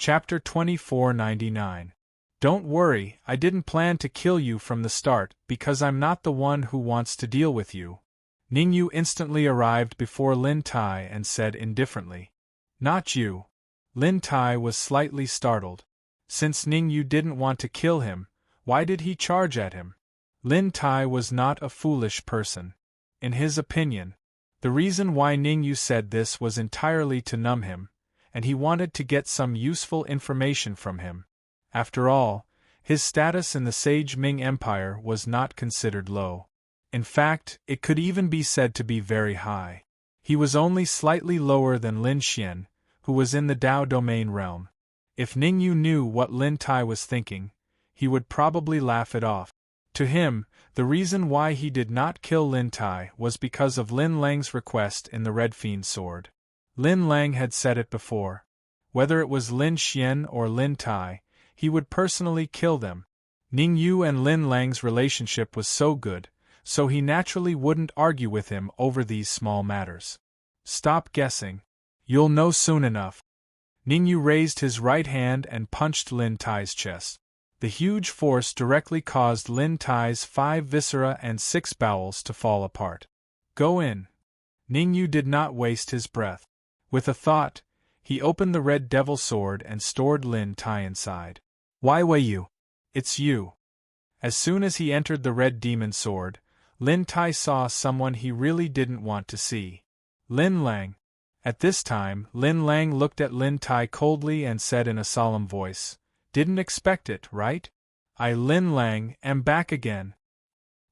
Chapter 2499. Don't worry, I didn't plan to kill you from the start because I'm not the one who wants to deal with you. Ningyu instantly arrived before Lin Tai and said indifferently. Not you. Lin Tai was slightly startled. Since Ningyu didn't want to kill him, why did he charge at him? Lin Tai was not a foolish person. In his opinion, the reason why Ningyu said this was entirely to numb him, and he wanted to get some useful information from him. After all, his status in the Sage Ming Empire was not considered low. In fact, it could even be said to be very high. He was only slightly lower than Lin Xian, who was in the Dao domain realm. If Ningyu knew what Lin Tai was thinking, he would probably laugh it off. To him, the reason why he did not kill Lin Tai was because of Lin Lang's request in the Red Fiend Sword. Lin Lang had said it before. Whether it was Lin Xian or Lin Tai, he would personally kill them. Ningyu and Lin Lang's relationship was so good, so he naturally wouldn't argue with him over these small matters. Stop guessing. You'll know soon enough. Ningyu raised his right hand and punched Lin Tai's chest. The huge force directly caused Lin Tai's 5 viscera and 6 bowels to fall apart. Go in. Ningyu did not waste his breath. With a thought, he opened the Red Devil Sword and stored Lin Tai inside. Why Wei you? It's you. As soon as he entered the Red Demon Sword, Lin Tai saw someone he really didn't want to see. Lin Lang. At this time, Lin Lang looked at Lin Tai coldly and said in a solemn voice, Didn't expect it, right? I, Lin Lang, am back again.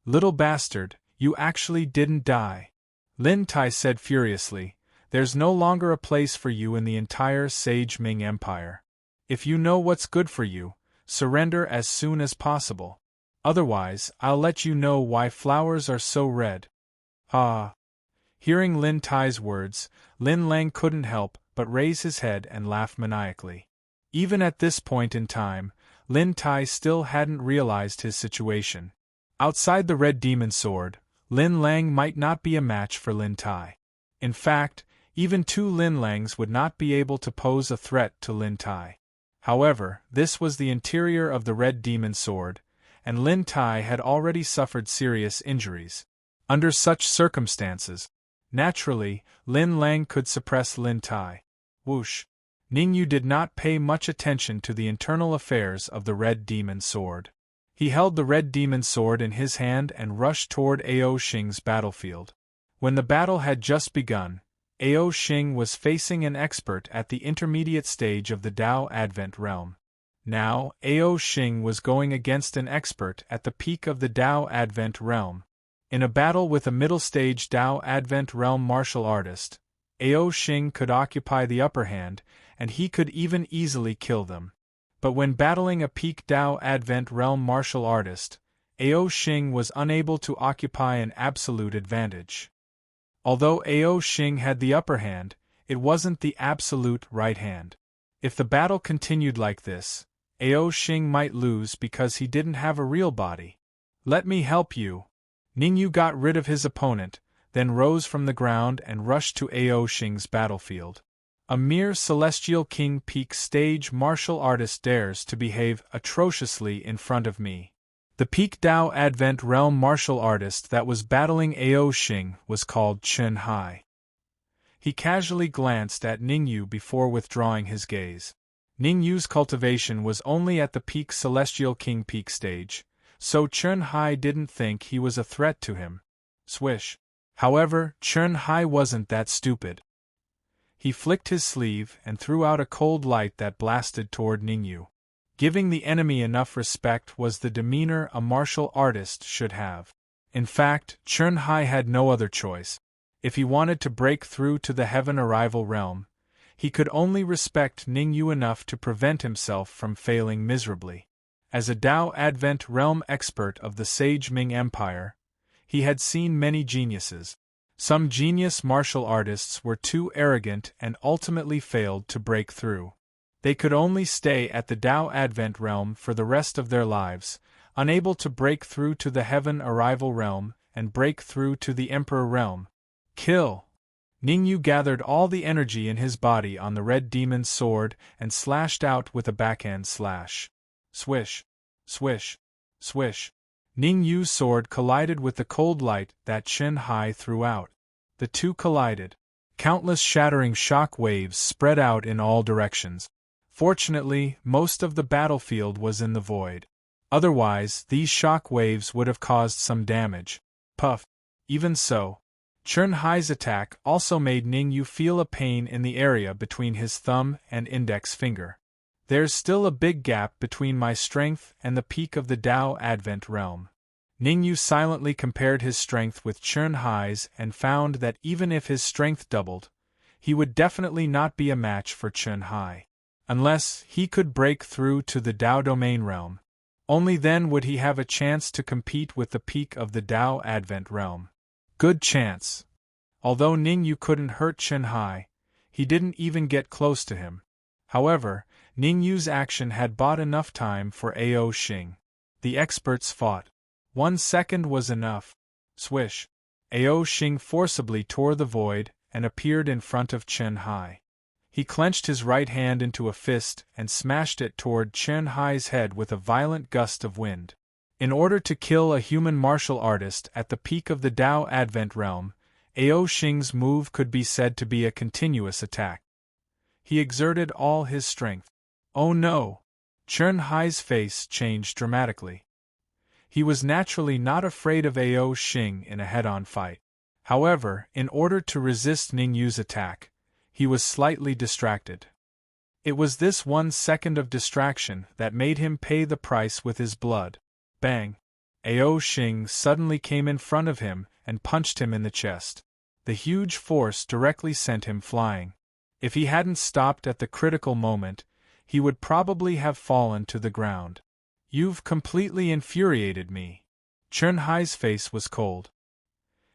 Little bastard, you actually didn't die. Lin Tai said furiously, There's no longer a place for you in the entire Sage Ming Empire. If you know what's good for you, surrender as soon as possible. Otherwise, I'll let you know why flowers are so red. Ah. Hearing Lin Tai's words, Lin Lang couldn't help but raise his head and laugh maniacally. Even at this point in time, Lin Tai still hadn't realized his situation. Outside the Red Demon Sword, Lin Lang might not be a match for Lin Tai. In fact, even 2 Lin Langs would not be able to pose a threat to Lin Tai. However, this was the interior of the Red Demon Sword, and Lin Tai had already suffered serious injuries. Under such circumstances, naturally, Lin Lang could suppress Lin Tai. Whoosh! Ningyu did not pay much attention to the internal affairs of the Red Demon Sword. He held the Red Demon Sword in his hand and rushed toward Ao Xing's battlefield. When the battle had just begun, Ao Xing was facing an expert at the intermediate stage of the Dao Advent realm. Now, Ao Xing was going against an expert at the peak of the Dao Advent realm. In a battle with a middle-stage Dao Advent realm martial artist, Ao Xing could occupy the upper hand, and he could even easily kill them. But when battling a peak Dao Advent realm martial artist, Ao Xing was unable to occupy an absolute advantage. Although Ao Xing had the upper hand, it wasn't the absolute right hand. If the battle continued like this, Ao Xing might lose because he didn't have a real body. Let me help you. Ningyu got rid of his opponent, then rose from the ground and rushed to Ao Xing's battlefield. A mere Celestial King peak stage martial artist dares to behave atrociously in front of me. The peak Dao Advent realm martial artist that was battling Ao Xing was called Chen Hai. He casually glanced at Ningyu before withdrawing his gaze. Ningyu's cultivation was only at the peak Celestial King peak stage, so Chen Hai didn't think he was a threat to him. Swish. However, Chen Hai wasn't that stupid. He flicked his sleeve and threw out a cold light that blasted toward Ningyu. Giving the enemy enough respect was the demeanor a martial artist should have. In fact, Chen Hai had no other choice. If he wanted to break through to the Heaven Arrival realm, he could only respect Ningyu enough to prevent himself from failing miserably. As a Dao Advent realm expert of the Sage Ming Empire, he had seen many geniuses. Some genius martial artists were too arrogant and ultimately failed to break through. They could only stay at the Dao Advent realm for the rest of their lives, unable to break through to the Heaven Arrival realm and break through to the Emperor realm. Kill! Ningyu gathered all the energy in his body on the red demon's sword and slashed out with a backhand slash. Swish, swish, swish. Ningyu's sword collided with the cold light that Chen Hai threw out. The two collided. Countless shattering shock waves spread out in all directions. Fortunately, most of the battlefield was in the void. Otherwise, these shock waves would have caused some damage. Puff. Even so, Chen Hai's attack also made Ningyu feel a pain in the area between his thumb and index finger. There's still a big gap between my strength and the peak of the Tao Advent realm. Ningyu silently compared his strength with Chen Hai's and found that even if his strength doubled, he would definitely not be a match for Chen Hai. Unless he could break through to the Tao domain realm. Only then would he have a chance to compete with the peak of the Tao Advent realm. Good chance. Although Ningyu couldn't hurt Chen Hai, he didn't even get close to him. However, Ningyu's action had bought enough time for Ao Xing. The experts fought. 1 second was enough. Swish. Ao Xing forcibly tore the void and appeared in front of Chen Hai. He clenched his right hand into a fist and smashed it toward Chen Hai's head with a violent gust of wind. In order to kill a human martial artist at the peak of the Tao Advent realm, Ao Xing's move could be said to be a continuous attack. He exerted all his strength. Oh no! Chen Hai's face changed dramatically. He was naturally not afraid of Ao Xing in a head-on fight. However, in order to resist Ningyu's attack, he was slightly distracted. It was this 1 second of distraction that made him pay the price with his blood. Bang! Ao Xing suddenly came in front of him and punched him in the chest. The huge force directly sent him flying. If he hadn't stopped at the critical moment, he would probably have fallen to the ground. You've completely infuriated me. Chen Hai's face was cold.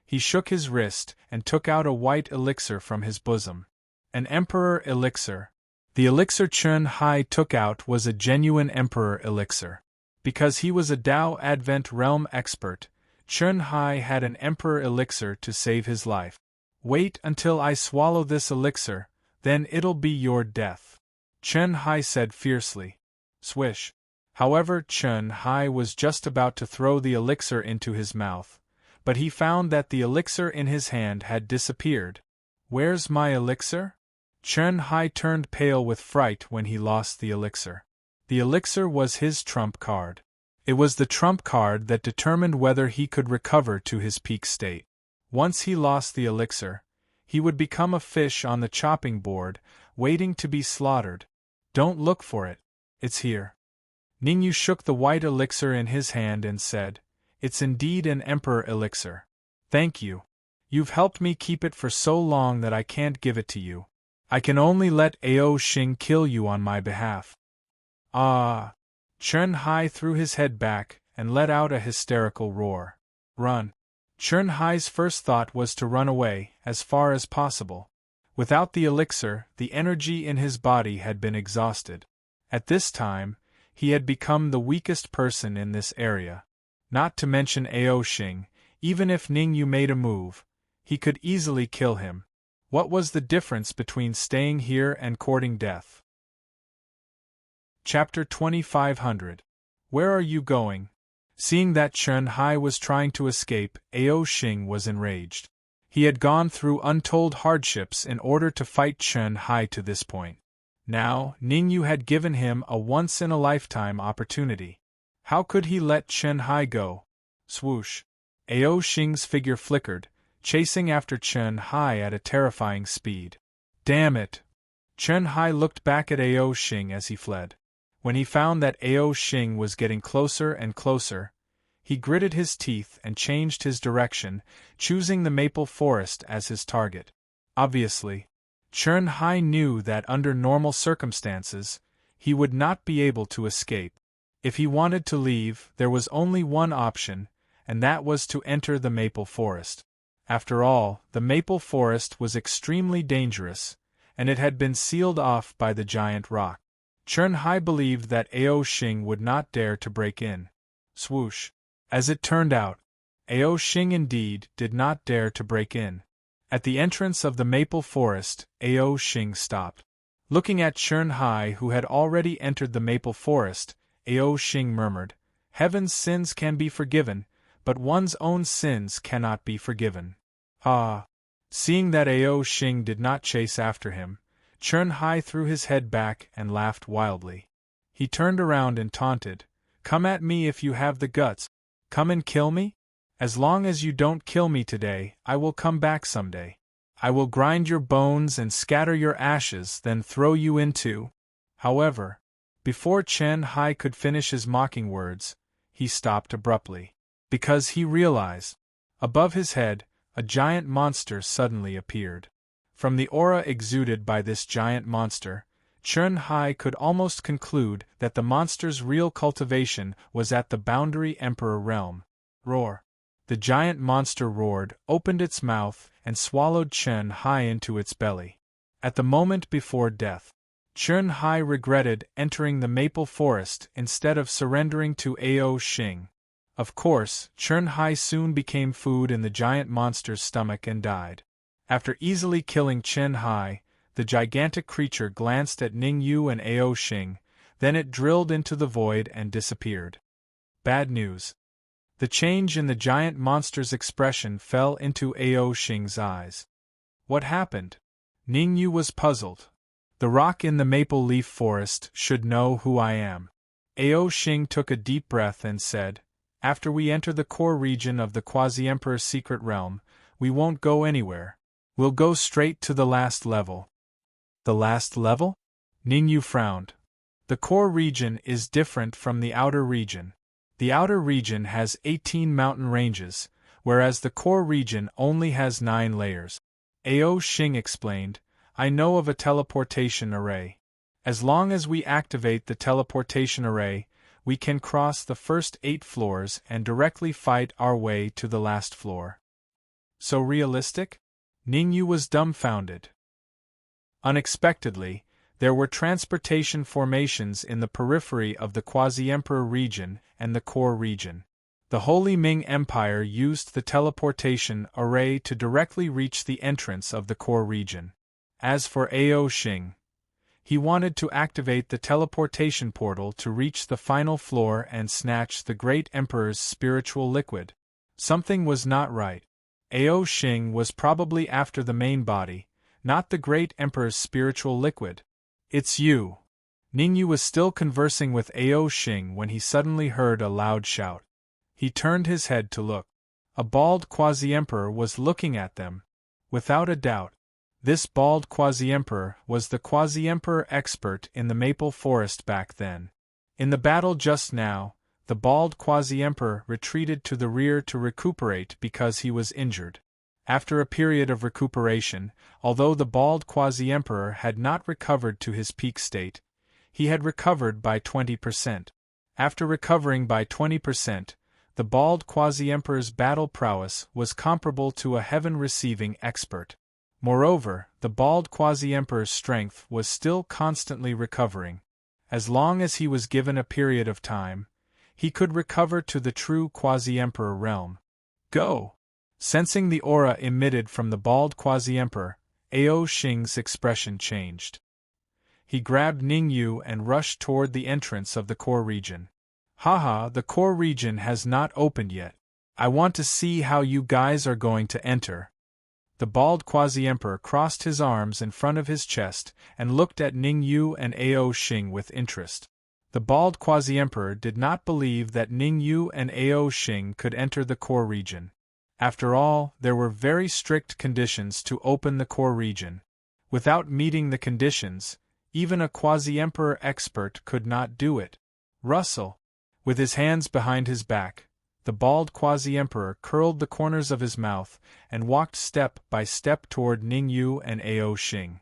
He shook his wrist and took out a white elixir from his bosom. An Emperor elixir. The elixir Chen Hai took out was a genuine Emperor elixir. Because he was a Tao Advent realm expert, Chen Hai had an Emperor elixir to save his life. Wait until I swallow this elixir, then it'll be your death. Chen Hai said fiercely. Swish. However, Chen Hai was just about to throw the elixir into his mouth, but he found that the elixir in his hand had disappeared. Where's my elixir? Chen Hai turned pale with fright when he lost the elixir. The elixir was his trump card. It was the trump card that determined whether he could recover to his peak state. Once he lost the elixir, he would become a fish on the chopping board, waiting to be slaughtered. Don't look for it. It's here. Ningyu shook the white elixir in his hand and said, It's indeed an Emperor elixir. Thank you. You've helped me keep it for so long that I can't give it to you. I can only let Ao Xing kill you on my behalf. Ah! Chen Hai threw his head back and let out a hysterical roar. Run! Chen Hai's first thought was to run away, as far as possible. Without the elixir, the energy in his body had been exhausted. At this time, he had become the weakest person in this area. Not to mention Ao Xing, even if Ningyu made a move, he could easily kill him. What was the difference between staying here and courting death? Chapter 2500. Where are you going? Seeing that Chen Hai was trying to escape, Ao Xing was enraged. He had gone through untold hardships in order to fight Chen Hai to this point. Now, Ningyu had given him a once-in-a-lifetime opportunity. How could he let Chen Hai go? Swoosh! Ao Xing's figure flickered, chasing after Chen Hai at a terrifying speed. Damn it! Chen Hai looked back at Ao Xing as he fled. When he found that Ao Xing was getting closer and closer, he gritted his teeth and changed his direction, choosing the maple forest as his target. Obviously, Chen Hai knew that under normal circumstances, he would not be able to escape. If he wanted to leave, there was only one option, and that was to enter the maple forest. After all, the maple forest was extremely dangerous, and it had been sealed off by the giant rock. Chen Hai believed that Ao Xing would not dare to break in. Swoosh! As it turned out, Ao Xing indeed did not dare to break in. At the entrance of the maple forest, Ao Xing stopped. Looking at Chen Hai, who had already entered the maple forest, Ao Xing murmured, "Heaven's sins can be forgiven, but one's own sins cannot be forgiven." Ah! Seeing that Ao Xing did not chase after him, Chen Hai threw his head back and laughed wildly. He turned around and taunted, "Come at me if you have the guts. Come and kill me? As long as you don't kill me today, I will come back someday. I will grind your bones and scatter your ashes, then throw you into—" However, before Chen Hai could finish his mocking words, he stopped abruptly, because he realized, above his head, a giant monster suddenly appeared. From the aura exuded by this giant monster, Chen Hai could almost conclude that the monster's real cultivation was at the boundary Emperor realm. Roar! The giant monster roared, opened its mouth, and swallowed Chen Hai into its belly. At the moment before death, Chen Hai regretted entering the maple forest instead of surrendering to Ao Xing. Of course, Chen Hai soon became food in the giant monster's stomach and died. After easily killing Chen Hai, the gigantic creature glanced at Ning Yu and Ao Xing, then it drilled into the void and disappeared. Bad news. The change in the giant monster's expression fell into Ao Xing's eyes. What happened? Ning Yu was puzzled. The rock in the maple leaf forest should know who I am. Ao Xing took a deep breath and said, "After we enter the core region of the Quasi-Emperor's secret realm, we won't go anywhere. We'll go straight to the last level." The last level? Ning Yu frowned. The core region is different from the outer region. The outer region has 18 mountain ranges, whereas the core region only has 9 layers. Ao Xing explained, "I know of a teleportation array. As long as we activate the teleportation array, we can cross the first 8 floors and directly fight our way to the last floor." So realistic? Ning Yu was dumbfounded. Unexpectedly, there were transportation formations in the periphery of the Quasi-Emperor region and the core region. The Holy Ming Empire used the teleportation array to directly reach the entrance of the core region. As for Ao Xing, he wanted to activate the teleportation portal to reach the final floor and snatch the Great Emperor's spiritual liquid. Something was not right. Ao Xing was probably after the main body, not the Great Emperor's spiritual liquid. "It's you." Ning Yu was still conversing with Ao Xing when he suddenly heard a loud shout. He turned his head to look. A bald Quasi-Emperor was looking at them. Without a doubt, this bald Quasi-Emperor was the Quasi-Emperor expert in the maple forest back then. In the battle just now, the bald Quasi-Emperor retreated to the rear to recuperate because he was injured. After a period of recuperation, although the bald Quasi-Emperor had not recovered to his peak state, he had recovered by 20%. After recovering by 20%, the bald Quasi-Emperor's battle prowess was comparable to a heaven-receiving expert. Moreover, the bald Quasi-Emperor's strength was still constantly recovering. As long as he was given a period of time, he could recover to the true Quasi-Emperor realm. Go! Sensing the aura emitted from the bald Quasi-Emperor, Ao Xing's expression changed. He grabbed Ning Yu and rushed toward the entrance of the core region. "Haha, the core region has not opened yet. I want to see how you guys are going to enter." The bald Quasi-Emperor crossed his arms in front of his chest and looked at Ning Yu and Ao Xing with interest. The bald Quasi-Emperor did not believe that Ning Yu and Ao Xing could enter the core region. After all, there were very strict conditions to open the core region. Without meeting the conditions, even a Quasi-Emperor expert could not do it. Rustle! With his hands behind his back, the bald Quasi-Emperor curled the corners of his mouth and walked step by step toward Ning Yu and Ao Xing.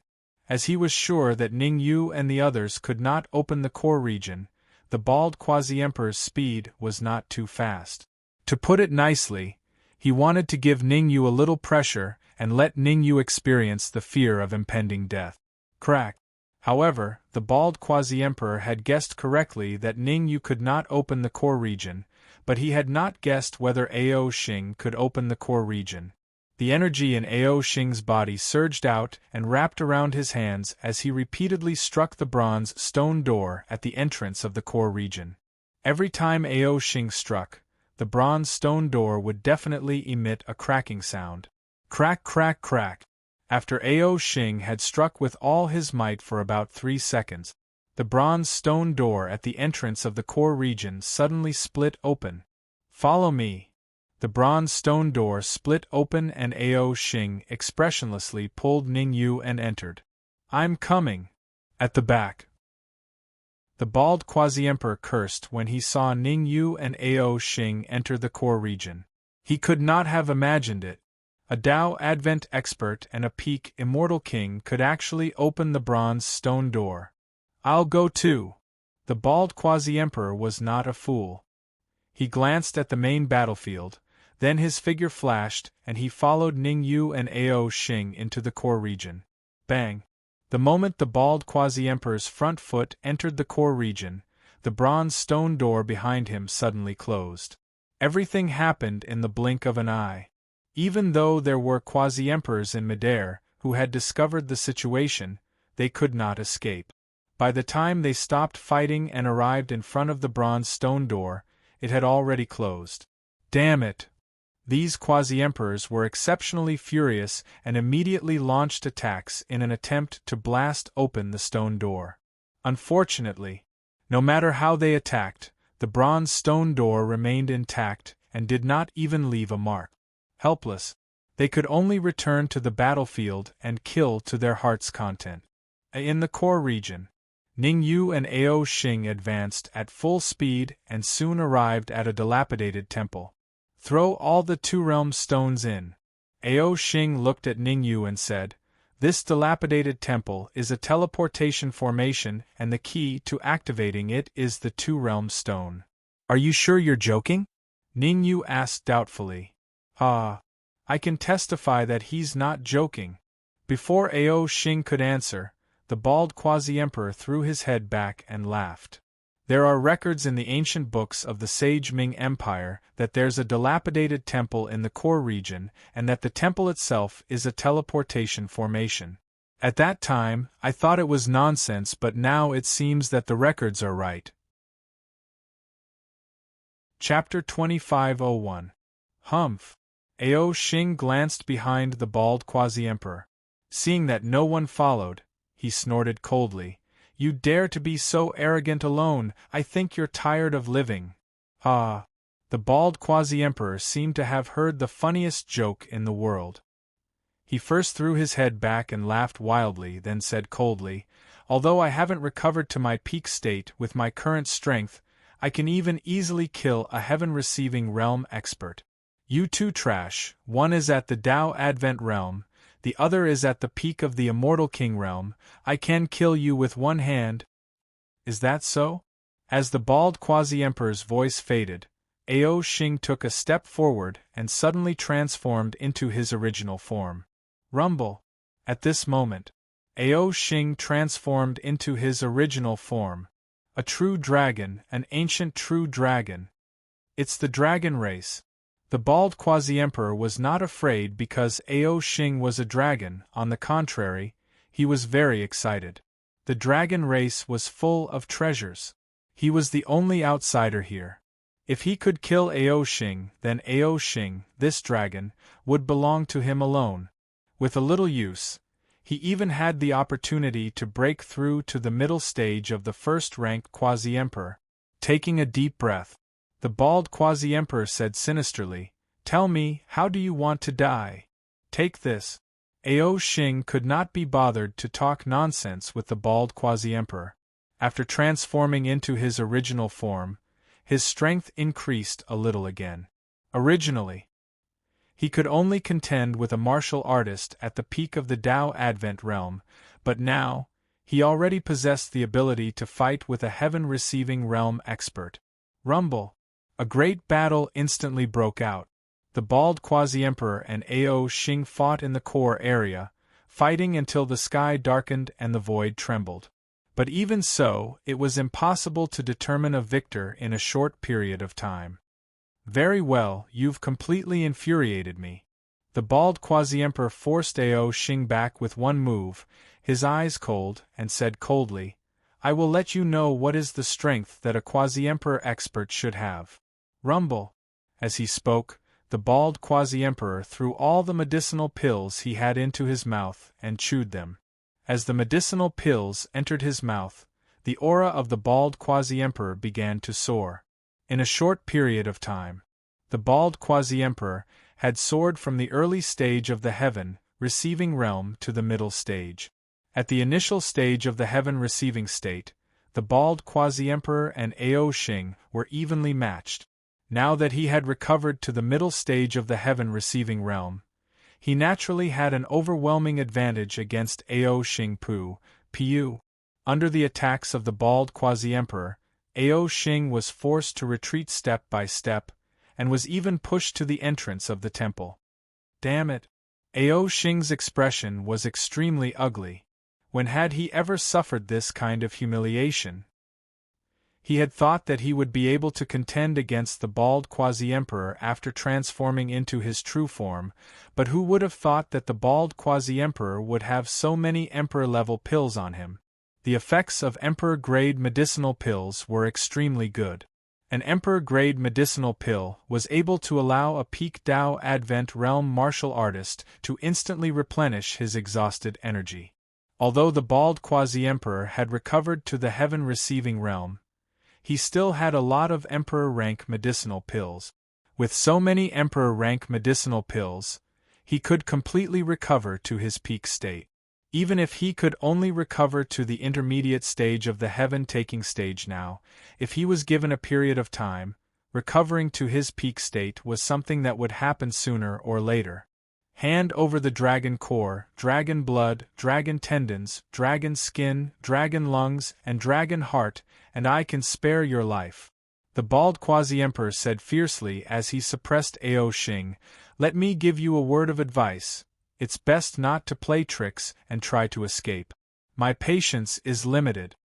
As he was sure that Ning Yu and the others could not open the core region, the bald Quasi-Emperor's speed was not too fast. To put it nicely, he wanted to give Ning Yu a little pressure and let Ning Yu experience the fear of impending death. Crack! However, the bald Quasi-Emperor had guessed correctly that Ning Yu could not open the core region, but he had not guessed whether Ao Xing could open the core region. The energy in Ao Xing's body surged out and wrapped around his hands as he repeatedly struck the bronze stone door at the entrance of the core region. Every time Ao Xing struck, the bronze stone door would definitely emit a cracking sound. Crack, crack, crack. After Ao Xing had struck with all his might for about 3 seconds, the bronze stone door at the entrance of the core region suddenly split open. Follow me. The bronze stone door split open and Ao Xing expressionlessly pulled Ningyu and entered. I'm coming. At the back. The bald quasi-emperor cursed when he saw Ningyu and Ao Xing enter the core region. He could not have imagined it. A Dao Advent expert and a peak immortal king could actually open the bronze stone door. I'll go too. The bald quasi-emperor was not a fool. He glanced at the main battlefield, then his figure flashed and he followed Ningyu and Ao Xing into the core region. Bang! The moment the bald quasi-emperor's front foot entered the core region, the bronze stone door behind him suddenly closed. Everything happened in the blink of an eye. Even though there were quasi-emperors in midair who had discovered the situation, they could not escape. By the time they stopped fighting and arrived in front of the bronze stone door, it had already closed. Damn it! These quasi-emperors were exceptionally furious and immediately launched attacks in an attempt to blast open the stone door. Unfortunately, no matter how they attacked, the bronze stone door remained intact and did not even leave a mark. Helpless, they could only return to the battlefield and kill to their heart's content. In the core region, Ningyu and Ao Xing advanced at full speed and soon arrived at a dilapidated temple. Throw all the two-realm stones in. Ao Xing looked at Ningyu and said, This dilapidated temple is a teleportation formation and the key to activating it is the two-realm stone. Are you sure you're joking? Ningyu asked doubtfully. I can testify that he's not joking. Before Ao Xing could answer, the bald quasi-emperor threw his head back and laughed. There are records in the ancient books of the sage Ming Empire that there's a dilapidated temple in the core region and that the temple itself is a teleportation formation. At that time, I thought it was nonsense, but now it seems that the records are right. Chapter 2501. Humph. Ao Xing glanced behind the bald quasi-emperor. Seeing that no one followed, he snorted coldly. You dare to be so arrogant alone, I think you're tired of living. The bald quasi-emperor seemed to have heard the funniest joke in the world. He first threw his head back and laughed wildly, then said coldly, Although I haven't recovered to my peak state with my current strength, I can even easily kill a heaven-receiving realm expert. You two trash, one is at the Dao Advent realm, the other is at the peak of the Immortal King realm. I can kill you with one hand. Is that so? As the bald quasi-emperor's voice faded, Ao Xing took a step forward and suddenly transformed into his original form. Rumble. At this moment, Ao Xing transformed into his original form. A true dragon, an ancient true dragon. It's the dragon race. The bald quasi-emperor was not afraid because Ao Xing was a dragon. On the contrary, he was very excited. The dragon race was full of treasures. He was the only outsider here. If he could kill Ao Xing, then Ao Xing, this dragon, would belong to him alone. With a little use, he even had the opportunity to break through to the middle stage of the first-rank quasi-emperor. Taking a deep breath, the bald quasi-emperor said sinisterly, Tell me, how do you want to die? Take this. Ao Xing could not be bothered to talk nonsense with the bald quasi-emperor. After transforming into his original form, his strength increased a little again. Originally, he could only contend with a martial artist at the peak of the Dao Advent realm, but now, he already possessed the ability to fight with a heaven-receiving realm expert. Rumble. A great battle instantly broke out. The bald quasi-emperor and Ao Xing fought in the core area, fighting until the sky darkened and the void trembled. But even so, it was impossible to determine a victor in a short period of time. Very well, you've completely infuriated me. The bald quasi-emperor forced Ao Xing back with one move, his eyes cold, and said coldly, "I will let you know what is the strength that a quasi-emperor expert should have." Rumble. As he spoke, the bald quasi-emperor threw all the medicinal pills he had into his mouth and chewed them. As the medicinal pills entered his mouth, the aura of the bald quasi-emperor began to soar. In a short period of time, the bald quasi-emperor had soared from the early stage of the heaven-receiving realm to the middle stage. At the initial stage of the heaven-receiving state, the bald quasi-emperor and Ao Xing were evenly matched. Now that he had recovered to the middle stage of the heaven-receiving realm, he naturally had an overwhelming advantage against Ao Xing Pu. Under the attacks of the bald quasi-emperor, Ao Xing was forced to retreat step by step, and was even pushed to the entrance of the temple. Damn it! Ao Xing's expression was extremely ugly. When had he ever suffered this kind of humiliation? He had thought that he would be able to contend against the bald quasi-emperor after transforming into his true form, but who would have thought that the bald quasi-emperor would have so many emperor-level pills on him? The effects of emperor-grade medicinal pills were extremely good. An emperor-grade medicinal pill was able to allow a peak Dao Advent realm martial artist to instantly replenish his exhausted energy. Although the bald quasi-emperor had recovered to the heaven-receiving realm, he still had a lot of emperor-rank medicinal pills. With so many emperor-rank medicinal pills, he could completely recover to his peak state. Even if he could only recover to the intermediate stage of the heaven-taking stage now, if he was given a period of time, recovering to his peak state was something that would happen sooner or later. Hand over the dragon core, dragon blood, dragon tendons, dragon skin, dragon lungs, and dragon heart, and I can spare your life. The bald quasi-emperor said fiercely as he suppressed Ao Xing, "Let me give you a word of advice. It's best not to play tricks and try to escape. My patience is limited.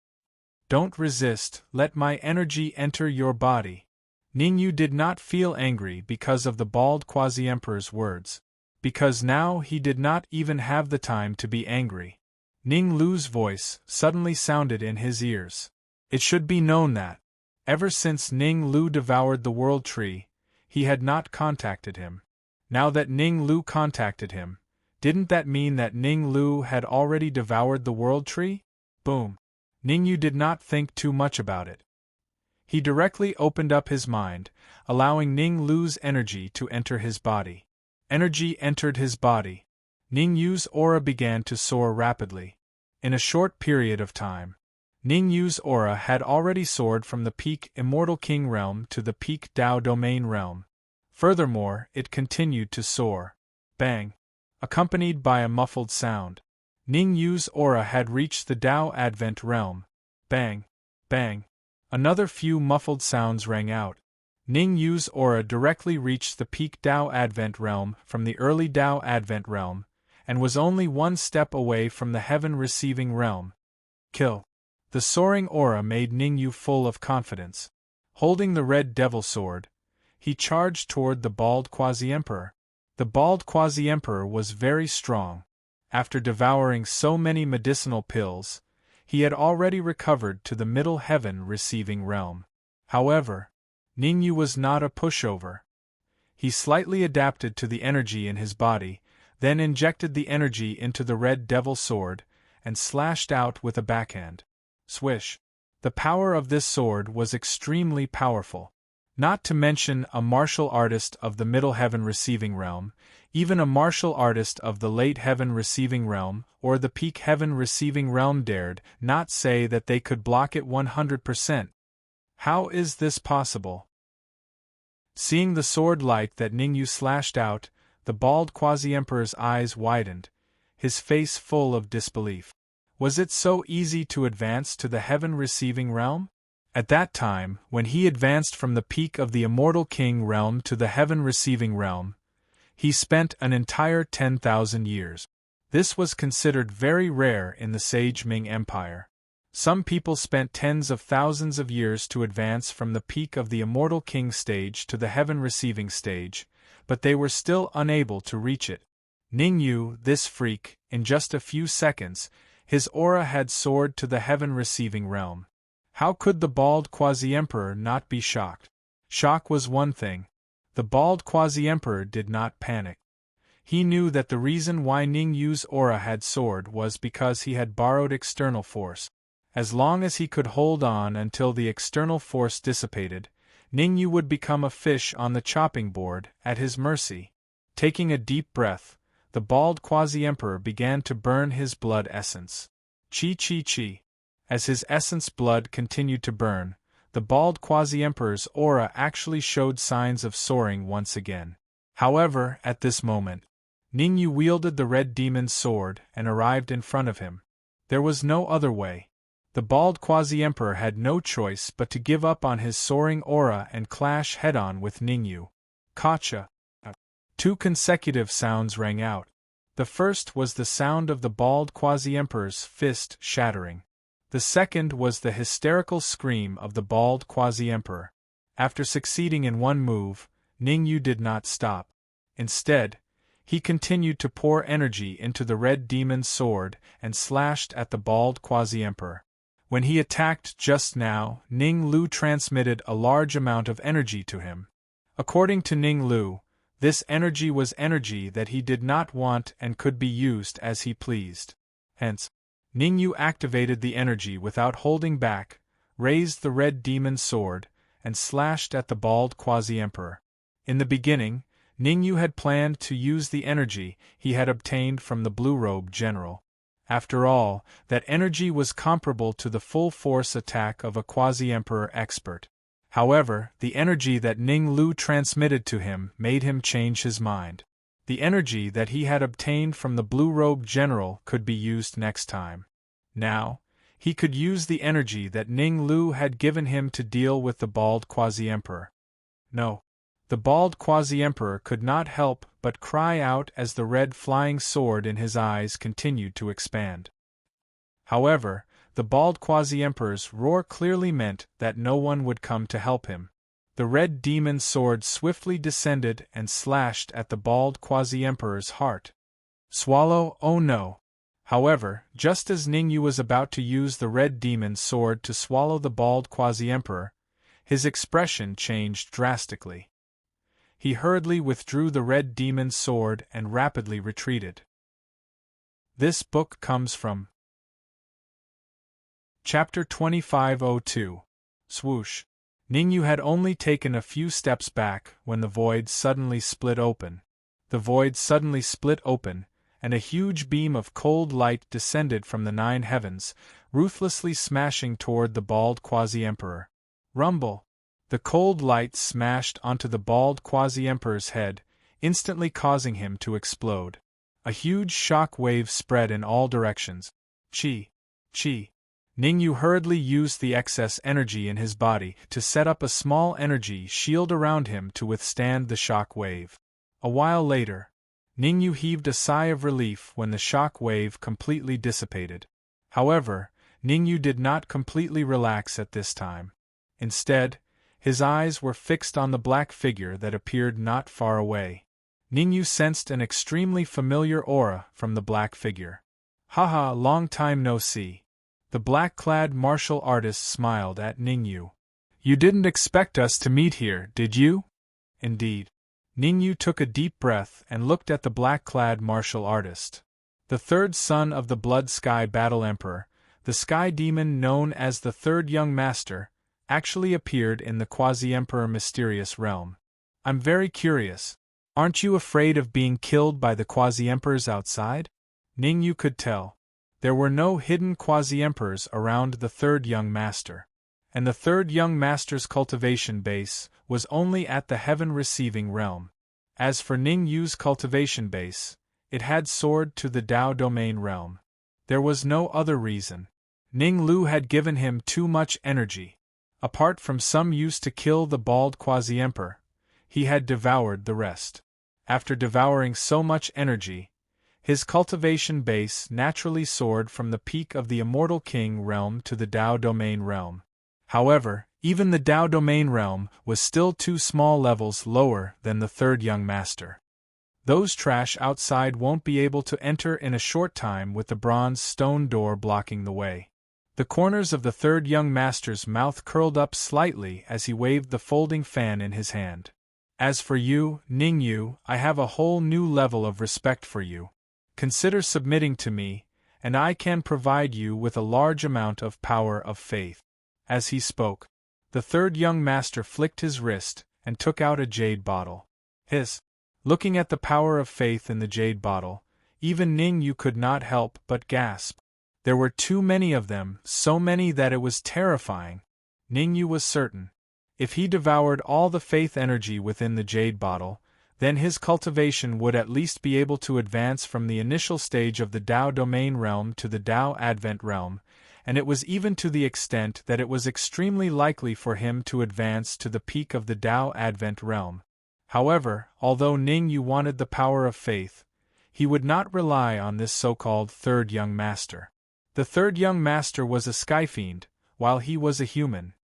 Don't resist, let my energy enter your body." Ningyu did not feel angry because of the bald quasi-emperor's words, because now he did not even have the time to be angry. Ning Lu's voice suddenly sounded in his ears. It should be known that, ever since Ning Lu devoured the World Tree, he had not contacted him. Now that Ning Lu contacted him, didn't that mean that Ning Lu had already devoured the World Tree? Boom. Ningyu did not think too much about it. He directly opened up his mind, allowing Ning Lu's energy to enter his body. Energy entered his body. Ningyu's aura began to soar rapidly. In a short period of time, Ningyu's aura had already soared from the peak Immortal King realm to the peak Dao Domain realm. Furthermore, it continued to soar. Bang! Accompanied by a muffled sound. Ningyu's aura had reached the Dao Advent realm. Bang! Bang! Another few muffled sounds rang out. Ningyu's aura directly reached the peak Dao Advent realm from the early Dao Advent realm, and was only one step away from the heaven-receiving realm. Kill! The soaring aura made Ningyu full of confidence. Holding the red devil sword, he charged toward the bald quasi-emperor. The bald quasi-emperor was very strong. After devouring so many medicinal pills, he had already recovered to the middle heaven-receiving realm. However, Ningyu was not a pushover. He slightly adapted to the energy in his body, then injected the energy into the red devil sword, and slashed out with a backhand. Swish! The power of this sword was extremely powerful. Not to mention a martial artist of the middle heaven-receiving realm, even a martial artist of the late heaven-receiving realm or the peak heaven-receiving realm dared not say that they could block it 100%. How is this possible? Seeing the sword light that Ningyu slashed out, the bald quasi-emperor's eyes widened, his face full of disbelief. Was it so easy to advance to the heaven-receiving realm? At that time, when he advanced from the peak of the Immortal King realm to the heaven-receiving realm, he spent an entire 10,000 years. This was considered very rare in the Sage Ming Empire. Some people spent tens of thousands of years to advance from the peak of the Immortal King stage to the heaven-receiving stage, but they were still unable to reach it. Ningyu, this freak, in just a few seconds, his aura had soared to the heaven-receiving realm. How could the bald quasi-emperor not be shocked? Shock was one thing. The bald quasi-emperor did not panic. He knew that the reason why Ningyu's aura had soared was because he had borrowed external force. As long as he could hold on until the external force dissipated, Ningyu would become a fish on the chopping board, at his mercy. Taking a deep breath, the bald quasi-emperor began to burn his blood essence. Chi. As his essence blood continued to burn, the bald quasi-emperor's aura actually showed signs of soaring once again. However, at this moment, Ningyu wielded the red demon's sword and arrived in front of him. There was no other way. The bald quasi-emperor had no choice but to give up on his soaring aura and clash head-on with Ningyu. Kacha. 2 consecutive sounds rang out. The first was the sound of the bald quasi-emperor's fist shattering. The second was the hysterical scream of the bald quasi-emperor. After succeeding in one move, Ningyu did not stop. Instead, he continued to pour energy into the red demon's sword and slashed at the bald quasi-emperor. When he attacked just now, Ning Lu transmitted a large amount of energy to him. According to Ning Lu, this energy was energy that he did not want and could be used as he pleased. Hence, Ningyu activated the energy without holding back, raised the red demon's sword, and slashed at the bald quasi-emperor. In the beginning, Ningyu had planned to use the energy he had obtained from the blue-robe general. After all, that energy was comparable to the full-force attack of a quasi-emperor expert. However, the energy that Ning Lu transmitted to him made him change his mind. The energy that he had obtained from the blue-robe general could be used next time. Now, he could use the energy that Ning Lu had given him to deal with the bald quasi-emperor. No. The bald quasi-emperor could not help but cry out as the red flying sword in his eyes continued to expand. However, the bald quasi-emperor's roar clearly meant that no one would come to help him. The red demon's sword swiftly descended and slashed at the bald quasi-emperor's heart. Swallow, oh no! However, just as Ningyu was about to use the red demon's sword to swallow the bald quasi-emperor, his expression changed drastically. He hurriedly withdrew the red demon's sword and rapidly retreated. This book comes from Chapter 2502. Swoosh. Ningyu had only taken a few steps back when the void suddenly split open. The void suddenly split open, and a huge beam of cold light descended from the 9 heavens, ruthlessly smashing toward the bald quasi-emperor. Rumble! The cold light smashed onto the bald quasi-emperor's head, instantly causing him to explode. A huge shock wave spread in all directions. Chi. Ningyu hurriedly used the excess energy in his body to set up a small energy shield around him to withstand the shock wave. A while later, Ningyu heaved a sigh of relief when the shock wave completely dissipated. However, Ningyu did not completely relax at this time. Instead, his eyes were fixed on the black figure that appeared not far away. Ningyu sensed an extremely familiar aura from the black figure. Haha, long time no see. The black-clad martial artist smiled at Ningyu. You didn't expect us to meet here, did you? Indeed. Ningyu took a deep breath and looked at the black-clad martial artist. The third son of the Blood Sky Battle Emperor, the sky demon known as the Third Young Master, actually appeared in the quasi-emperor mysterious realm. I'm very curious. Aren't you afraid of being killed by the quasi-emperors outside? Ningyu could tell. There were no hidden quasi-emperors around the Third Young Master. And the Third Young Master's cultivation base was only at the heaven-receiving realm. As for Ningyu's cultivation base, it had soared to the Tao domain realm. There was no other reason. Ning Lu had given him too much energy. Apart from some use to kill the bald quasi-emperor, he had devoured the rest. After devouring so much energy, his cultivation base naturally soared from the peak of the Immortal King realm to the Tao domain realm. However, even the Tao domain realm was still 2 small levels lower than the third young master. Those trash outside won't be able to enter in a short time with the bronze stone door blocking the way. The corners of the third young master's mouth curled up slightly as he waved the folding fan in his hand. As for you, Ningyu, I have a whole new level of respect for you. Consider submitting to me, and I can provide you with a large amount of power of faith. As he spoke, the third young master flicked his wrist and took out a jade bottle. Looking at the power of faith in the jade bottle, even Ningyu could not help but gasp. There were too many of them, so many that it was terrifying. Ningyu was certain. If he devoured all the faith energy within the jade bottle, then his cultivation would at least be able to advance from the initial stage of the Tao domain realm to the Tao Advent realm, and it was even to the extent that it was extremely likely for him to advance to the peak of the Tao Advent realm. However, although Ningyu wanted the power of faith, he would not rely on this so-called third young master. The third young master was a skyfiend, while he was a human.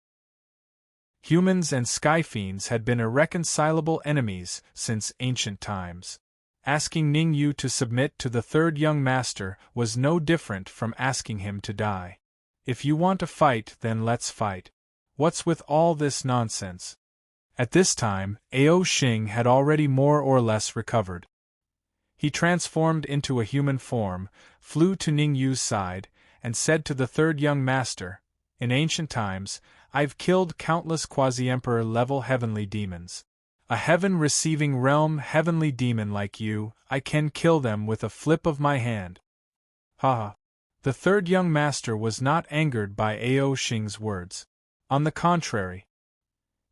Humans and skyfiends had been irreconcilable enemies since ancient times. Asking Ningyu to submit to the third young master was no different from asking him to die. If you want to fight, then let's fight. What's with all this nonsense? At this time, Ao Xing had already more or less recovered. He transformed into a human form, flew to Ningyu's side, and said to the third young master, "In ancient times, I've killed countless quasi-emperor level heavenly demons. A heaven-receiving realm heavenly demon like you, I can kill them with a flip of my hand." Ha! The third young master was not angered by Ao Xing's words. On the contrary,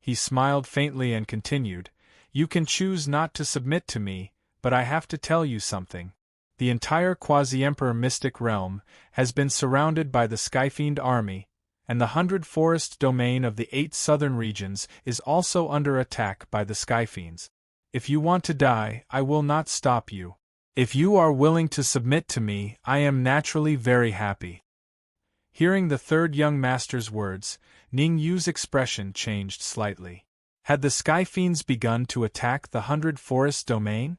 he smiled faintly and continued, "You can choose not to submit to me, but I have to tell you something. The entire quasi-emperor mystic realm has been surrounded by the Skyfiend army, and the 100 forest domain of the 8 southern regions is also under attack by the Skyfiends. If you want to die, I will not stop you. If you are willing to submit to me, I am naturally very happy." Hearing the third young master's words, Ningyu's expression changed slightly. Had the Skyfiends begun to attack the 100 forest domain?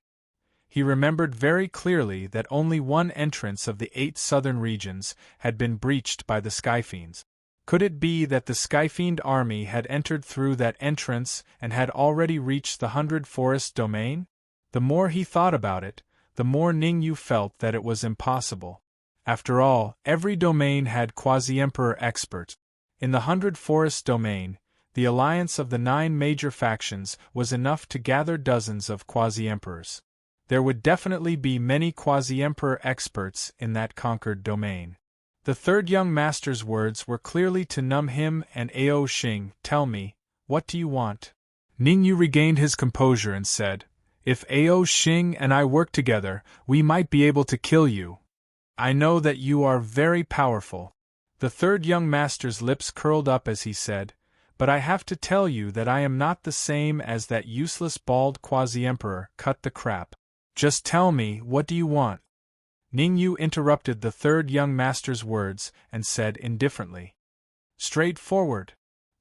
He remembered very clearly that only one entrance of the 8 southern regions had been breached by the Skyfiends. Could it be that the Skyfiend army had entered through that entrance and had already reached the 100 forest domain? The more he thought about it, the more Ningyu felt that it was impossible. After all, every domain had quasi-emperor experts. In the 100 forest domain, the alliance of the 9 major factions was enough to gather dozens of quasi-emperors. There would definitely be many quasi-emperor experts in that conquered domain. The third young master's words were clearly to numb him and Ao Xing. "Tell me, what do you want?" Ningyu regained his composure and said, "If Ao Xing and I work together, we might be able to kill you. I know that you are very powerful." The third young master's lips curled up as he said, "But I have to tell you that I am not the same as that useless bald quasi-emperor. Cut the crap. Just tell me, what do you want?" Ningyu interrupted the third young master's words and said indifferently, "Straightforward."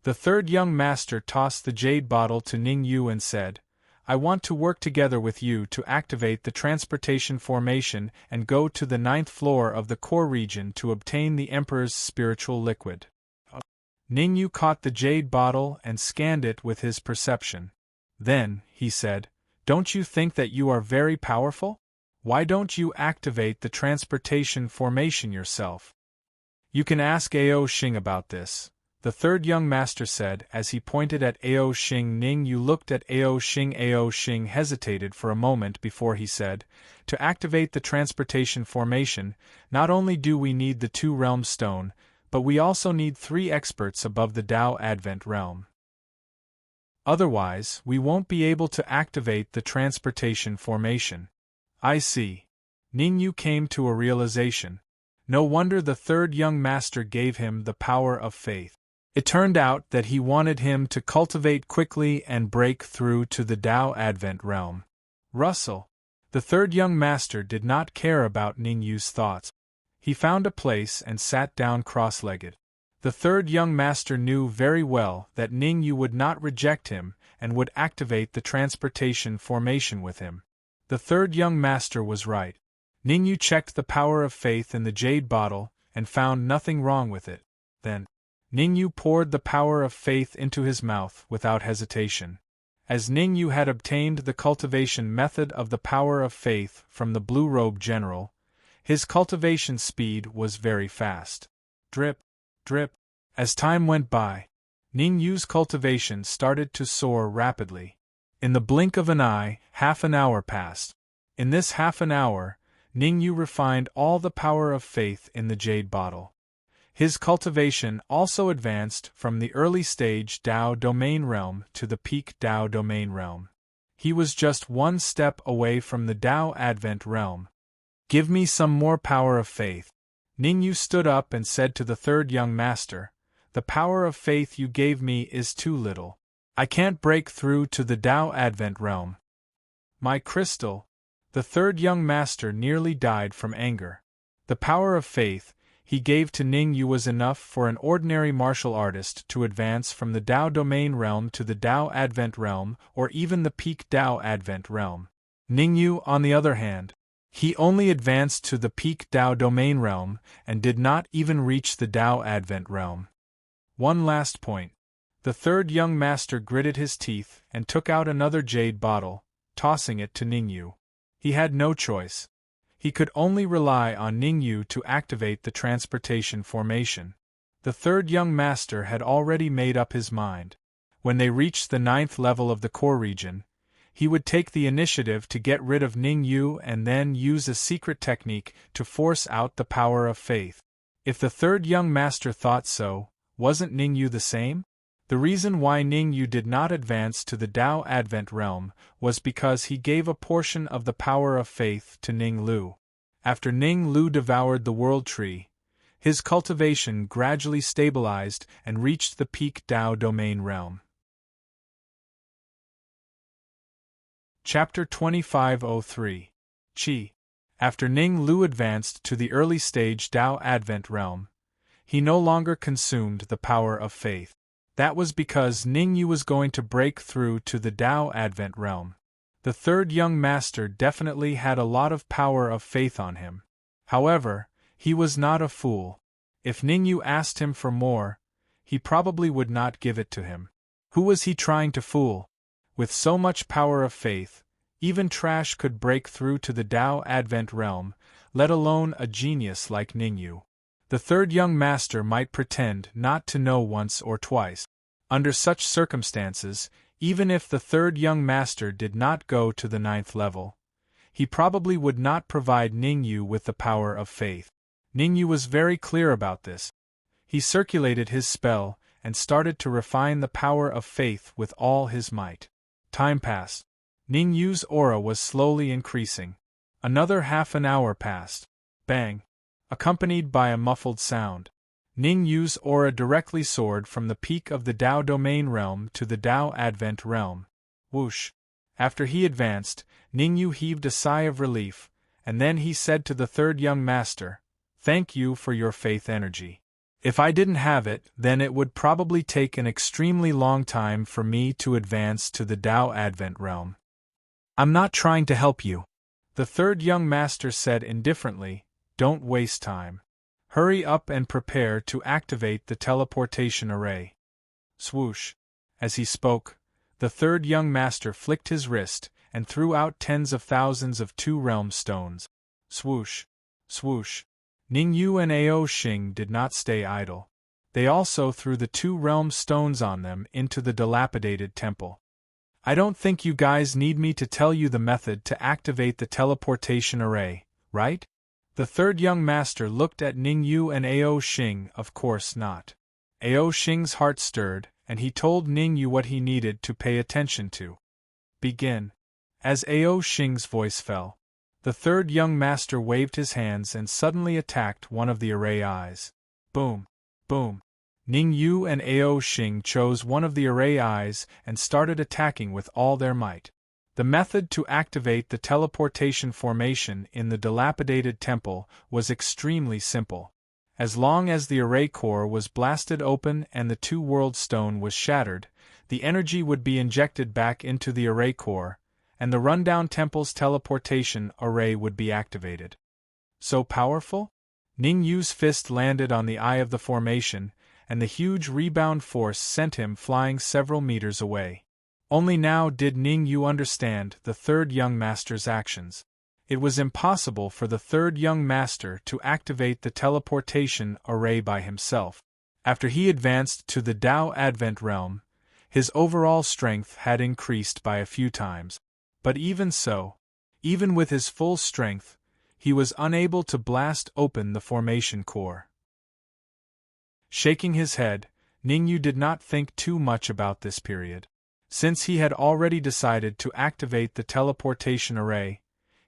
The third young master tossed the jade bottle to Ningyu and said, "I want to work together with you to activate the transportation formation and go to the 9th floor of the core region to obtain the Emperor's spiritual liquid." Ningyu caught the jade bottle and scanned it with his perception. Then, he said, "Don't you think that you are very powerful? Why don't you activate the transportation formation yourself?" "You can ask Ao Xing about this," the third young master said as he pointed at Ao Xing. Ningyu looked at Ao Xing. Ao Xing hesitated for a moment before he said, "To activate the transportation formation, not only do we need the 2 realm stone, but we also need 3 experts above the Tao Advent realm. Otherwise, we won't be able to activate the transportation formation." "I see." Ningyu came to a realization. No wonder the third young master gave him the power of faith. It turned out that he wanted him to cultivate quickly and break through to the Tao Advent realm. Russell. The third young master did not care about Ningyu's thoughts. He found a place and sat down cross-legged. The third young master knew very well that Ning Yu would not reject him and would activate the transportation formation with him. The third young master was right. Ning Yu checked the power of faith in the jade bottle and found nothing wrong with it. Then, Ning Yu poured the power of faith into his mouth without hesitation. As Ning Yu had obtained the cultivation method of the power of faith from the blue-robed general, his cultivation speed was very fast. Drip, drip. As time went by, Ning Yu's cultivation started to soar rapidly. In the blink of an eye, half an hour passed. In this half an hour, Ning Yu refined all the power of faith in the jade bottle. His cultivation also advanced from the early stage Dao domain realm to the peak Dao domain realm. He was just one step away from the Dao Advent realm. "Give me some more power of faith." Ning Yu stood up and said to the third young master, "The power of faith you gave me is too little. I can't break through to the Dao Advent realm." "My crystal." The third young master nearly died from anger. The power of faith he gave to Ning Yu was enough for an ordinary martial artist to advance from the Dao domain realm to the Dao Advent realm or even the peak Dao Advent realm. Ning Yu, on the other hand, he only advanced to the peak Dao domain realm and did not even reach the Dao Advent realm. One last point. The third young master gritted his teeth and took out another jade bottle, tossing it to Ning Yu. He had no choice. He could only rely on Ning Yu to activate the transportation formation. The third young master had already made up his mind. When they reached the 9th level of the core region, he would take the initiative to get rid of Ning Yu and then use a secret technique to force out the power of faith. If the third young master thought so, wasn't Ning Yu the same? The reason why Ning Yu did not advance to the Dao Advent realm was because he gave a portion of the power of faith to Ning Lu. After Ning Lu devoured the world tree, his cultivation gradually stabilized and reached the peak Dao domain realm. Chapter 2503. Qi. After Ning Lu advanced to the early stage Dao Advent realm, he no longer consumed the power of faith. That was because Ning Yu was going to break through to the Dao Advent realm. The third young master definitely had a lot of power of faith on him. However, he was not a fool. If Ning Yu asked him for more, he probably would not give it to him. Who was he trying to fool? With so much power of faith, even trash could break through to the Dao Advent realm, let alone a genius like Ning Yu. The third young master might pretend not to know once or twice. Under such circumstances, even if the third young master did not go to the 9th level, he probably would not provide Ning Yu with the power of faith. Ning Yu was very clear about this. He circulated his spell and started to refine the power of faith with all his might. Time passed. Ning Yu's aura was slowly increasing. Another half an hour passed. Bang! Accompanied by a muffled sound. Ning Yu's aura directly soared from the peak of the Dao domain realm to the Dao Advent realm. Whoosh! After he advanced, Ning Yu heaved a sigh of relief, and then he said to the third young master, "Thank you for your faith energy. If I didn't have it, then it would probably take an extremely long time for me to advance to the Dao Advent realm." "I'm not trying to help you," the third young master said indifferently. "Don't waste time. Hurry up and prepare to activate the teleportation array." Swoosh! As he spoke, the third young master flicked his wrist and threw out tens of thousands of two-realm stones. Swoosh! Swoosh! Ning Yu and Ao Xing did not stay idle. They also threw the two-realm stones on them into the dilapidated temple. "I don't think you guys need me to tell you the method to activate the teleportation array, right?" The third young master looked at Ning Yu and Ao Xing. Of course not. Ao Xing's heart stirred, and he told Ning Yu what he needed to pay attention to. "Begin." As Ao Xing's voice fell, the third young master waved his hands and suddenly attacked one of the array eyes. Boom! Boom! Ning Yu and Ao Xing chose one of the array eyes and started attacking with all their might. The method to activate the teleportation formation in the dilapidated temple was extremely simple. As long as the array core was blasted open and the two-world stone was shattered, the energy would be injected back into the array core, and the rundown temple's teleportation array would be activated. So powerful? Ning Yu's fist landed on the eye of the formation, and the huge rebound force sent him flying several meters away. Only now did Ning Yu understand the third young master's actions. It was impossible for the third young master to activate the teleportation array by himself. After he advanced to the Tao Advent realm, his overall strength had increased by a few times. But even so, even with his full strength, he was unable to blast open the formation core. Shaking his head, Ning Yu did not think too much about this period. Since he had already decided to activate the teleportation array,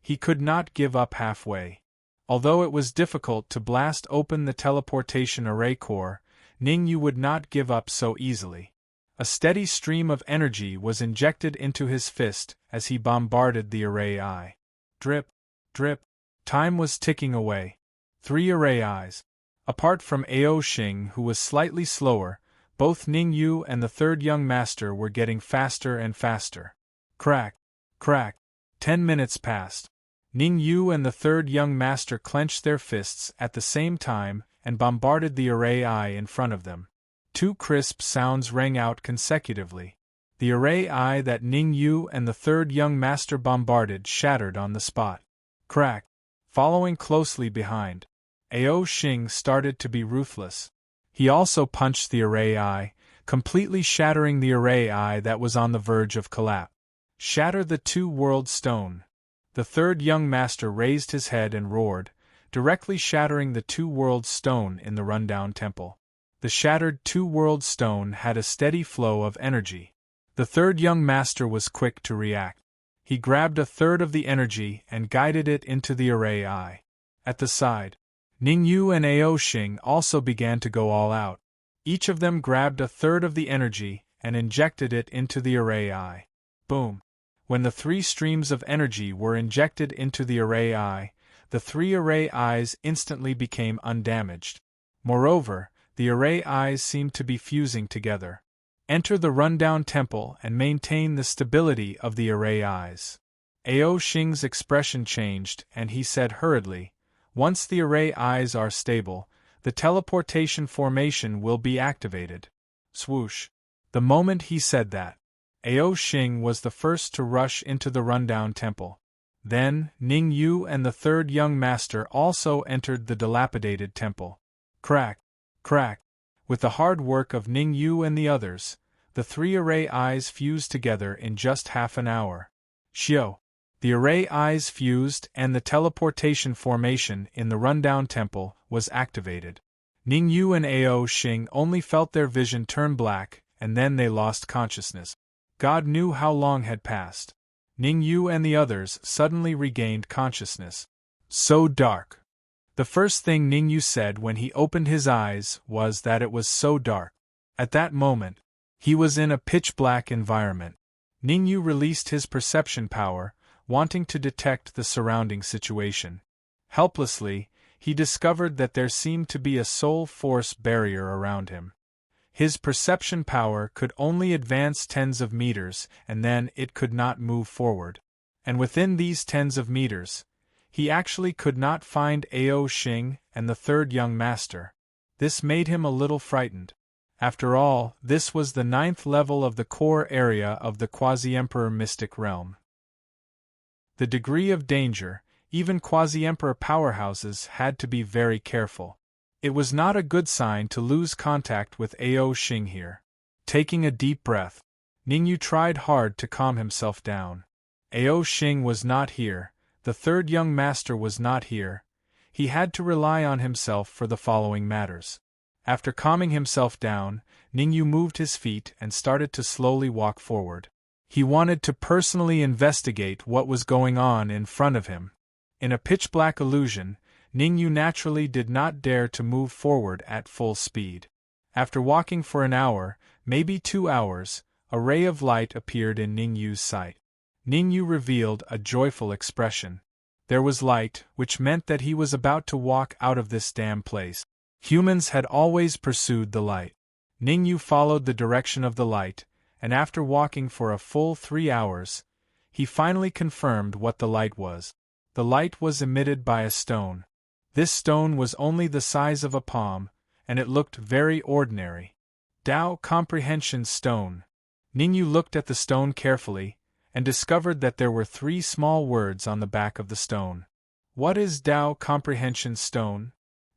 he could not give up halfway. Although it was difficult to blast open the teleportation array core, Ning Yu would not give up so easily. A steady stream of energy was injected into his fist as he bombarded the array eye. Drip, drip. Time was ticking away. 3 array eyes. Apart from Ao Xing, who was slightly slower, both Ning Yu and the third young master were getting faster and faster. Crack, crack. 10 minutes passed. Ning Yu and the third young master clenched their fists at the same time and bombarded the array eye in front of them. 2 crisp sounds rang out consecutively. The array eye that Ning Yu and the third young master bombarded shattered on the spot. Crack. Following closely behind, Ao Xing started to be ruthless. He also punched the array eye, completely shattering the array eye that was on the verge of collapse. Shatter the two-world stone. The third young master raised his head and roared, directly shattering the two-world stone in the rundown temple. The shattered two-world stone had a steady flow of energy. The third young master was quick to react. He grabbed a third of the energy and guided it into the array eye. At the side, Ning Yu and Ao Xing also began to go all out. Each of them grabbed a third of the energy and injected it into the array eye. Boom! When the 3 streams of energy were injected into the array eye, the 3 array eyes instantly became undamaged. Moreover, the array eyes seemed to be fusing together. Enter the rundown temple and maintain the stability of the array eyes. Ao Xing's expression changed and he said hurriedly, "Once the array eyes are stable, the teleportation formation will be activated." Swoosh! The moment he said that, Ao Xing was the first to rush into the rundown temple. Then, Ning Yu and the third young master also entered the dilapidated temple. Crack! Crack! With the hard work of Ning Yu and the others, the 3 array eyes fused together in just half an hour. Xiao! The array eyes fused and the teleportation formation in the rundown temple was activated. Ning Yu and Ao Xing only felt their vision turn black, and then they lost consciousness. God knew how long had passed. Ning Yu and the others suddenly regained consciousness. So dark. The first thing Ning Yu said when he opened his eyes was that it was so dark. At that moment, he was in a pitch-black environment. Ning Yu released his perception power, wanting to detect the surrounding situation. Helplessly, he discovered that there seemed to be a soul force barrier around him. His perception power could only advance tens of meters, and then it could not move forward. And within these tens of meters, he actually could not find Ao Xing and the third young master. This made him a little frightened. After all, this was the 9th level of the core area of the Quasi-Emperor Mystic Realm. The degree of danger, even Quasi-Emperor powerhouses had to be very careful. It was not a good sign to lose contact with Ao Xing here. Taking a deep breath, Ning Yu tried hard to calm himself down. Ao Xing was not here, the third young master was not here. He had to rely on himself for the following matters. After calming himself down, Ning Yu moved his feet and started to slowly walk forward. He wanted to personally investigate what was going on in front of him. In a pitch-black illusion, Ning Yu naturally did not dare to move forward at full speed. After walking for an hour, maybe 2 hours, a ray of light appeared in Ning Yu's sight. Ning Yu revealed a joyful expression. There was light, which meant that he was about to walk out of this damn place. Humans had always pursued the light. Ningyu followed the direction of the light, and after walking for a full 3 hours, he finally confirmed what the light was. The light was emitted by a stone. This stone was only the size of a palm, and it looked very ordinary. Tao Comprehension Stone. Ningyu looked at the stone carefully, and discovered that there were 3 small words on the back of the stone. What is Tao Comprehension Stone?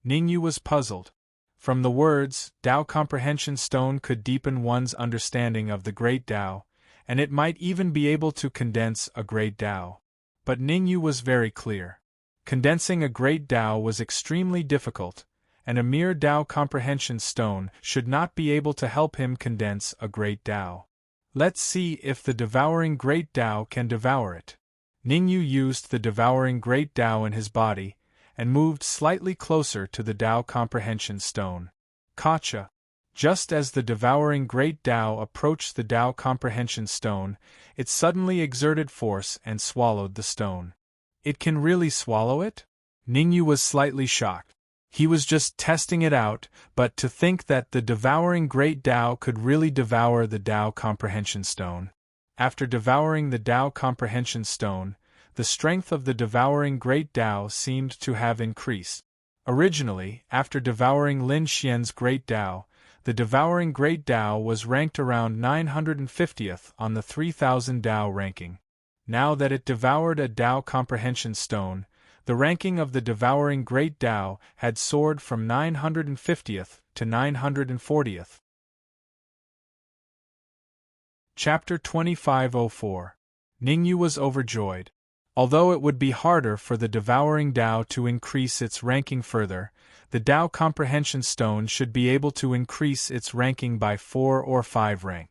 Ningyu was puzzled. From the words, Tao Comprehension Stone could deepen one's understanding of the Great Tao, and it might even be able to condense a Great Tao. But Ningyu was very clear. Condensing a Great Tao was extremely difficult, and a mere Tao Comprehension Stone should not be able to help him condense a Great Tao. Let's see if the devouring Great Tao can devour it. Ningyu used the devouring Great Tao in his body, and moved slightly closer to the Tao Comprehension Stone. Gotcha! Just as the devouring Great Tao approached the Tao Comprehension Stone, it suddenly exerted force and swallowed the stone. It can really swallow it? Ningyu was slightly shocked. He was just testing it out, but to think that the devouring Great Tao could really devour the Tao Comprehension Stone. After devouring the Tao Comprehension Stone, the strength of the devouring Great Tao seemed to have increased. Originally, after devouring Lin Xian's Great Tao, the devouring Great Tao was ranked around 950th on the 3000 Tao ranking. Now that it devoured a Tao Comprehension Stone, the ranking of the devouring Great Tao had soared from 950th to 940th. Chapter 2504. Ningyu was overjoyed. Although it would be harder for the devouring Tao to increase its ranking further, the Tao Comprehension Stone should be able to increase its ranking by 4 or 5 rank.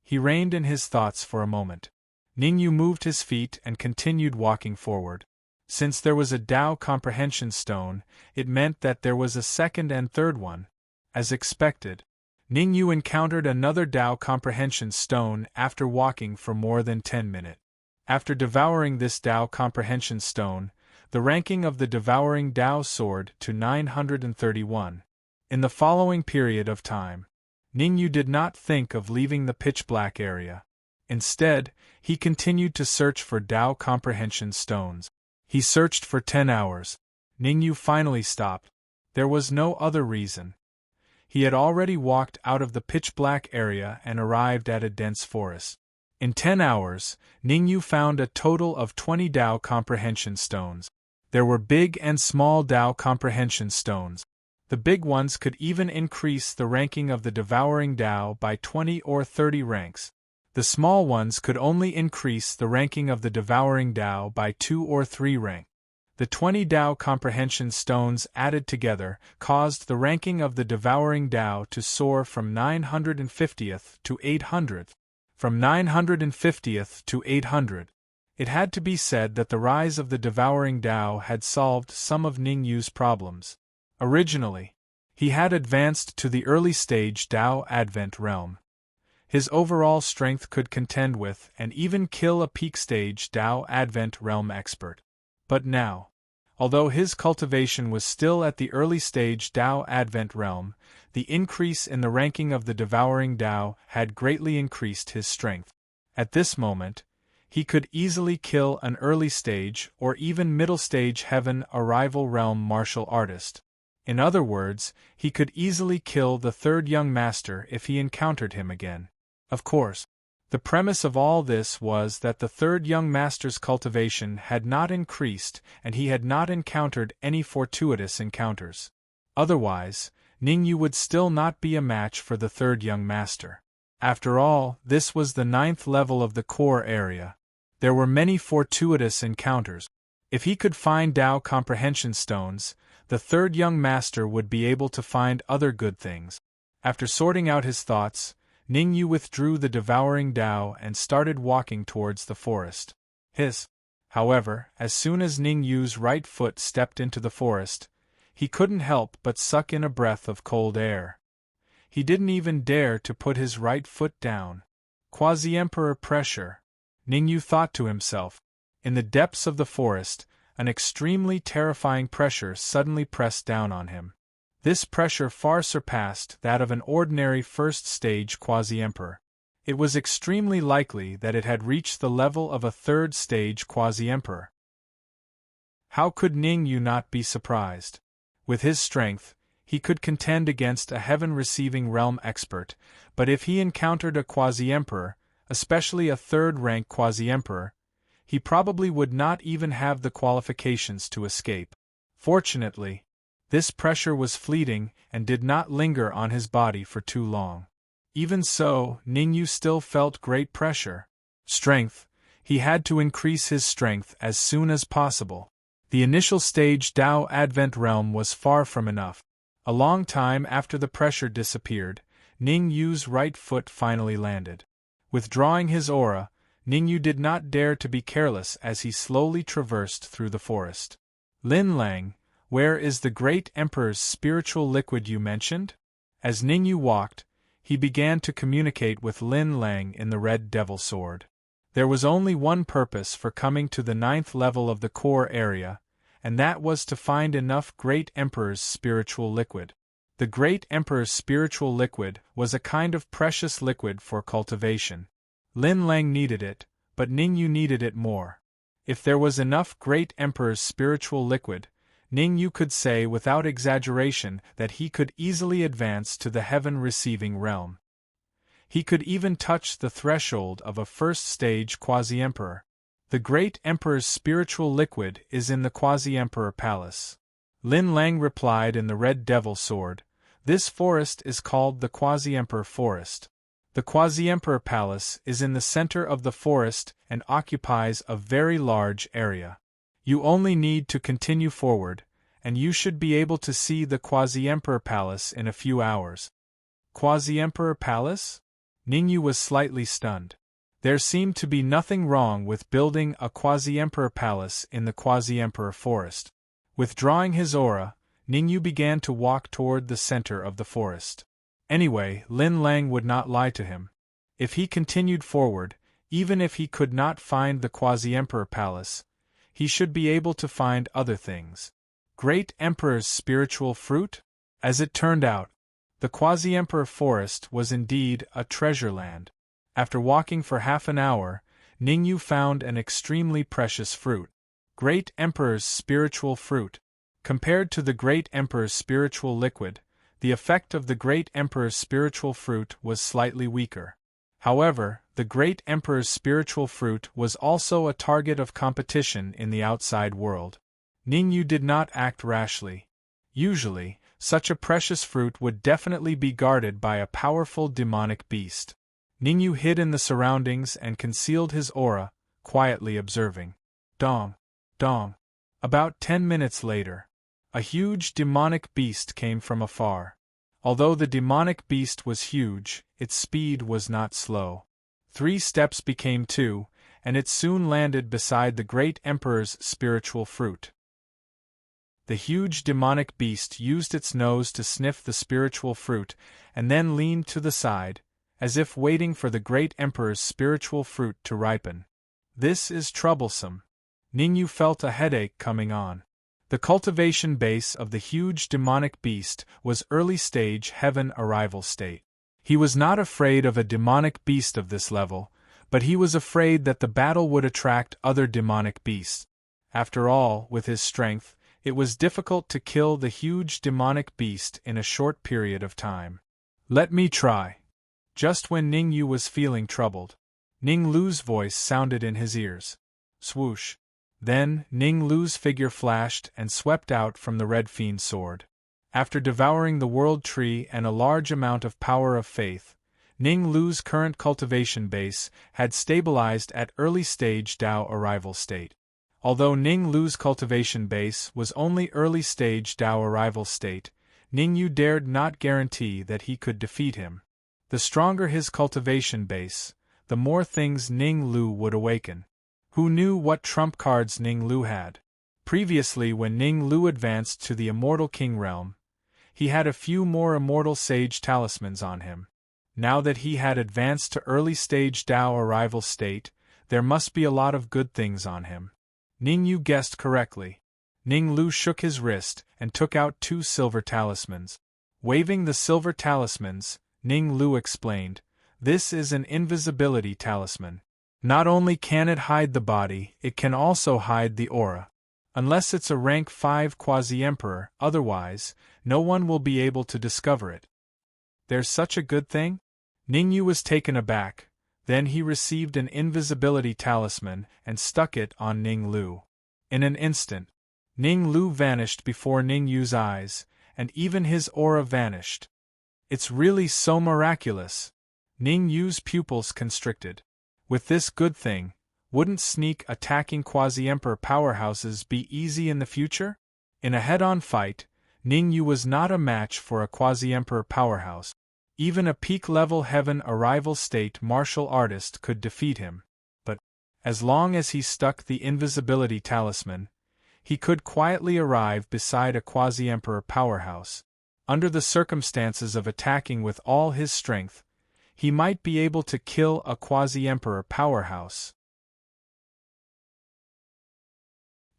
He reined in his thoughts for a moment. Ningyu moved his feet and continued walking forward. Since there was a Tao Comprehension Stone, it meant that there was a second and third one. As expected, Ningyu encountered another Tao Comprehension Stone after walking for more than 10 minutes. After devouring this Tao Comprehension Stone, the ranking of the devouring Tao soared to 931. In the following period of time, Ningyu did not think of leaving the pitch-black area. Instead, he continued to search for Tao Comprehension Stones. He searched for 10 hours. Ningyu finally stopped. There was no other reason. He had already walked out of the pitch-black area and arrived at a dense forest. In 10 hours, Ningyu found a total of 20 Tao Comprehension Stones. There were big and small Tao Comprehension Stones. The big ones could even increase the ranking of the devouring Tao by 20 or 30 ranks. The small ones could only increase the ranking of the devouring Tao by 2 or 3 ranks. The 20 Tao Comprehension Stones added together caused the ranking of the devouring Tao to soar from 950th to 800th. From 950th to 800. It had to be said that the rise of the devouring Tao had solved some of Ningyu's problems. Originally, he had advanced to the early stage Tao Advent realm. His overall strength could contend with and even kill a peak stage Tao Advent realm expert. But now, although his cultivation was still at the early stage Tao Advent realm, the increase in the ranking of the devouring Tao had greatly increased his strength. At this moment, he could easily kill an early stage or even middle stage heaven arrival realm martial artist. In other words, he could easily kill the third young master if he encountered him again. Of course, the premise of all this was that the third young master's cultivation had not increased and he had not encountered any fortuitous encounters. Otherwise, Ningyu would still not be a match for the third young master. After all, this was the 9th level of the core area. There were many fortuitous encounters. If he could find Tao Comprehension Stones, the third young master would be able to find other good things. After sorting out his thoughts, Ningyu withdrew the devouring Tao and started walking towards the forest. However, as soon as Ningyu's right foot stepped into the forest, he couldn't help but suck in a breath of cold air. He didn't even dare to put his right foot down. Quasi-Emperor pressure, Ningyu thought to himself. In the depths of the forest, an extremely terrifying pressure suddenly pressed down on him. This pressure far surpassed that of an ordinary first-stage quasi-emperor. It was extremely likely that it had reached the level of a third-stage quasi-emperor. How could Ning Yu not be surprised? With his strength, he could contend against a heaven-receiving realm expert, but if he encountered a quasi-emperor, especially a third-rank quasi-emperor, he probably would not even have the qualifications to escape. Fortunately, this pressure was fleeting and did not linger on his body for too long. Even so, Ning Yu still felt great pressure. Strength. He had to increase his strength as soon as possible. The initial stage Tao Advent realm was far from enough. A long time after the pressure disappeared, Ning Yu's right foot finally landed. Withdrawing his aura, Ning Yu did not dare to be careless as he slowly traversed through the forest. Lin Lang, where is the great Emperor's spiritual liquid you mentioned? As Ning Yu walked, he began to communicate with Lin Lang in the Red Devil Sword. There was only one purpose for coming to the 9th level of the core area, and that was to find enough Great Emperor's spiritual liquid. The Great Emperor's spiritual liquid was a kind of precious liquid for cultivation. Lin Lang needed it, but Ning Yu needed it more. If there was enough Great Emperor's spiritual liquid, Ning Yu could say without exaggeration that he could easily advance to the heaven-receiving realm. He could even touch the threshold of a first-stage quasi-emperor. The Great Emperor's spiritual liquid is in the quasi-emperor palace. Lin Lang replied in the Red Devil Sword, "This forest is called the quasi-emperor forest. The quasi-emperor palace is in the center of the forest and occupies a very large area. You only need to continue forward, and you should be able to see the quasi-emperor palace in a few hours." Quasi-emperor palace? Ning Yu was slightly stunned. There seemed to be nothing wrong with building a quasi-emperor palace in the quasi-emperor forest. Withdrawing his aura, Ning Yu began to walk toward the center of the forest. Anyway, Lin Lang would not lie to him. If he continued forward, even if he could not find the quasi-emperor palace, he should be able to find other things. Great Emperor's spiritual fruit? As it turned out, the quasi-emperor forest was indeed a treasure land. After walking for half an hour, Ning Yu found an extremely precious fruit. Great Emperor's spiritual fruit. Compared to the Great Emperor's spiritual liquid, the effect of the Great Emperor's spiritual fruit was slightly weaker. However, the Great Emperor's spiritual fruit was also a target of competition in the outside world. Ning Yu did not act rashly. Usually, such a precious fruit would definitely be guarded by a powerful demonic beast. Ning Yu hid in the surroundings and concealed his aura, quietly observing. Dong, dong. About 10 minutes later, a huge demonic beast came from afar. Although the demonic beast was huge, its speed was not slow. 3 steps became 2, and it soon landed beside the Great Emperor's spiritual fruit. The huge demonic beast used its nose to sniff the spiritual fruit, and then leaned to the side, as if waiting for the Great Emperor's spiritual fruit to ripen. This is troublesome. Ning Yu felt a headache coming on. The cultivation base of the huge demonic beast was early-stage heaven arrival state. He was not afraid of a demonic beast of this level, but he was afraid that the battle would attract other demonic beasts. After all, with his strength, it was difficult to kill the huge demonic beast in a short period of time. "Let me try." Just when Ning Yu was feeling troubled, Ning Lu's voice sounded in his ears. Swoosh. Then, Ning Lu's figure flashed and swept out from the Red Fiend sword. After devouring the World Tree and a large amount of power of faith, Ning Lu's current cultivation base had stabilized at early-stage Tao arrival state. Although Ning Lu's cultivation base was only early-stage Tao arrival state, Ning Yu dared not guarantee that he could defeat him. The stronger his cultivation base, the more things Ning Lu would awaken. Who knew what trump cards Ning Lu had? Previously, when Ning Lu advanced to the Immortal King realm, he had a few more Immortal Sage talismans on him. Now that he had advanced to early-stage Tao arrival state, there must be a lot of good things on him. Ning Yu guessed correctly. Ning Lu shook his wrist, and took out 2 silver talismans. Waving the silver talismans, Ning Lu explained, "This is an invisibility talisman. Not only can it hide the body, it can also hide the aura. Unless it's a rank 5 quasi-emperor, otherwise, no one will be able to discover it." "There's such a good thing?" Ning Yu was taken aback. Then he received an invisibility talisman and stuck it on Ning Lu. In an instant, Ning Lu vanished before Ning Yu's eyes, and even his aura vanished. "It's really so miraculous." Ning Yu's pupils constricted. With this good thing, wouldn't sneak attacking quasi-emperor powerhouses be easy in the future? In a head-on fight, Ning Yu was not a match for a quasi-emperor powerhouse. Even a peak-level heaven arrival state martial artist could defeat him. But, as long as he stuck the invisibility talisman, he could quietly arrive beside a quasi-emperor powerhouse. Under the circumstances of attacking with all his strength, he might be able to kill a quasi-emperor powerhouse.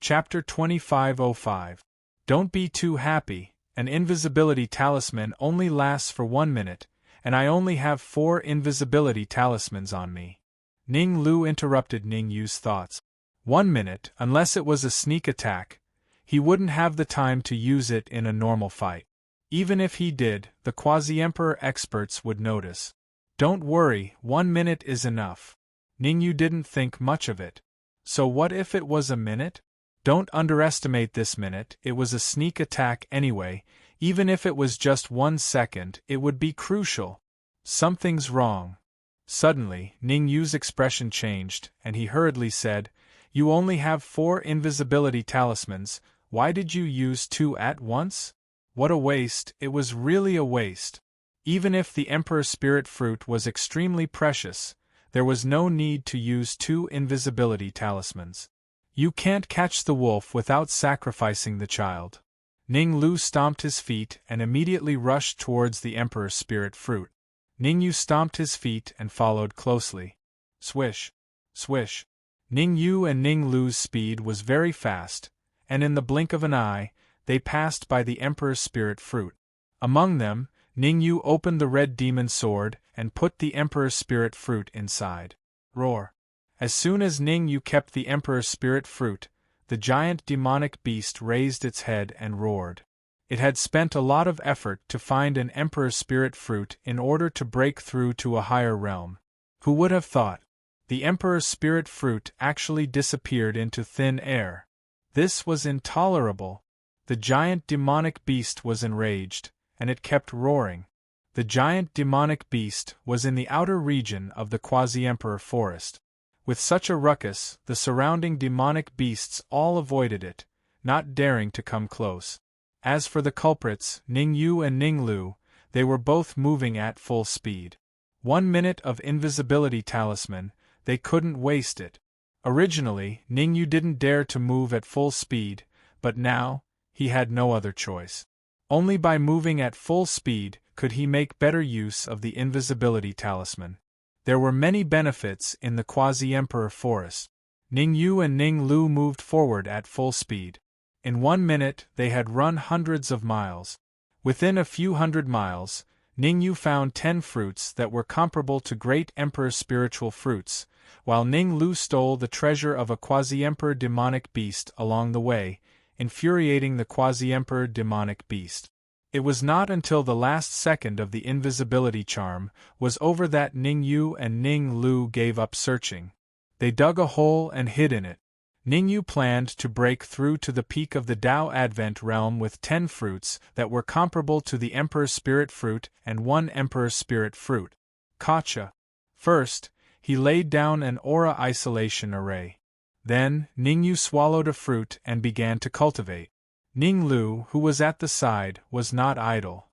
Chapter 2505. Don't be too happy. An invisibility talisman only lasts for 1 minute, and I only have 4 invisibility talismans on me. Ning Lu interrupted Ning Yu's thoughts. 1 minute, unless it was a sneak attack, he wouldn't have the time to use it in a normal fight. Even if he did, the quasi-emperor experts would notice. Don't worry, 1 minute is enough. Ning Yu didn't think much of it. So what if it was a minute? Don't underestimate this minute, it was a sneak attack anyway. Even if it was just 1 second, it would be crucial. Something's wrong. Suddenly, Ning Yu's expression changed, and he hurriedly said, "You only have 4 invisibility talismans, why did you use 2 at once? What a waste, it was really a waste. Even if the Emperor Spirit Fruit was extremely precious, there was no need to use 2 invisibility talismans. You can't catch the wolf without sacrificing the child." Ning Lu stomped his feet and immediately rushed towards the Emperor's Spirit Fruit. Ning Yu stomped his feet and followed closely. Swish! Swish! Ning Yu and Ning Lu's speed was very fast, and in the blink of an eye, they passed by the Emperor's Spirit Fruit. Among them, Ning Yu opened the red demon sword and put the Emperor's Spirit Fruit inside. Roar! As soon as Ning Yu kept the Emperor's Spirit Fruit, the giant demonic beast raised its head and roared. It had spent a lot of effort to find an Emperor's Spirit Fruit in order to break through to a higher realm. Who would have thought? The Emperor's Spirit Fruit actually disappeared into thin air. This was intolerable. The giant demonic beast was enraged, and it kept roaring. The giant demonic beast was in the outer region of the quasi-emperor forest. With such a ruckus, the surrounding demonic beasts all avoided it, not daring to come close. As for the culprits, Ning Yu and Ning Lu, they were both moving at full speed. 1 minute of invisibility talisman, they couldn't waste it. Originally, Ning Yu didn't dare to move at full speed, but now, he had no other choice. Only by moving at full speed could he make better use of the invisibility talisman. There were many benefits in the quasi-emperor forest. Ning Yu and Ning Lu moved forward at full speed. In 1 minute they had run hundreds of miles. Within a few hundred miles, Ning Yu found 10 fruits that were comparable to great emperor spiritual fruits, while Ning Lu stole the treasure of a quasi-emperor demonic beast along the way, infuriating the quasi-emperor demonic beast. It was not until the last second of the invisibility charm was over that Ning Yu and Ning Lu gave up searching. They dug a hole and hid in it. Ning Yu planned to break through to the peak of the Tao Advent realm with 10 fruits that were comparable to the Emperor's Spirit Fruit and 1 Emperor's Spirit Fruit. Gotcha! First, he laid down an aura isolation array. Then, Ning Yu swallowed a fruit and began to cultivate. Ning Lu, who was at the side, was not idle.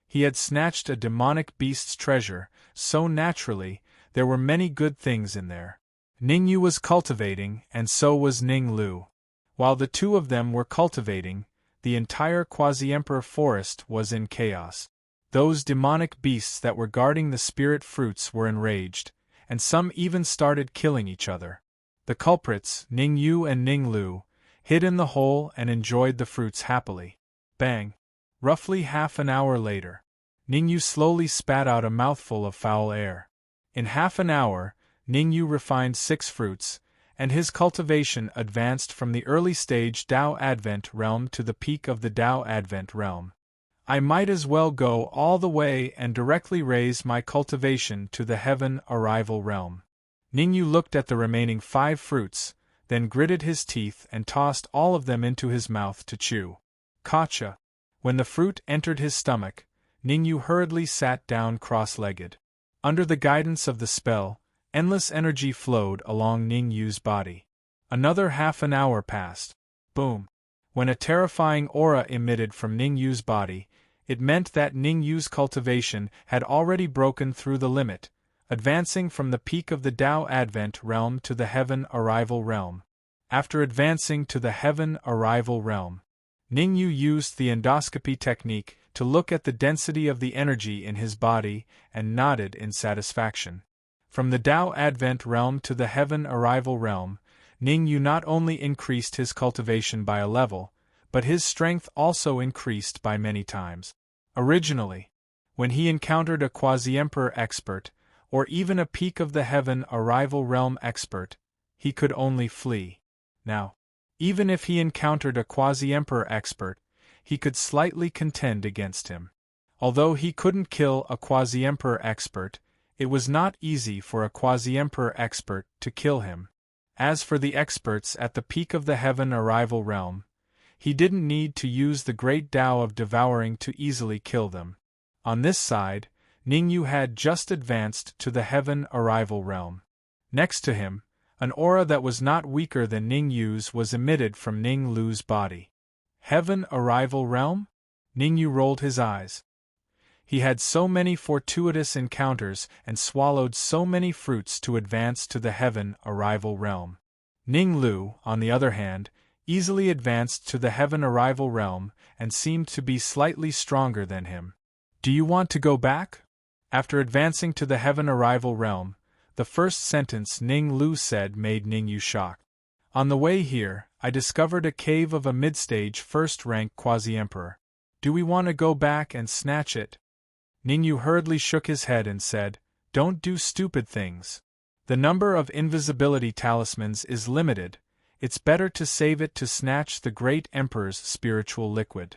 He had snatched a demonic beast's treasure, so naturally, there were many good things in there. Ning Yu was cultivating, and so was Ning Lu. While the two of them were cultivating, the entire quasi-emperor forest was in chaos. Those demonic beasts that were guarding the spirit fruits were enraged, and some even started killing each other. The culprits, Ning Yu and Ning Lu, hid in the hole and enjoyed the fruits happily. Bang! Roughly half an hour later, Ningyu slowly spat out a mouthful of foul air. In half an hour, Ningyu refined 6 fruits, and his cultivation advanced from the early stage Tao Advent realm to the peak of the Tao Advent realm. I might as well go all the way and directly raise my cultivation to the Heaven Arrival realm. Ningyu looked at the remaining 5 fruits, then gritted his teeth and tossed all of them into his mouth to chew. Gotcha! When the fruit entered his stomach, Ningyu hurriedly sat down cross-legged. Under the guidance of the spell, endless energy flowed along Ningyu's body. Another half an hour passed. Boom! When a terrifying aura emitted from Ningyu's body, it meant that Ningyu's cultivation had already broken through the limit, advancing from the peak of the Tao Advent realm to the Heaven Arrival realm. After advancing to the Heaven Arrival realm, Ningyu used the endoscopy technique to look at the density of the energy in his body and nodded in satisfaction. From the Tao Advent realm to the Heaven Arrival realm, Ningyu not only increased his cultivation by a level, but his strength also increased by many times. Originally, when he encountered a quasi-emperor expert, or even a peak of the Heaven Arrival realm expert, he could only flee. Now, even if he encountered a quasi-emperor expert, he could slightly contend against him. Although he couldn't kill a quasi-emperor expert, it was not easy for a quasi-emperor expert to kill him. As for the experts at the peak of the Heaven Arrival realm, he didn't need to use the great Tao of devouring to easily kill them. On this side, Ningyu had just advanced to the Heaven Arrival realm. Next to him, an aura that was not weaker than Ningyu's was emitted from Ning Lu's body. Heaven Arrival realm? Ningyu rolled his eyes. He had so many fortuitous encounters and swallowed so many fruits to advance to the Heaven Arrival realm. Ning Lu, on the other hand, easily advanced to the Heaven Arrival realm and seemed to be slightly stronger than him. Do you want to go back? After advancing to the Heaven Arrival realm, the first sentence Ning Lu said made Ningyu shocked. On the way here, I discovered a cave of a mid-stage first-rank quasi-emperor. Do we want to go back and snatch it? Ningyu hurriedly shook his head and said, Don't do stupid things. The number of invisibility talismans is limited. It's better to save it to snatch the great emperor's spiritual liquid.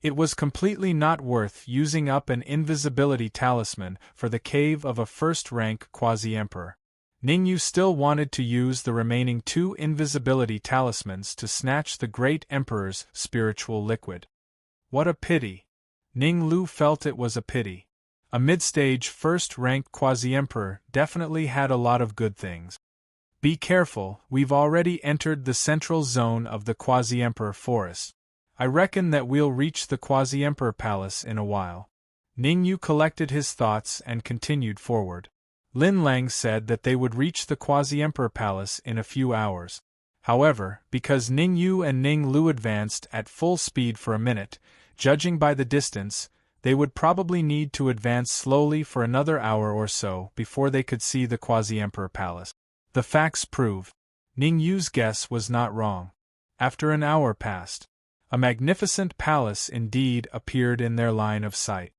It was completely not worth using up an invisibility talisman for the cave of a first-rank quasi-emperor. Ningyu still wanted to use the remaining 2 invisibility talismans to snatch the great emperor's spiritual liquid. What a pity! Ning Lu felt it was a pity. A mid-stage first-rank quasi-emperor definitely had a lot of good things. Be careful, we've already entered the central zone of the quasi-emperor forest. I reckon that we'll reach the quasi-emperor palace in a while. Ningyu collected his thoughts and continued forward. Lin Lang said that they would reach the quasi-emperor palace in a few hours. However, because Ningyu and Ning Lu advanced at full speed for a minute, judging by the distance, they would probably need to advance slowly for another hour or so before they could see the quasi-emperor palace. The facts prove Ningyu's guess was not wrong. After an hour passed, a magnificent palace indeed appeared in their line of sight.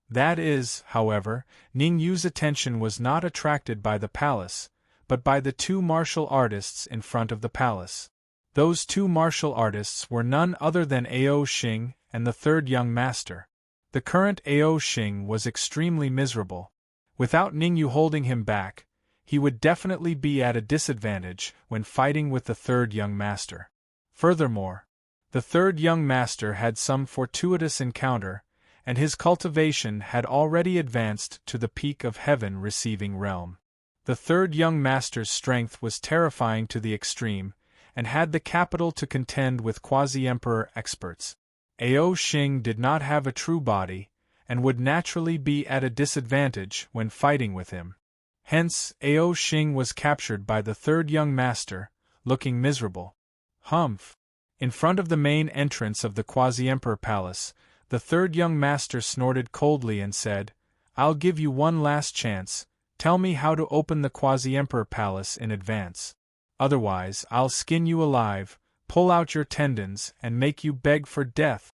That is, however, Ningyu's attention was not attracted by the palace, but by the 2 martial artists in front of the palace. Those 2 martial artists were none other than Ao Xing and the 3rd young master. The current Ao Xing was extremely miserable. Without Ningyu holding him back, he would definitely be at a disadvantage when fighting with the 3rd young master. Furthermore, the 3rd young master had some fortuitous encounter, and his cultivation had already advanced to the peak of Heaven Receiving realm. The 3rd young master's strength was terrifying to the extreme, and had the capital to contend with quasi-emperor experts. Ao Xing did not have a true body, and would naturally be at a disadvantage when fighting with him. Hence, Ao Xing was captured by the 3rd young master, looking miserable. Humph! In front of the main entrance of the quasi-emperor palace, the 3rd young master snorted coldly and said, I'll give you one last chance, tell me how to open the quasi-emperor palace in advance. Otherwise, I'll skin you alive, pull out your tendons, and make you beg for death.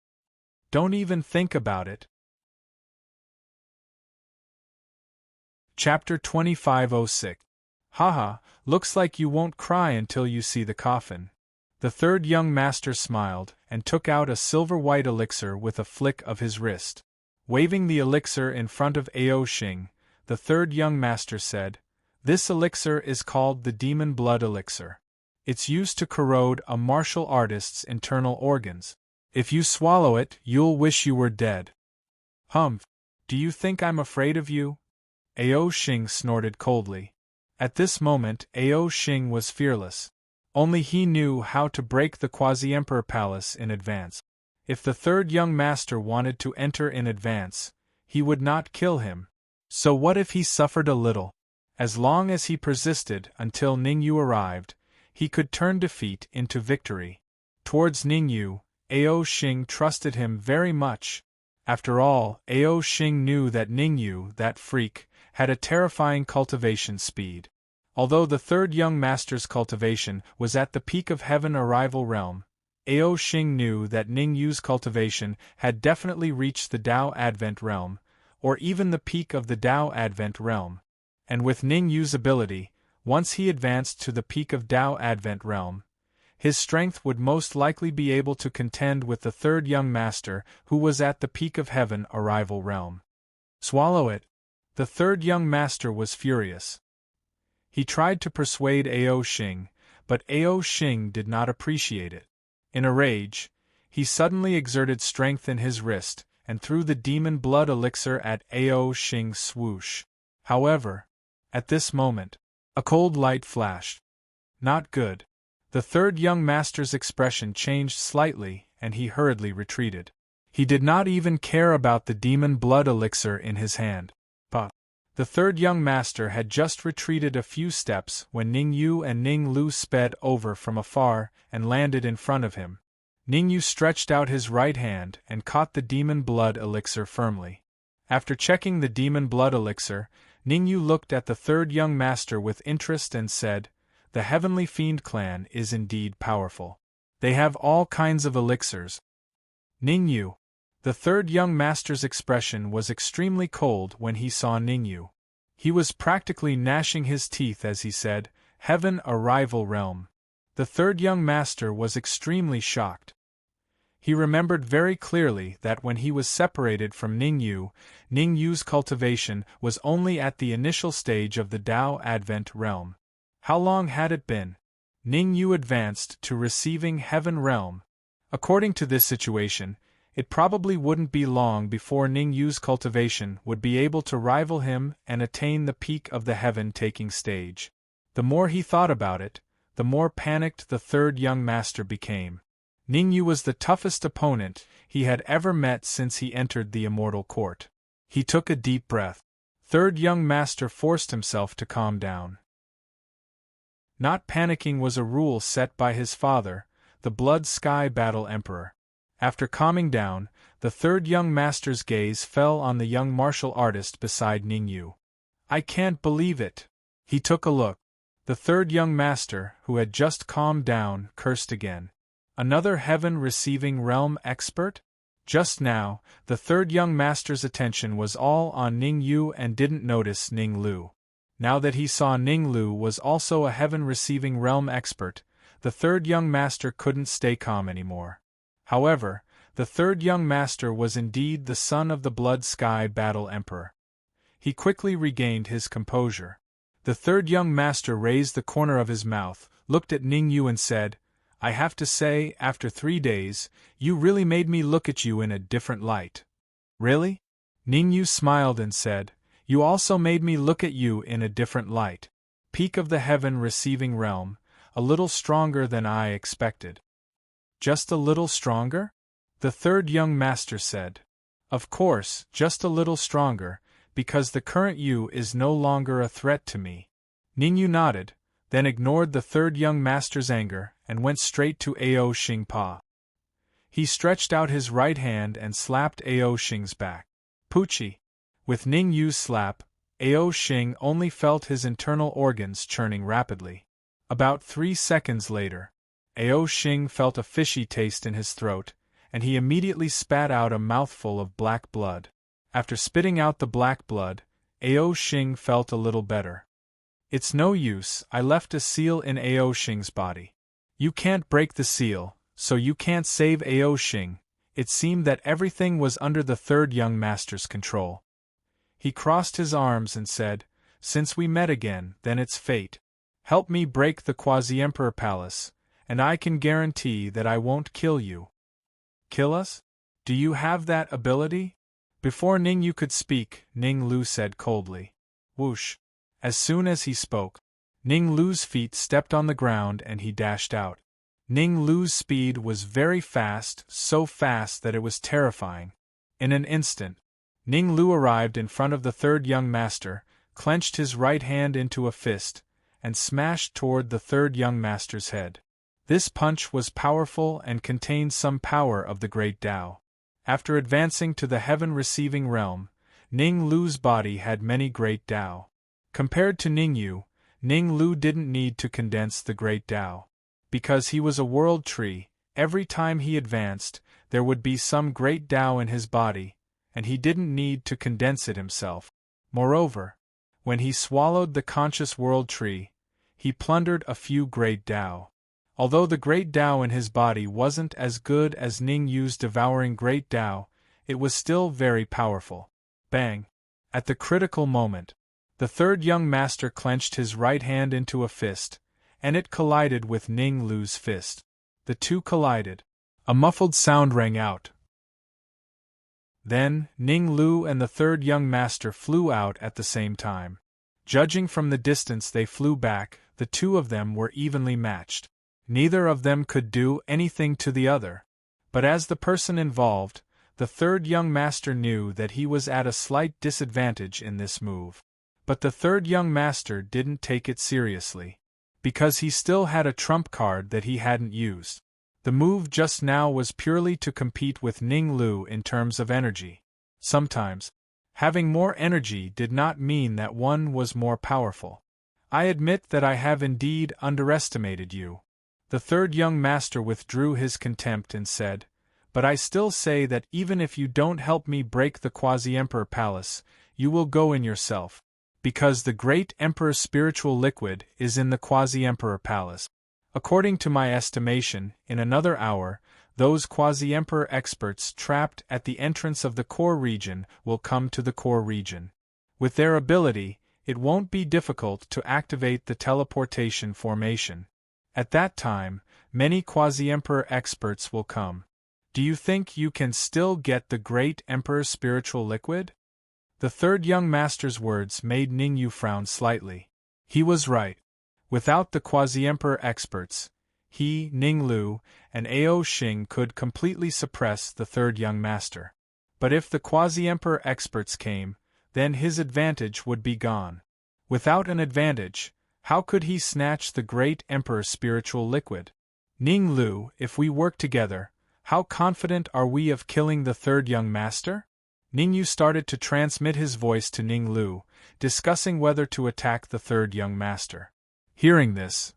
Don't even think about it. Chapter 2506. Haha, looks like you won't cry until you see the coffin. The third young master smiled, and took out a silver-white elixir with a flick of his wrist. Waving the elixir in front of Ao Xing, the third young master said, "This elixir is called the Demon Blood Elixir. It's used to corrode a martial artist's internal organs. If you swallow it, you'll wish you were dead." "Humph! Do you think I'm afraid of you?" Ao Xing snorted coldly. At this moment, Ao Xing was fearless. Only he knew how to break the Quasi-Emperor Palace in advance. If the third young master wanted to enter in advance, he would not kill him. So what if he suffered a little? As long as he persisted until Ningyu arrived, he could turn defeat into victory. Towards Ningyu, Ao Xing trusted him very much. After all, Ao Xing knew that Ningyu, that freak, had a terrifying cultivation speed. Although the third young master's cultivation was at the peak of heaven arrival realm, Ao Xing knew that Ningyu's cultivation had definitely reached the Dao Advent realm, or even the peak of the Dao Advent realm. And with Ningyu's ability, once he advanced to the peak of Dao Advent realm, his strength would most likely be able to contend with the third young master who was at the peak of heaven arrival realm. Swallow it! The third young master was furious. He tried to persuade Ao Xing, but Ao Xing did not appreciate it. In a rage, he suddenly exerted strength in his wrist, and threw the demon blood elixir at Ao Xing's swoosh. However, at this moment, a cold light flashed. Not good. The third young master's expression changed slightly, and he hurriedly retreated. He did not even care about the demon blood elixir in his hand. The third young master had just retreated a few steps when Ningyu and Ning Lu sped over from afar and landed in front of him. Ningyu stretched out his right hand and caught the demon blood elixir firmly. After checking the demon blood elixir, Ningyu looked at the third young master with interest and said, "The Heavenly Fiend clan is indeed powerful. They have all kinds of elixirs." Ningyu. The third young master's expression was extremely cold when he saw Ningyu. He was practically gnashing his teeth as he said, "Heaven arrival realm." The third young master was extremely shocked. He remembered very clearly that when he was separated from Ningyu, Ningyu's cultivation was only at the initial stage of the Dao Advent realm. How long had it been? Ningyu advanced to receiving heaven realm. According to this situation, it probably wouldn't be long before Ningyu's cultivation would be able to rival him and attain the peak of the heaven-taking stage. The more he thought about it, the more panicked the third young master became. Ningyu was the toughest opponent he had ever met since he entered the immortal court. He took a deep breath. Third young master forced himself to calm down. Not panicking was a rule set by his father, the Blood Sky Battle Emperor. After calming down, the third young master's gaze fell on the young martial artist beside Ningyu. "I can't believe it." He took a look. The third young master, who had just calmed down, cursed again. Another heaven-receiving realm expert? Just now, the third young master's attention was all on Ningyu and didn't notice Ning Lu. Now that he saw Ning Lu was also a heaven-receiving realm expert, the third young master couldn't stay calm anymore. However, the third young master was indeed the son of the Blood Sky Battle Emperor. He quickly regained his composure. The third young master raised the corner of his mouth, looked at Ningyu and said, "I have to say, after 3 days, you really made me look at you in a different light." "Really?" Ningyu smiled and said, "You also made me look at you in a different light. Peak of the heaven-receiving realm, a little stronger than I expected." "Just a little stronger?" the third young master said. "Of course, just a little stronger, because the current you is no longer a threat to me." Ningyu nodded, then ignored the third young master's anger and went straight to Ao Xing Pa. He stretched out his right hand and slapped Ao Xing's back. Poochie! With Ningyu's slap, Ao Xing only felt his internal organs churning rapidly. About 3 seconds later, Ao Xing felt a fishy taste in his throat, and he immediately spat out a mouthful of black blood. After spitting out the black blood, Ao Xing felt a little better. It's no use, I left a seal in Ao Xing's body. You can't break the seal, so you can't save Ao Xing. It seemed that everything was under the third young master's control. He crossed his arms and said, "Since we met again, then it's fate. Help me break the Quasi-Emperor Palace, and I can guarantee that I won't kill you." "Kill us? Do you have that ability?" Before Ning Yu could speak, Ning Lu said coldly. Whoosh! As soon as he spoke, Ning Lu's feet stepped on the ground and he dashed out. Ning Lu's speed was very fast, so fast that it was terrifying. In an instant, Ning Lu arrived in front of the third young master, clenched his right hand into a fist, and smashed toward the third young master's head. This punch was powerful and contained some power of the great Tao. After advancing to the heaven-receiving realm, Ning Lu's body had many great Tao. Compared to Ning Yu, Ning Lu didn't need to condense the great Tao. Because he was a world tree, every time he advanced, there would be some great Tao in his body, and he didn't need to condense it himself. Moreover, when he swallowed the conscious world tree, he plundered a few great Tao. Although the great Tao in his body wasn't as good as Ning Yu's devouring great Tao, it was still very powerful. Bang! At the critical moment, the third young master clenched his right hand into a fist, and it collided with Ning Lu's fist. The two collided. A muffled sound rang out. Then, Ning Lu and the third young master flew out at the same time. Judging from the distance they flew back, the two of them were evenly matched. Neither of them could do anything to the other. But as the person involved, the third young master knew that he was at a slight disadvantage in this move. But the third young master didn't take it seriously, because he still had a trump card that he hadn't used. The move just now was purely to compete with Ning Lu in terms of energy. Sometimes, having more energy did not mean that one was more powerful. I admit that I have indeed underestimated you. The third young master withdrew his contempt and said, "But I still say that even if you don't help me break the Quasi-Emperor Palace, you will go in yourself, because the great Emperor's spiritual liquid is in the Quasi-Emperor Palace. According to my estimation, in another hour, those Quasi-Emperor experts trapped at the entrance of the core region will come to the core region. With their ability, it won't be difficult to activate the teleportation formation. At that time, many Quasi-Emperor experts will come. Do you think you can still get the great Emperor's spiritual liquid?" The third young master's words made Ning Yu frown slightly. He was right. Without the Quasi-Emperor experts, he, Ning Lu, and Ao Xing could completely suppress the third young master. But if the Quasi-Emperor experts came, then his advantage would be gone. Without an advantage, how could he snatch the great Emperor's spiritual liquid? Ning Lu, if we work together, how confident are we of killing the third young master? Ning Yu started to transmit his voice to Ning Lu, discussing whether to attack the third young master. Hearing this.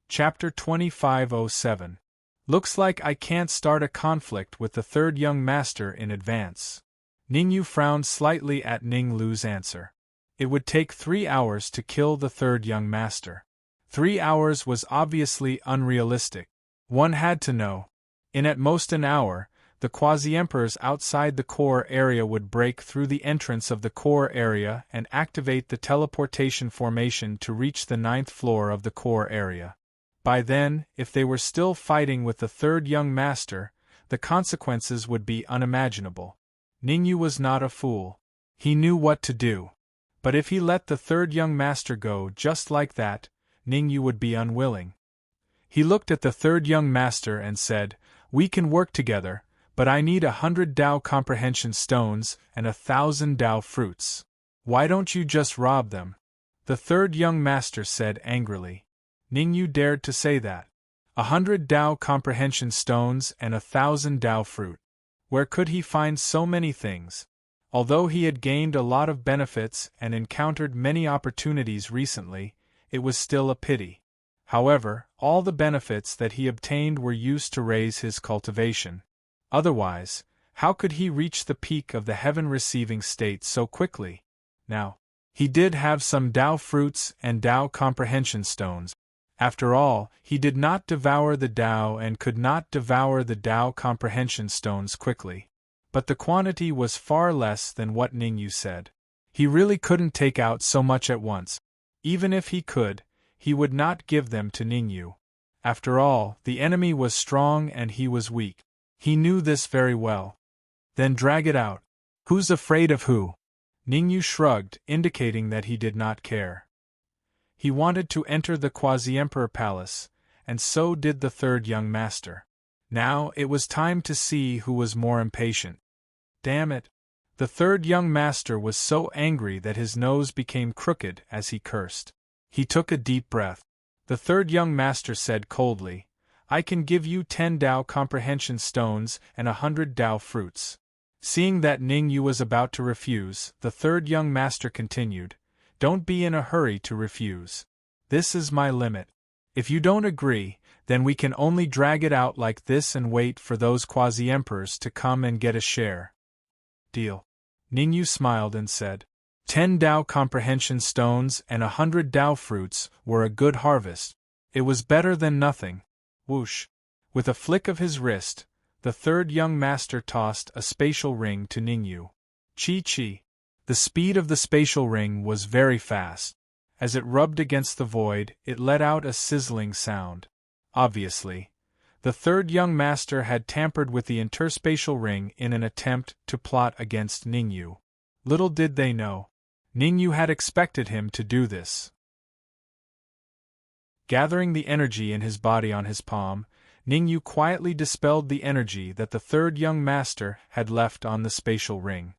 Chapter 2507. Looks like I can't start a conflict with the third young master in advance. Ning Yu frowned slightly at Ning Lu's answer. It would take 3 hours to kill the third young master. 3 hours was obviously unrealistic. One had to know. In at most an hour, the Quasi-Emperors outside the core area would break through the entrance of the core area and activate the teleportation formation to reach the 9th floor of the core area. By then, if they were still fighting with the third young master, the consequences would be unimaginable. Ning Yu was not a fool. He knew what to do. But if he let the third young master go just like that, Ning Yu would be unwilling. He looked at the third young master and said, "We can work together, but I need 100 Tao comprehension stones and 1,000 Tao fruits. Why don't you just rob them?" The third young master said angrily. Ning Yu dared to say that. 100 Tao comprehension stones and 1,000 Tao fruit. Where could he find so many things? Although he had gained a lot of benefits and encountered many opportunities recently, it was still a pity. However, all the benefits that he obtained were used to raise his cultivation. Otherwise, how could he reach the peak of the heaven-receiving state so quickly? Now, he did have some Tao fruits and Tao comprehension stones. After all, he did not devour the Tao and could not devour the Tao comprehension stones quickly. But the quantity was far less than what Ningyu said. He really couldn't take out so much at once. Even if he could, he would not give them to Ningyu. After all, the enemy was strong and he was weak. He knew this very well. Then drag it out. Who's afraid of who? Ningyu shrugged, indicating that he did not care. He wanted to enter the Quasi-Emperor Palace, and so did the third young master. Now it was time to see who was more impatient. Damn it! The third young master was so angry that his nose became crooked as he cursed. He took a deep breath. The third young master said coldly, "I can give you 10 Tao comprehension stones and 100 Tao fruits." Seeing that Ningyu was about to refuse, the third young master continued, "Don't be in a hurry to refuse. This is my limit. If you don't agree, then we can only drag it out like this and wait for those quasi-emperors to come and get a share." Deal. Ningyu smiled and said, 10 Tao comprehension stones and 100 Tao fruits were a good harvest. It was better than nothing. Whoosh. With a flick of his wrist, the third young master tossed a spatial ring to Ningyu. Chi-chi. The speed of the spatial ring was very fast. As it rubbed against the void, it let out a sizzling sound. Obviously, the third young master had tampered with the interspatial ring in an attempt to plot against Ningyu. Little did they know, Ningyu had expected him to do this. Gathering the energy in his body on his palm, Ningyu quietly dispelled the energy that the third young master had left on the spatial ring.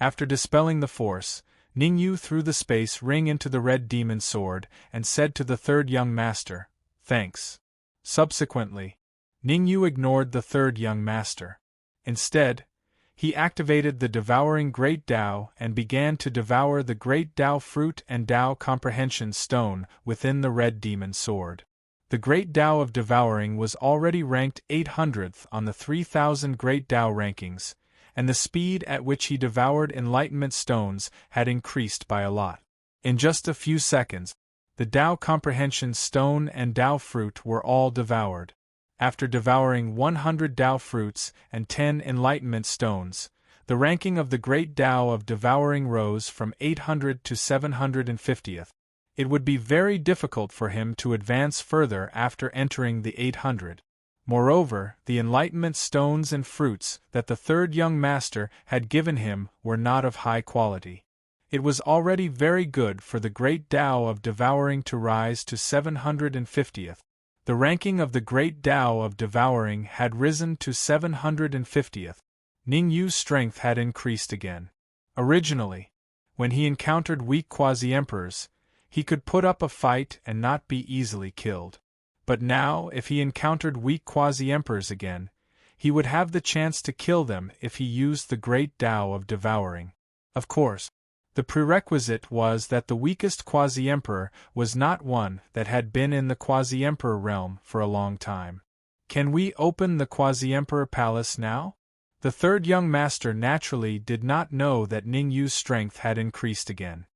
After dispelling the force, Ningyu threw the space ring into the red demon sword and said to the third young master, "Thanks." Subsequently, Ningyu ignored the third young master. Instead, he activated the devouring Great Tao and began to devour the Great Tao fruit and Tao comprehension stone within the red demon sword. The Great Tao of devouring was already ranked 800th on the 3000 Great Tao rankings, and the speed at which he devoured enlightenment stones had increased by a lot. In just a few seconds, the Tao comprehension stone and Tao fruit were all devoured. After devouring 100 Tao fruits and 10 enlightenment stones, the ranking of the Great Tao of devouring rose from 800 to 750th. It would be very difficult for him to advance further after entering the 800. Moreover, the enlightenment stones and fruits that the third young master had given him were not of high quality. It was already very good for the Great Tao of devouring to rise to 750th. The ranking of the Great Tao of devouring had risen to 750th. Ningyu's strength had increased again. Originally, when he encountered weak quasi-emperors, he could put up a fight and not be easily killed. But now, if he encountered weak quasi-emperors again, he would have the chance to kill them if he used the Great Tao of devouring. Of course, the prerequisite was that the weakest quasi-emperor was not one that had been in the quasi-emperor realm for a long time. Can we open the quasi-emperor palace now? The third young master naturally did not know that Ningyu's strength had increased again.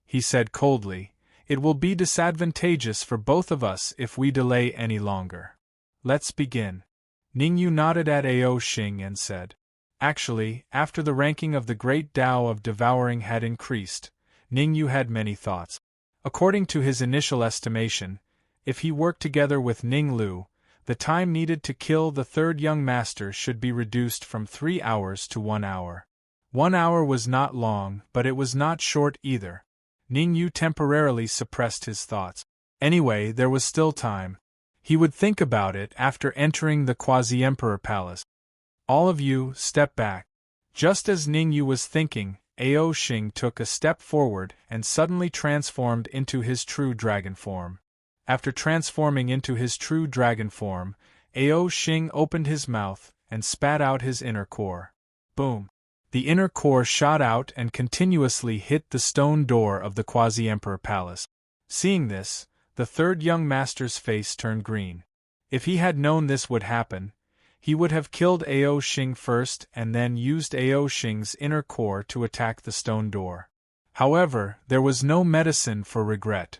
He said coldly, "It will be disadvantageous for both of us if we delay any longer. Let's begin." Ningyu nodded at Ao Xing and said, Actually, after the ranking of the Great Tao of devouring had increased, Ningyu had many thoughts. According to his initial estimation, if he worked together with Ning Lu, the time needed to kill the third young master should be reduced from 3 hours to 1 hour. 1 hour was not long, but it was not short either. Ningyu temporarily suppressed his thoughts. Anyway, there was still time. He would think about it after entering the Quasi-Emperor Palace. All of you, step back. Just as Ningyu was thinking, Ao Xing took a step forward and suddenly transformed into his true dragon form. After transforming into his true dragon form, Ao Xing opened his mouth and spat out his inner core. Boom! The inner core shot out and continuously hit the stone door of the Quasi-Emperor Palace. Seeing this, the third young master's face turned green. If he had known this would happen, he would have killed Ao Xing first and then used Ao Xing's inner core to attack the stone door. However, there was no medicine for regret.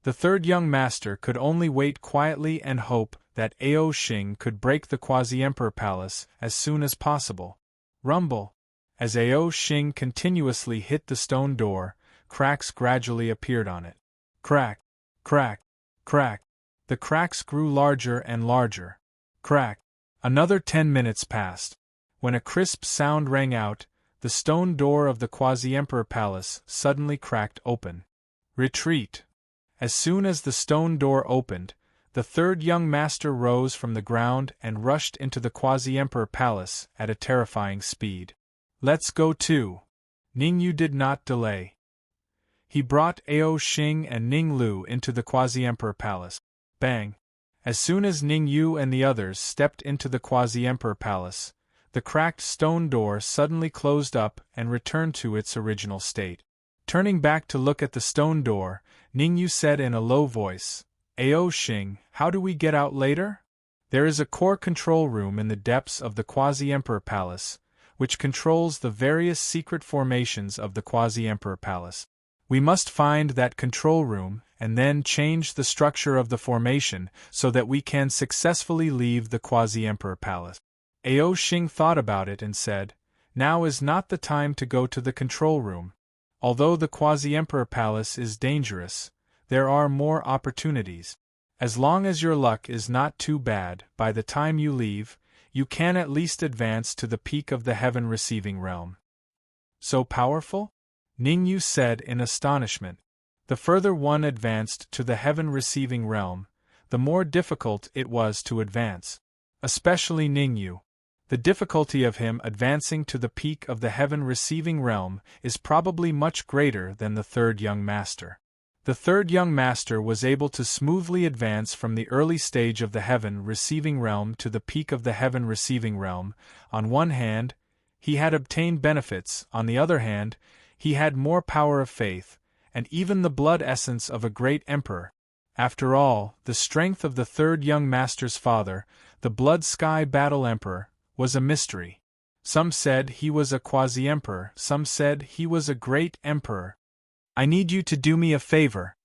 The third young master could only wait quietly and hope that Ao Xing could break the Quasi-Emperor Palace as soon as possible. Rumble. As Ao Xing continuously hit the stone door, cracks gradually appeared on it. Crack, crack, crack. The cracks grew larger and larger. Crack. Another 10 minutes passed. When a crisp sound rang out, the stone door of the Quasi-Emperor Palace suddenly cracked open. Retreat. As soon as the stone door opened, the third young master rose from the ground and rushed into the Quasi-Emperor Palace at a terrifying speed. Let's go too. Ningyu did not delay. He brought Ao Xing and Ning Lu into the Quasi-Emperor Palace. Bang! As soon as Ningyu and the others stepped into the Quasi-Emperor Palace, the cracked stone door suddenly closed up and returned to its original state. Turning back to look at the stone door, Ningyu said in a low voice, Ao Xing, how do we get out later? There is a core control room in the depths of the Quasi-Emperor Palace, which controls the various secret formations of the Quasi-Emperor Palace. We must find that control room and then change the structure of the formation so that we can successfully leave the Quasi-Emperor Palace. Ao Xing thought about it and said, now is not the time to go to the control room. Although the Quasi-Emperor Palace is dangerous, there are more opportunities. As long as your luck is not too bad, by the time you leave, you can at least advance to the peak of the heaven-receiving realm. So powerful? Ningyu said in astonishment. The further one advanced to the heaven-receiving realm, the more difficult it was to advance. Especially Ningyu. The difficulty of him advancing to the peak of the heaven-receiving realm is probably much greater than the third young master. The third young master was able to smoothly advance from the early stage of the heaven-receiving realm to the peak of the heaven-receiving realm. On one hand, he had obtained benefits, on the other hand, he had more power of faith, and even the blood essence of a great emperor. After all, the strength of the third young master's father, the Blood Sky Battle Emperor, was a mystery. Some said he was a quasi-emperor, some said he was a great emperor. I need you to do me a favor.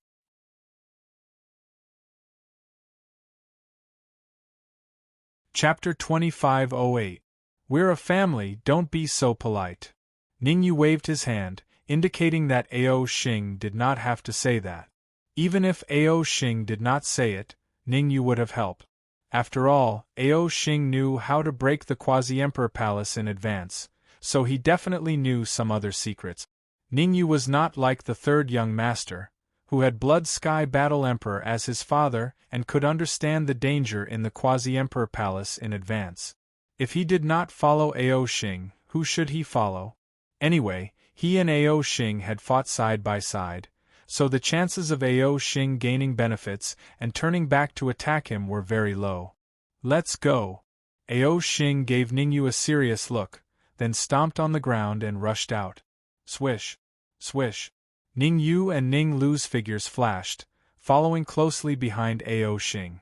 Chapter 2508. We're a family, don't be so polite. Ningyu waved his hand, indicating that Ao Xing did not have to say that. Even if Ao Xing did not say it, Ningyu would have helped. After all, Ao Xing knew how to break the Quasi-Emperor Palace in advance, so he definitely knew some other secrets. Ningyu was not like the third young master, who had Blood Sky Battle Emperor as his father and could understand the danger in the Quasi-Emperor Palace in advance. If he did not follow Ao Xing, who should he follow? Anyway, he and Ao Xing had fought side by side, so the chances of Ao Xing gaining benefits and turning back to attack him were very low. Let's go. Ao Xing gave Ningyu a serious look, then stomped on the ground and rushed out. Swish. Swish. Ningyu and Ning Lu's figures flashed, following closely behind Ao Xing.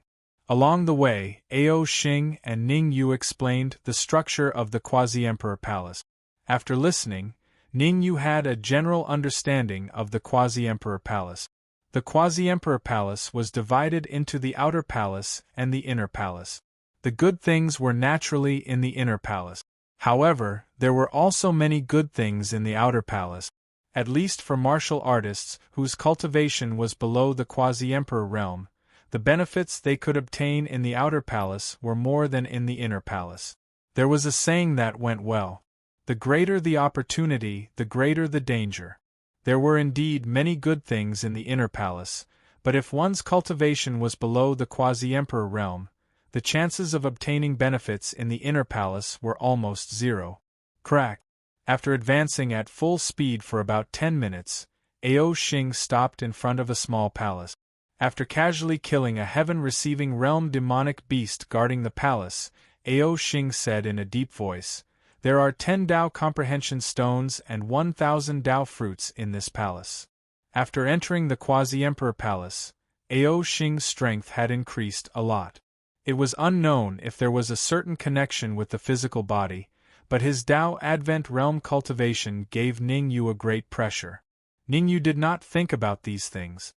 Along the way, Ao Xing and Ningyu explained the structure of the Quasi-Emperor Palace. After listening, Ningyu had a general understanding of the Quasi-Emperor Palace. The Quasi-Emperor Palace was divided into the outer palace and the inner palace. The good things were naturally in the inner palace. However, there were also many good things in the outer palace, at least for martial artists whose cultivation was below the Quasi-Emperor realm. The benefits they could obtain in the outer palace were more than in the inner palace. There was a saying that went well. The greater the opportunity, the greater the danger. There were indeed many good things in the inner palace, but if one's cultivation was below the Quasi-Emperor realm, the chances of obtaining benefits in the inner palace were almost zero. Crack. After advancing at full speed for about 10 minutes, Ao Xing stopped in front of a small palace. After casually killing a heaven-receiving realm demonic beast guarding the palace, Ao Xing said in a deep voice, There are 10 Dao comprehension stones and 1,000 Dao fruits in this palace. After entering the Quasi-Emperor Palace, Ao Xing's strength had increased a lot. It was unknown if there was a certain connection with the physical body, but his Dao Advent Realm cultivation gave Ningyu a great pressure. Ningyu did not think about these things.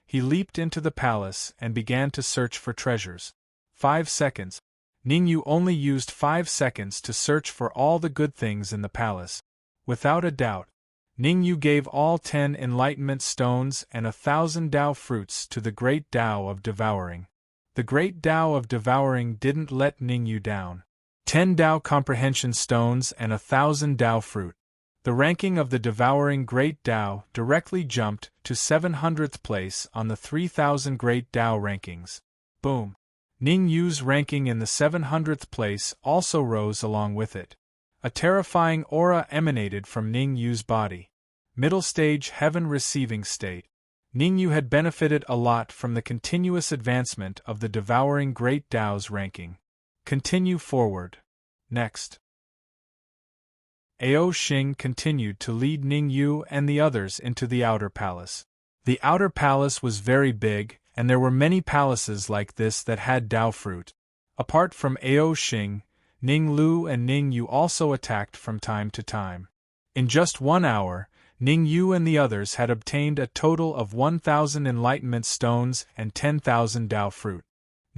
He leaped into the palace and began to search for treasures. 5 seconds. Ningyu only used 5 seconds to search for all the good things in the palace. Without a doubt, Ningyu gave all 10 enlightenment stones and 1,000 Dao fruits to the great Dao of devouring. The great Dao of devouring didn't let Ningyu down. 10 Dao comprehension stones and 1,000 Dao fruit. The ranking of the devouring great Dao directly jumped to 700th place on the 3,000 great Dao rankings. Boom! Ningyu's ranking in the 700th place also rose along with it. A terrifying aura emanated from Ningyu's body. Middle stage heaven receiving state. Ningyu had benefited a lot from the continuous advancement of the devouring great Dao's ranking. Continue forward. Next. Ao Xing continued to lead Ningyu and the others into the outer palace. The outer palace was very big, and there were many palaces like this that had Dao fruit. Apart from Ao Xing, Ning Lu and Ningyu also attacked from time to time. In just 1 hour, Ningyu and the others had obtained a total of 1,000 enlightenment stones and 10,000 Dao fruit.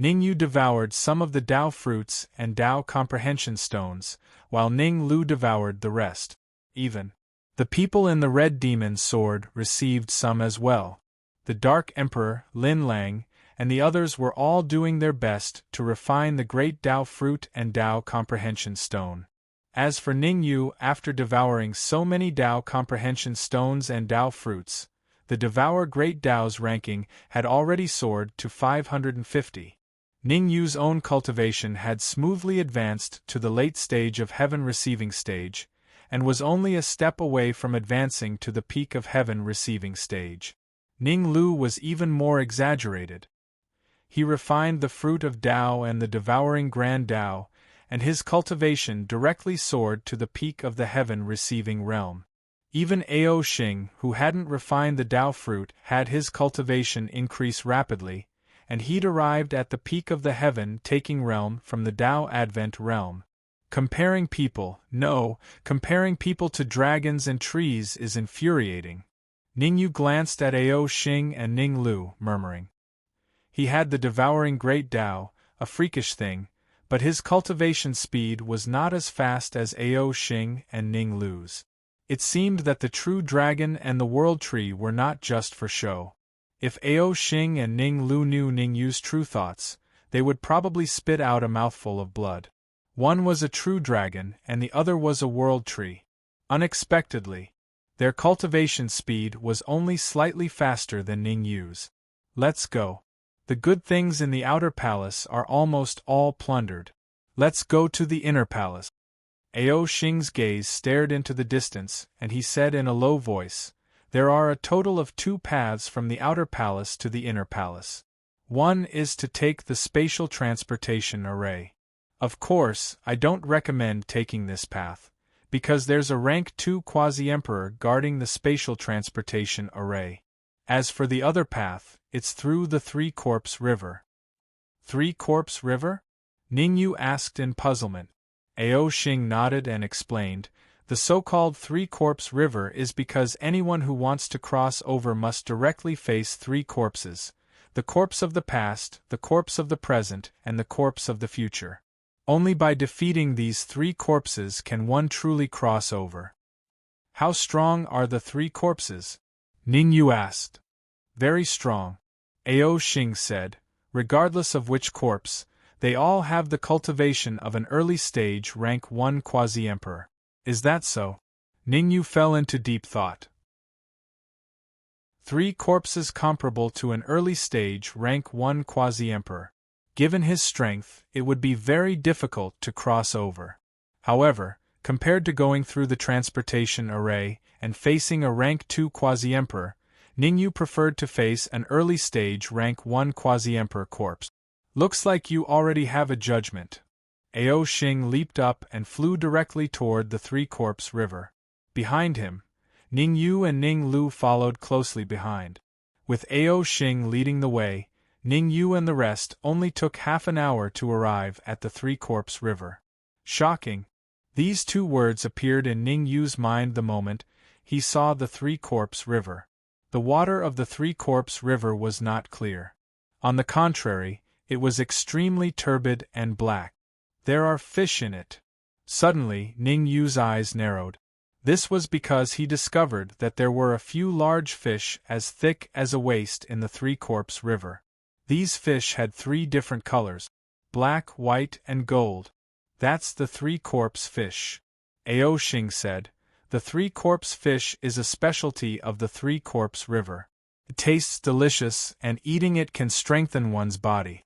Ningyu devoured some of the Dao fruits and Dao comprehension stones, while Ning Lu devoured the rest. Even the people in the Red Demon Sword received some as well. The Dark Emperor, Lin Lang, and the others were all doing their best to refine the great Dao fruit and Dao comprehension stone. As for Ningyu, after devouring so many Dao comprehension stones and Dao fruits, the Devour Great Dao's ranking had already soared to 550. Ningyu's own cultivation had smoothly advanced to the late stage of heaven receiving stage, and was only a step away from advancing to the peak of heaven receiving stage. Ning Lu was even more exaggerated. He refined the fruit of Dao and the devouring Grand Dao, and his cultivation directly soared to the peak of the heaven receiving realm. Even Ao Xing, who hadn't refined the Dao fruit, had his cultivation increase rapidly, and he'd arrived at the peak of the heaven taking realm from the Dao Advent realm. Comparing people to dragons and trees is infuriating. Ningyu glanced at Ao Xing and Ning Lu, murmuring. He had the devouring great Dao, a freakish thing, but his cultivation speed was not as fast as Ao Xing and Ning Lu's. It seemed that the true dragon and the world tree were not just for show. If Ao Xing and Ning Lu knew Ningyu's true thoughts, they would probably spit out a mouthful of blood. One was a true dragon and the other was a world tree. Unexpectedly, their cultivation speed was only slightly faster than Ningyu's. Let's go. The good things in the outer palace are almost all plundered. Let's go to the inner palace. Ao Xing's gaze stared into the distance, and he said in a low voice, "There are a total of 2 paths from the outer palace to the inner palace. One is to take the spatial transportation array. Of course, I don't recommend taking this path, because there's a rank 2 quasi-emperor guarding the spatial transportation array. As for the other path, it's through the Three Corpse River." Three Corpse River? Ningyu asked in puzzlement. Ao Xing nodded and explained, "The so-called Three Corpse River is because anyone who wants to cross over must directly face 3 corpses, the corpse of the past, the corpse of the present, and the corpse of the future. Only by defeating these 3 corpses can one truly cross over." "How strong are the 3 corpses?" Ningyu asked. "Very strong," Ao Xing said. "Regardless of which corpse, they all have the cultivation of an early stage rank 1 quasi-emperor." "Is that so?" Ningyu fell into deep thought. 3 corpses comparable to an early stage rank 1 quasi-emperor. Given his strength, it would be very difficult to cross over. However, compared to going through the transportation array and facing a rank 2 quasi-emperor, Ningyu preferred to face an early stage rank 1 quasi-emperor corpse. "Looks like you already have a judgment." Ao Xing leaped up and flew directly toward the Three-Corpse River. Behind him, Ning Yu and Ning Lu followed closely behind. With Ao Xing leading the way, Ning Yu and the rest only took half an hour to arrive at the Three-Corpse River. Shocking! These two words appeared in Ning Yu's mind the moment he saw the Three-Corpse River. The water of the Three-Corpse River was not clear. On the contrary, it was extremely turbid and black. There are fish in it. Suddenly, Ning Yu's eyes narrowed. This was because he discovered that there were a few large fish as thick as a waist in the Three-Corpse River. These fish had 3 different colors: black, white, and gold. That's the Three-Corpse fish. Ao Xing said. The Three-Corpse fish is a specialty of the Three-Corpse River. It tastes delicious, and eating it can strengthen one's body.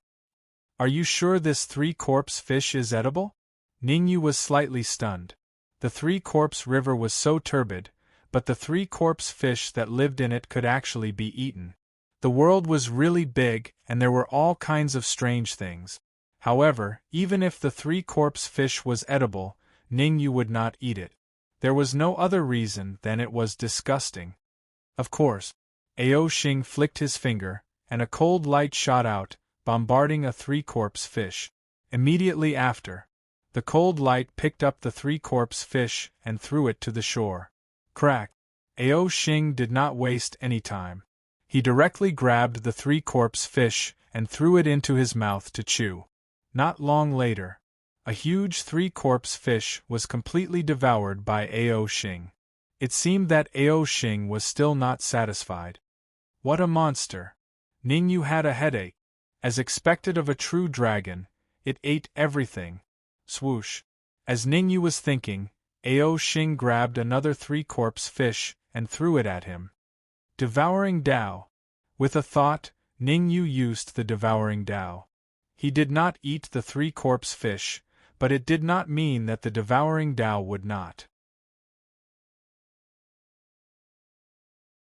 Are you sure this Three-Corpse fish is edible? Ning Yu was slightly stunned. The Three-Corpse River was so turbid, but the Three-Corpse fish that lived in it could actually be eaten. The world was really big, and there were all kinds of strange things. However, even if the Three-Corpse fish was edible, Ning Yu would not eat it. There was no other reason than it was disgusting. Of course. Ao Xing flicked his finger, and a cold light shot out, bombarding a Three-Corpse fish. Immediately after, the cold light picked up the Three-Corpse fish and threw it to the shore. Crack! Ao Xing did not waste any time. He directly grabbed the Three-Corpse fish and threw it into his mouth to chew. Not long later, a huge Three-Corpse fish was completely devoured by Ao Xing. It seemed that Ao Xing was still not satisfied. What a monster! Ning Yu had a headache. As expected of a true dragon, it ate everything. Swoosh! As Ning Yu was thinking, Ao Xing grabbed another Three-Corpse fish and threw it at him. Devouring Dao. With a thought, Ning Yu used the Devouring Dao. He did not eat the Three-Corpse fish, but it did not mean that the Devouring Dao would not.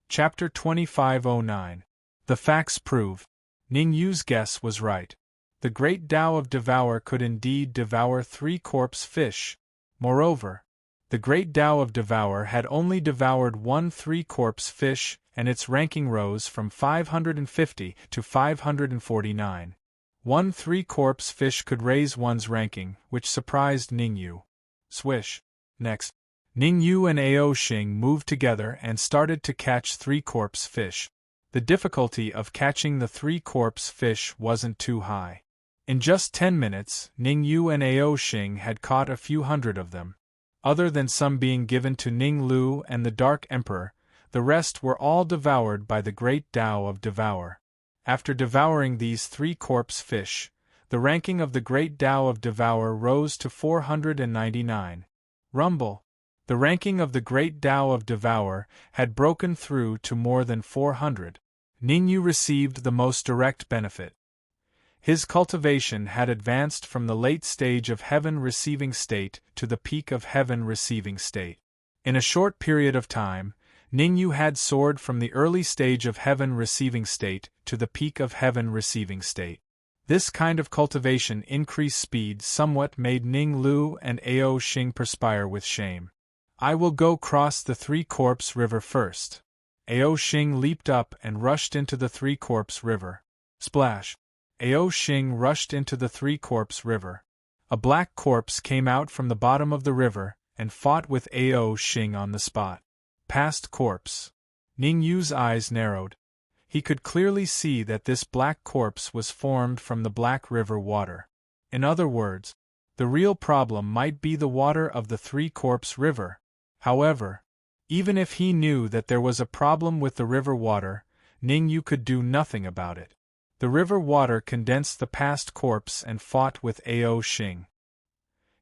Chapter 2509. The facts prove. Ning Yu's guess was right. The great Tao of Devour could indeed devour Three-Corpse fish. Moreover, the great Tao of Devour had only devoured one Three-Corpse fish, and its ranking rose from 550 to 549. One Three-Corpse fish could raise one's ranking, which surprised Ning Yu. Swish! Next, Ning Yu and Ao Xing moved together and started to catch Three-Corpse fish. The difficulty of catching the Three-Corpse fish wasn't too high. In just 10 minutes, Ning Yu and Ao Xing had caught a few hundred of them. Other than some being given to Ning Lu and the Dark Emperor, the rest were all devoured by the great Tao of Devour. After devouring these Three-Corpse fish, the ranking of the great Tao of Devour rose to 499. Rumble! The ranking of the great Tao of Devour had broken through to more than 400. Ning Yu received the most direct benefit. His cultivation had advanced from the late stage of heaven receiving state to the peak of heaven receiving state. In a short period of time, Ning Yu had soared from the early stage of heaven receiving state to the peak of heaven receiving state. This kind of cultivation increased speed somewhat made Ning Lu and Ao Xing perspire with shame. I will go cross the Three-Corpse River first. Ao Xing leaped up and rushed into the Three-Corpse River. Splash! Ao Xing rushed into the Three-Corpse River. A black corpse came out from the bottom of the river and fought with Ao Xing on the spot. Past corpse. Ning Yu's eyes narrowed. He could clearly see that this black corpse was formed from the Black River water. In other words, the real problem might be the water of the Three-Corpse River. However, even if he knew that there was a problem with the river water, Ning Yu could do nothing about it. The river water condensed the past corpse and fought with Ao Xing.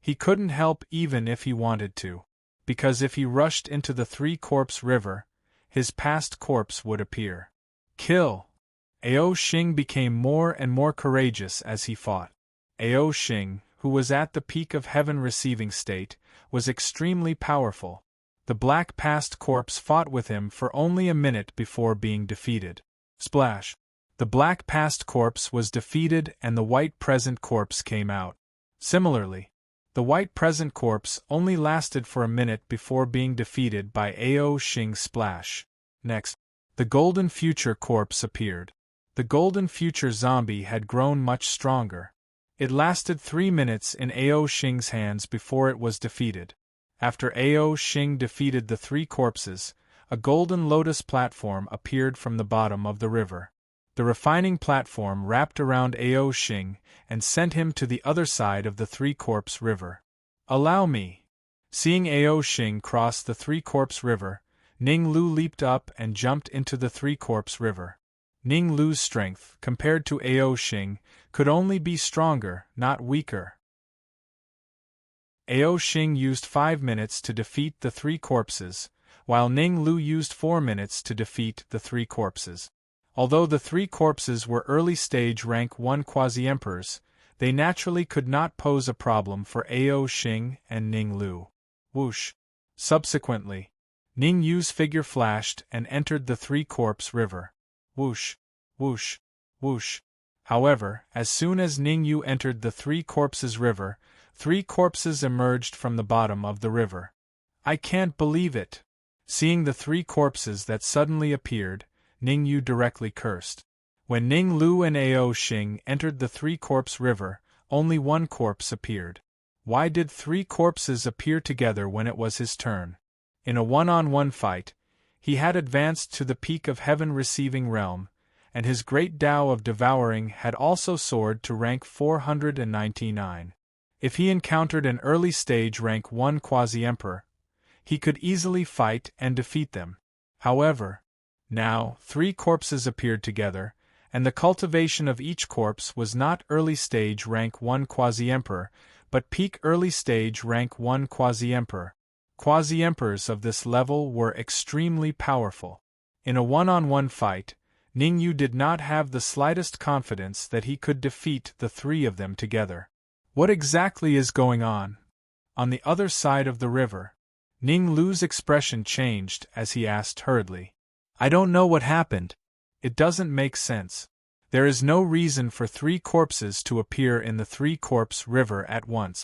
He couldn't help even if he wanted to, because if he rushed into the Three-Corpse River, his past corpse would appear. Kill! Ao Xing became more and more courageous as he fought. Ao Xing, who was at the peak of heaven receiving state, was extremely powerful. The black past corpse fought with him for only a minute before being defeated. Splash! The black past corpse was defeated and the white present corpse came out. Similarly, the white present corpse only lasted for a minute before being defeated by Ao Xing's splash. Next, the golden future corpse appeared. The golden future zombie had grown much stronger. It lasted 3 minutes in Ao Xing's hands before it was defeated. After Ao Xing defeated the 3 corpses, a golden lotus platform appeared from the bottom of the river. The refining platform wrapped around Ao Xing and sent him to the other side of the 3-corpse river. "Allow me." Seeing Ao Xing cross the 3-corpse river, Ning Lu leaped up and jumped into the 3-corpse river. Ning Lu's strength, compared to Ao Xing, could only be stronger, not weaker. Ao Xing used 5 minutes to defeat the 3 corpses, while Ning Lu used 4 minutes to defeat the 3 corpses. Although the 3 corpses were early-stage rank 1 quasi-emperors, they naturally could not pose a problem for Ao Xing and Ning Lu. Whoosh! Subsequently, Ning Yu's figure flashed and entered the 3-corpse river. Whoosh! Whoosh! Whoosh! However, as soon as Ning Yu entered the 3 corpses river, 3 corpses emerged from the bottom of the river. "I can't believe it!" Seeing the 3 corpses that suddenly appeared, Ning Yu directly cursed. When Ning Lu and Ao Xing entered the 3-corpse river, only 1 corpse appeared. Why did 3 corpses appear together when it was his turn? In a one-on-one fight, he had advanced to the peak of heaven-receiving realm, and his great Tao of devouring had also soared to rank 499. If he encountered an early-stage rank 1 quasi-emperor, he could easily fight and defeat them. However, now 3 corpses appeared together, and the cultivation of each corpse was not early-stage rank 1 quasi-emperor, but peak early-stage rank 1 quasi-emperor. Quasi-emperors of this level were extremely powerful. In a one-on-one fight, Ning Yu did not have the slightest confidence that he could defeat the 3 of them together. What exactly is going on? On the other side of the river, Ning Lu's expression changed as he asked hurriedly, "I don't know what happened. It doesn't make sense. There is no reason for 3 corpses to appear in the 3-corpse river at once."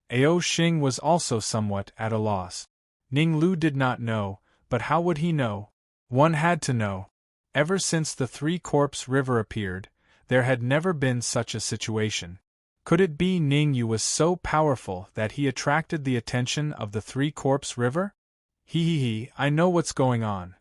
Ao Xing was also somewhat at a loss. Ning Lu did not know, but how would he know? One had to know. Ever since the 3-corpse river appeared, there had never been such a situation. Could it be Ning Yu was so powerful that he attracted the attention of the 3-corpse river? I know what's going on.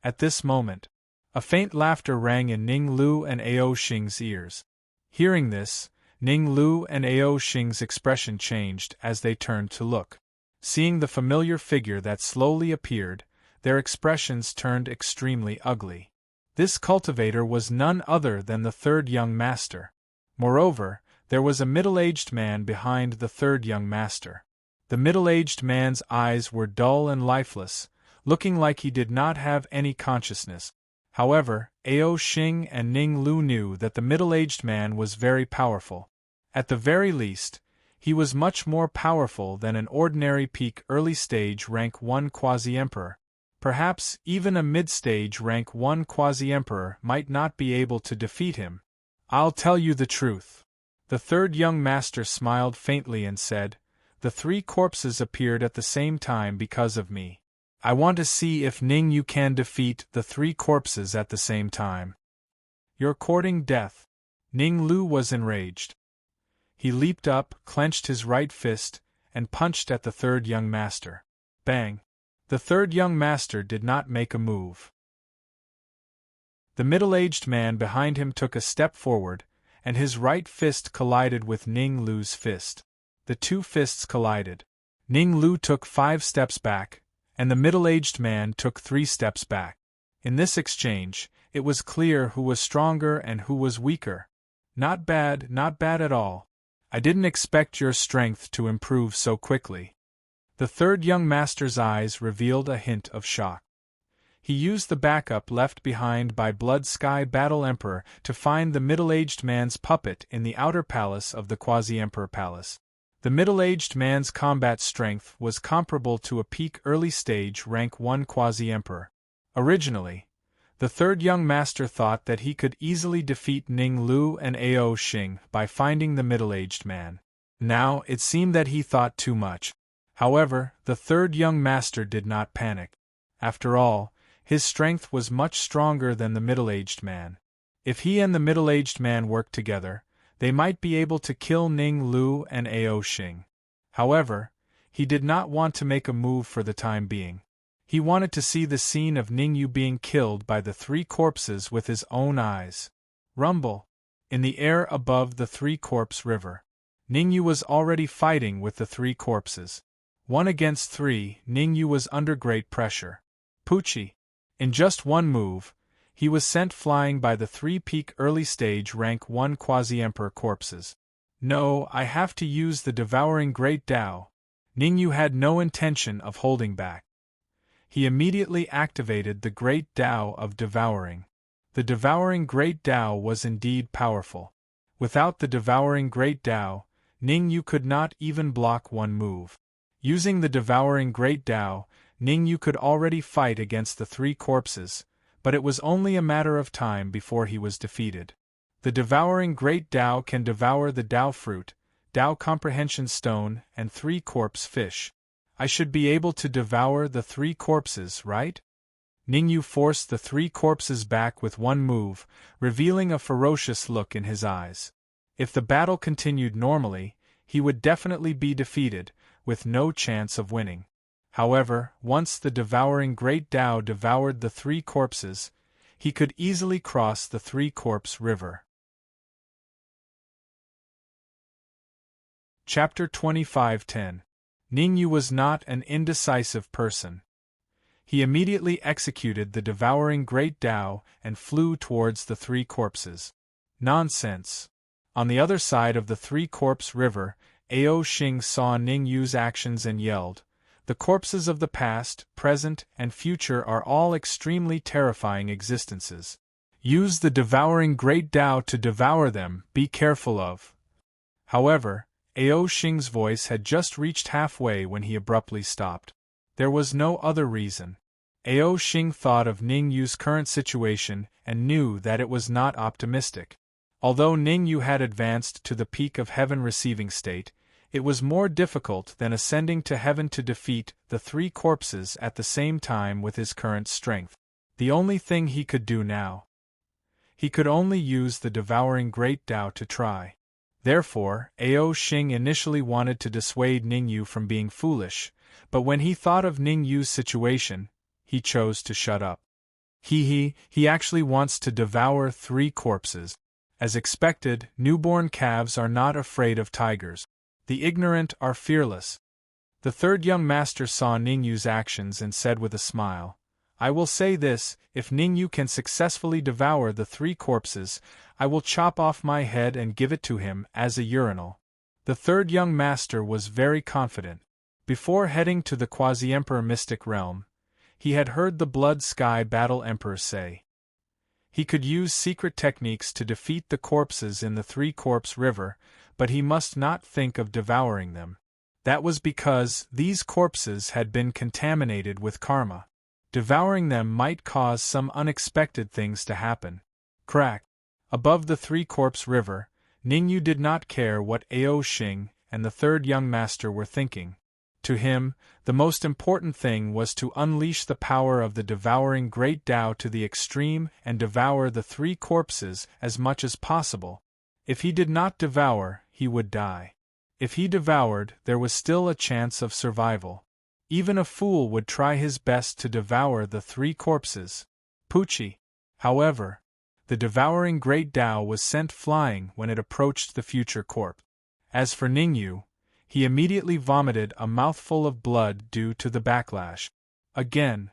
At this moment, a faint laughter rang in Ning Lu and Ao Xing's ears. Hearing this, Ning Lu and Ao Xing's expression changed as they turned to look. Seeing the familiar figure that slowly appeared, their expressions turned extremely ugly. This cultivator was none other than the 3rd young master. Moreover, there was a middle-aged man behind the 3rd young master. The middle-aged man's eyes were dull and lifeless, looking like he did not have any consciousness. However, Ao Xing and Ning Lu knew that the middle-aged man was very powerful. At the very least, he was much more powerful than an ordinary peak early-stage rank 1 quasi-emperor. Perhaps even a mid-stage rank 1 quasi-emperor might not be able to defeat him. "I'll tell you the truth." The 3rd young master smiled faintly and said, "The 3 corpses appeared at the same time because of me. I want to see if Ning Yu can defeat the 3 corpses at the same time." "You're courting death." Ning Lu was enraged. He leaped up, clenched his right fist, and punched at the 3rd young master. Bang! The 3rd young master did not make a move. The middle-aged man behind him took a step forward, and his right fist collided with Ning Lu's fist. The 2 fists collided. Ning Lu took 5 steps back, and the middle-aged man took 3 steps back. In this exchange, it was clear who was stronger and who was weaker. Not bad at all. I didn't expect your strength to improve so quickly." The 3rd young master's eyes revealed a hint of shock. He used the backup left behind by Blood Sky Battle Emperor to find the middle-aged man's puppet in the outer palace of the Quasi-Emperor Palace. The middle-aged man's combat strength was comparable to a peak early-stage rank 1 Quasi-Emperor. Originally, the 3rd young master thought that he could easily defeat Ning Lu and Ao Xing by finding the middle-aged man. Now, it seemed that he thought too much. However, the third young master did not panic. After all, his strength was much stronger than the middle-aged man. If he and the middle-aged man worked together, they might be able to kill Ning Lu and Ao Xing. However, he did not want to make a move for the time being. He wanted to see the scene of Ning Yu being killed by the three corpses with his own eyes. Rumble! In the air above the three-corpse river, Ning Yu was already fighting with the three corpses. 1 against 3, Ning Yu was under great pressure. Poochie! In just one move, he was sent flying by the three-peak early-stage rank 1 quasi-emperor corpses. No, I have to use the devouring great Tao. Ning Yu had no intention of holding back. He immediately activated the great Tao of devouring. The devouring great Tao was indeed powerful. Without the devouring great Tao, Ning Yu could not even block one move. Using the devouring great Tao, Ning Yu could already fight against the three corpses, but it was only a matter of time before he was defeated. The devouring great Tao can devour the Tao fruit, Tao comprehension stone, and three corpse fish. I should be able to devour the three corpses, right? Ning Yu forced the three corpses back with one move, revealing a ferocious look in his eyes. If the battle continued normally, he would definitely be defeated, with no chance of winning. However, once the devouring great Tao devoured the three corpses, he could easily cross the three-corpse river. Chapter 25:10. Ning Yu was not an indecisive person. He immediately executed the devouring great Tao and flew towards the three corpses. Nonsense! On the other side of the three-corpse river, Ao Xing saw Ning Yu's actions and yelled, "The corpses of the past, present, and future are all extremely terrifying existences. Use the devouring great Tao to devour them, be careful of." However, Ao Xing's voice had just reached halfway when he abruptly stopped. There was no other reason. Ao Xing thought of Ning Yu's current situation and knew that it was not optimistic. Although Ning Yu had advanced to the peak of heaven receiving state, it was more difficult than ascending to heaven to defeat the three corpses at the same time with his current strength. The only thing he could do now. He could only use the devouring great Tao to try. Therefore, Ao Xing initially wanted to dissuade Ning Yu from being foolish, but when he thought of Ning Yu's situation, he chose to shut up. He actually wants to devour three corpses. As expected, newborn calves are not afraid of tigers. The ignorant are fearless. The third young master saw Ning Yu's actions and said with a smile, "I will say this, if Ning Yu can successfully devour the three corpses, I will chop off my head and give it to him as a urinal." The third young master was very confident. Before heading to the quasi-emperor mystic realm, he had heard the Blood Sky Battle Emperor say he could use secret techniques to defeat the corpses in the three-corpse river, but he must not think of devouring them. That was because these corpses had been contaminated with karma. Devouring them might cause some unexpected things to happen. Crack! Above the three-corpse river, Ning Yu did not care what Ao Xing and the third young master were thinking. To him, the most important thing was to unleash the power of the devouring great Tao to the extreme and devour the three corpses as much as possible. If he did not devour, he would die. If he devoured, there was still a chance of survival. Even a fool would try his best to devour the three corpses. Poochie! However, the devouring great Tao was sent flying when it approached the future corpse. As for Ning Yu, he immediately vomited a mouthful of blood due to the backlash. Again,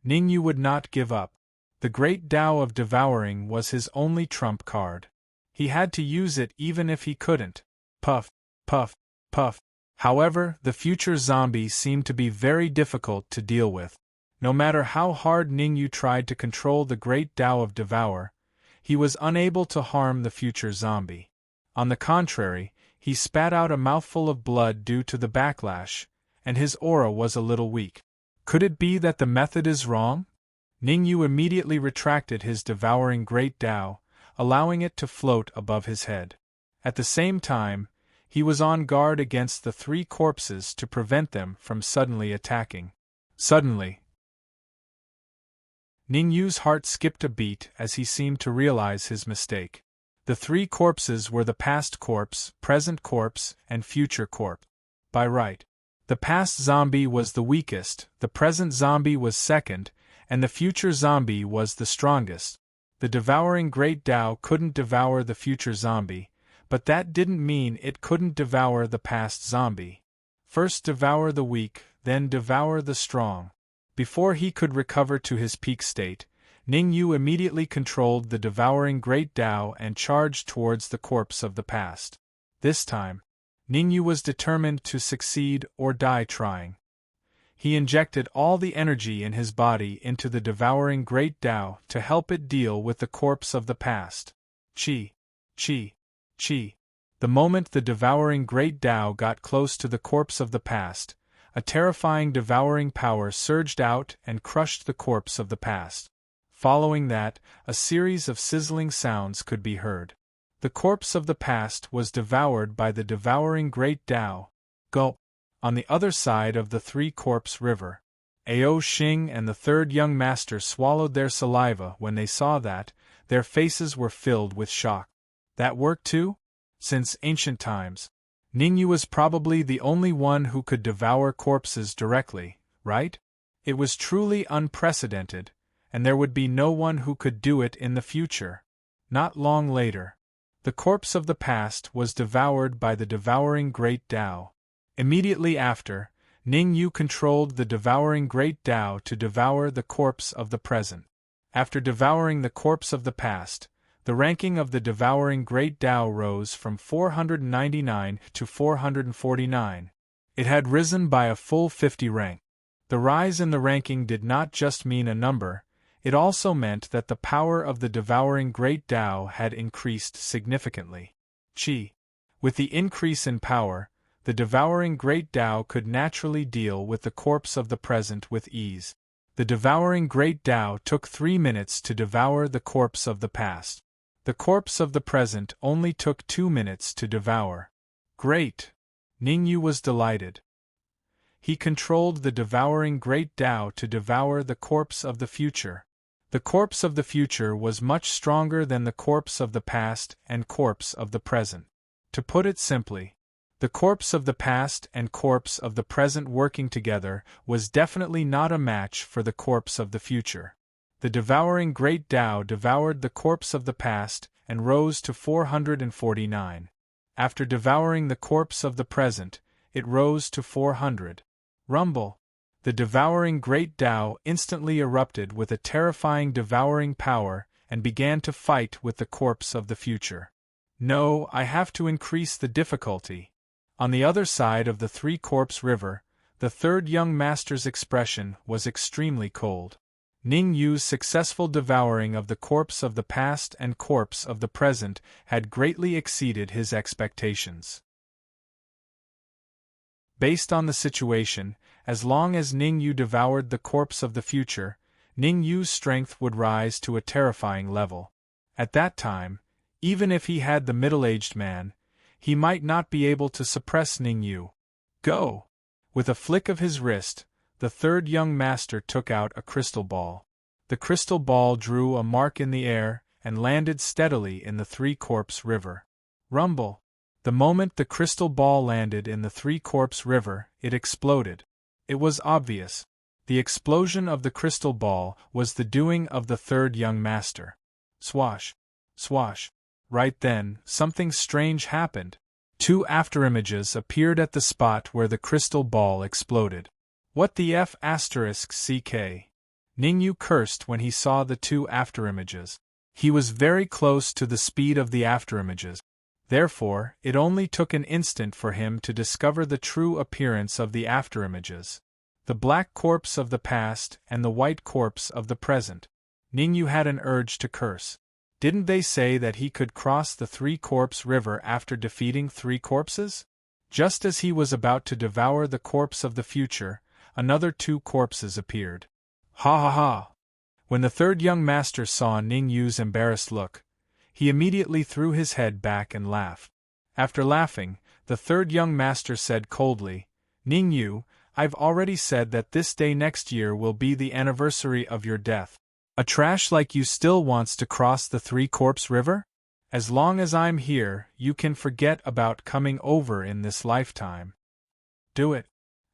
Ning Yu would not give up. The great Tao of devouring was his only trump card. He had to use it even if he couldn't. Puff, puff, puff. However, the future zombie seemed to be very difficult to deal with. No matter how hard Ning Yu tried to control the great Tao of devour, he was unable to harm the future zombie. On the contrary, he spat out a mouthful of blood due to the backlash, and his aura was a little weak. Could it be that the method is wrong? Ning Yu immediately retracted his devouring great Tao, allowing it to float above his head. At the same time, He was on guard against the three corpses to prevent them from suddenly attacking. Suddenly, Ningyu's heart skipped a beat as he seemed to realize his mistake. The three corpses were the past corpse, present corpse, and future corpse. By right, the past zombie was the weakest, the present zombie was second, and the future zombie was the strongest. The devouring Great Tao couldn't devour the future zombie, but that didn't mean it couldn't devour the past zombie. First devour the weak, then devour the strong. Before he could recover to his peak state, Ningyu immediately controlled the devouring Great Tao and charged towards the corpse of the past. This time, Ningyu was determined to succeed or die trying. He injected all the energy in his body into the devouring Great Tao to help it deal with the corpse of the past. Chi, chi, chi. The moment the devouring Great Tao got close to the corpse of the past, a terrifying devouring power surged out and crushed the corpse of the past. Following that, a series of sizzling sounds could be heard. The corpse of the past was devoured by the devouring Great Tao. Gulp. On the other side of the three-corpse river, Ao Xing and the third young master swallowed their saliva when they saw that. Their faces were filled with shock. That worked too? Since ancient times, Ningyu was probably the only one who could devour corpses directly, right? It was truly unprecedented, and there would be no one who could do it in the future. Not long later, the corpse of the past was devoured by the devouring Great Tao. Immediately after, Ningyu controlled the devouring Great Tao to devour the corpse of the present. After devouring the corpse of the past, the ranking of the devouring Great Tao rose from 499 to 449. It had risen by a full 50 rank. The rise in the ranking did not just mean a number, it also meant that the power of the devouring Great Tao had increased significantly. Chi. With the increase in power, the devouring Great Tao could naturally deal with the corpse of the present with ease. The devouring Great Tao took 3 minutes to devour the corpse of the past. The corpse of the present only took 2 minutes to devour. Great! Ningyu was delighted. He controlled the devouring Great Tao to devour the corpse of the future. The corpse of the future was much stronger than the corpse of the past and corpse of the present. To put it simply, the corpse of the past and corpse of the present working together was definitely not a match for the corpse of the future. The devouring Great Tao devoured the corpse of the past and rose to 449. After devouring the corpse of the present, it rose to 400. Rumble! The devouring Great Tao instantly erupted with a terrifying devouring power and began to fight with the corpse of the future. No, I have to increase the difficulty. On the other side of the three-corpse river, the third young master's expression was extremely cold. Ningyu's successful devouring of the corpse of the past and corpse of the present had greatly exceeded his expectations. Based on the situation, as long as Ningyu devoured the corpse of the future, Ningyu's strength would rise to a terrifying level. At that time, even if he had the middle-aged man, he might not be able to suppress Ningyu. Go! With a flick of his wrist, the third young master took out a crystal ball. The crystal ball drew a mark in the air and landed steadily in the three-corpse river. Rumble! The moment the crystal ball landed in the three-corpse river, it exploded. It was obvious. The explosion of the crystal ball was the doing of the third young master. Swash! Swash! Right then, something strange happened. 2 afterimages appeared at the spot where the crystal ball exploded. What the F***? Ningyu cursed when he saw the 2 afterimages. He was very close to the speed of the afterimages. Therefore, it only took an instant for him to discover the true appearance of the afterimages. The black corpse of the past and the white corpse of the present. Ningyu had an urge to curse. Didn't they say that he could cross the three-corpse river after defeating 3 corpses? Just as he was about to devour the corpse of the future, another 2 corpses appeared. Ha ha ha! When the third young master saw Ningyu's embarrassed look, he immediately threw his head back and laughed. After laughing, The third young master said coldly, Ning Yu, I've already said that this day next year will be the anniversary of your death. A trash like you still wants to cross the Three-Corpse River? As long as I'm here, you can forget about coming over in this lifetime. Do it.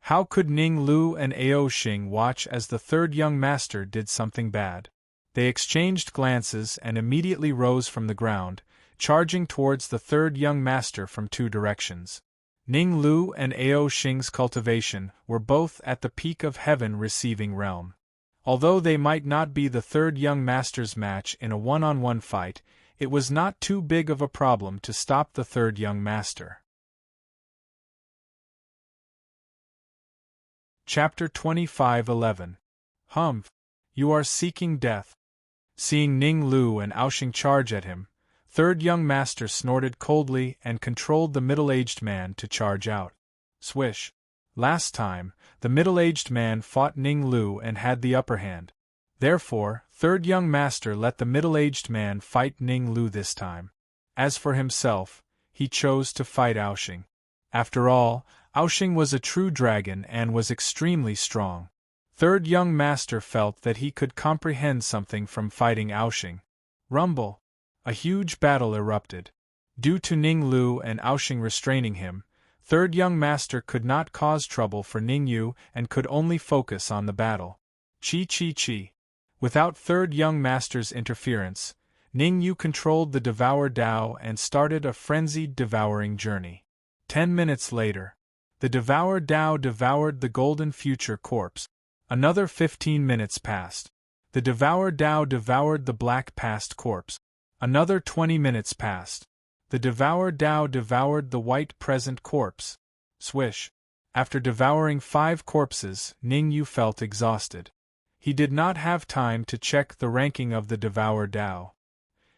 How could Ning Lu and Ao Xing watch as the third young master did something bad? They exchanged glances and immediately rose from the ground, charging towards the third young master from two directions. Ning Lu and Ao Xing's cultivation were both at the peak of heaven receiving realm. Although they might not be the third young master's match in a one-on-one fight, it was not too big of a problem to stop the third young master. Chapter 25:11. Humph! You are seeking death. Seeing Ning Lu and Ao Xing charge at him, third young master snorted coldly and controlled the middle-aged man to charge out. Swish! Last time, the middle-aged man fought Ning Lu and had the upper hand. Therefore, third young master let the middle-aged man fight Ning Lu this time. As for himself, he chose to fight Ao Xing. After all, Ao Xing was a true dragon and was extremely strong. Third young master felt that he could comprehend something from fighting Ao Xing. Rumble! A huge battle erupted. Due to Ning Lu and Ao Xing restraining him, third young master could not cause trouble for Ning Yu and could only focus on the battle. Chi. Without third young master's interference, Ning Yu controlled the Devour Dao and started a frenzied devouring journey. 10 minutes later, the Devour Dao devoured the Golden Future Corpse. Another 15 minutes passed. The Devour Dao devoured the Black Past Corpse. Another 20 minutes passed. The Devour Dao devoured the White Present Corpse. Swish! After devouring 5 corpses, Ning Yu felt exhausted. He did not have time to check the ranking of the Devour Dao.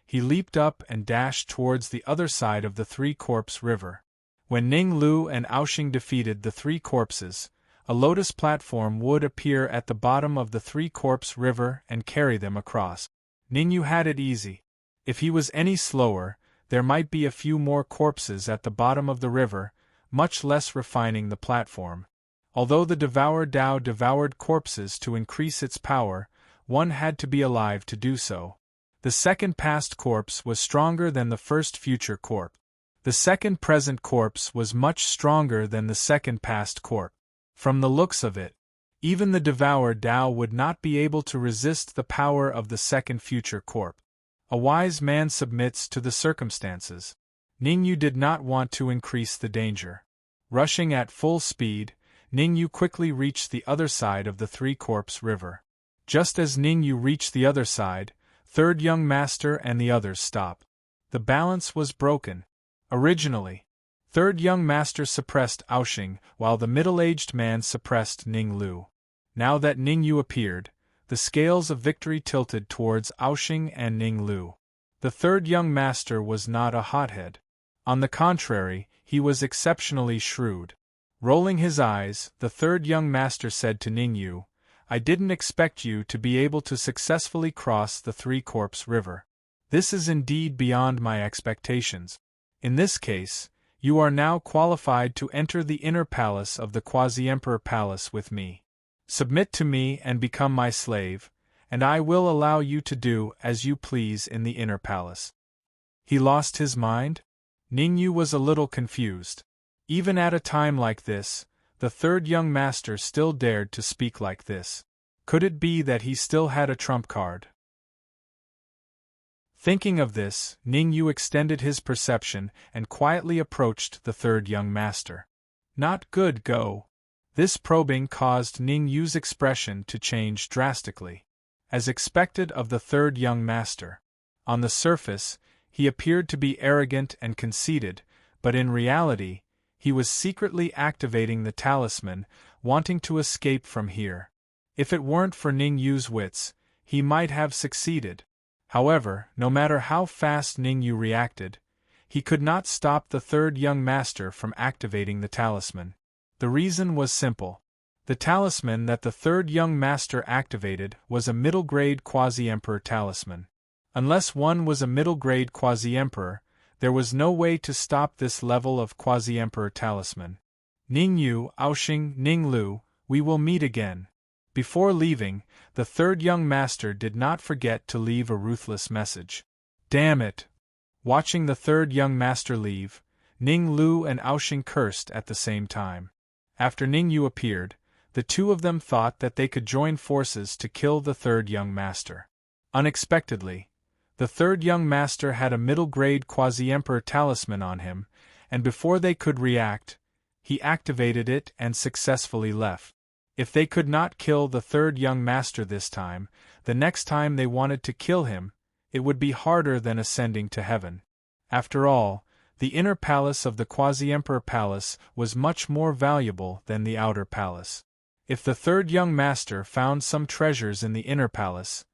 He leaped up and dashed towards the other side of the Three-Corpse River. When Ning Lu and Ao Xing defeated the 3 corpses, a lotus platform would appear at the bottom of the Three-Corpse River and carry them across. Ning Yu had it easy. If he was any slower, there might be a few more corpses at the bottom of the river, much less refining the platform. Although the Devour Dao devoured corpses to increase its power, one had to be alive to do so. The second past corpse was stronger than the first future corpse. The second present corpse was much stronger than the second past corpse. From the looks of it, even the Devour Dao would not be able to resist the power of the second future corpse. A wise man submits to the circumstances. Ning Yu did not want to increase the danger. Rushing at full speed, Ning Yu quickly reached the other side of the Three-Corpse River. Just as Ning Yu reached the other side, third young master and the others stopped. The balance was broken. Originally, third young master suppressed Ao Xing, while the middle-aged man suppressed Ning Lu. Now that Ning Yu appeared, the scales of victory tilted towards Ao Xing and Ning Lu. The third young master was not a hothead. On the contrary, he was exceptionally shrewd. Rolling his eyes, the third young master said to Ning Yu, I didn't expect you to be able to successfully cross the Three-Corpse River. This is indeed beyond my expectations. In this case, you are now qualified to enter the inner palace of the Quasi-Emperor Palace with me. Submit to me and become my slave, and I will allow you to do as you please in the inner palace. He lost his mind? Ning Yu was a little confused. Even at a time like this, the third young master still dared to speak like this. Could it be that he still had a trump card? Thinking of this, Ning Yu extended his perception and quietly approached the third young master. Not good, go. This probing caused Ning Yu's expression to change drastically. As expected of the third young master. On the surface, he appeared to be arrogant and conceited, but in reality, he was secretly activating the talisman, wanting to escape from here. If it weren't for Ning Yu's wits, he might have succeeded. However, no matter how fast Ning Yu reacted, he could not stop the third young master from activating the talisman. The reason was simple. The talisman that the third young master activated was a middle-grade quasi-emperor talisman. Unless one was a middle-grade quasi-emperor, There was no way to stop this level of quasi-emperor talisman. Ningyu, Aoxing, Ninglu, we will meet again. Before leaving, the third young master did not forget to leave a ruthless message. Damn it! Watching the third young master leave, Ninglu and Aoxing cursed at the same time. After Ningyu appeared, the two of them thought that they could join forces to kill the third young master. Unexpectedly, the third young master had a middle-grade quasi-emperor talisman on him, and before they could react, he activated it and successfully left. If they could not kill the third young master this time, the next time they wanted to kill him, it would be harder than ascending to heaven. After all, the inner palace of the quasi-emperor palace was much more valuable than the outer palace. If the third young master found some treasures in the inner palace,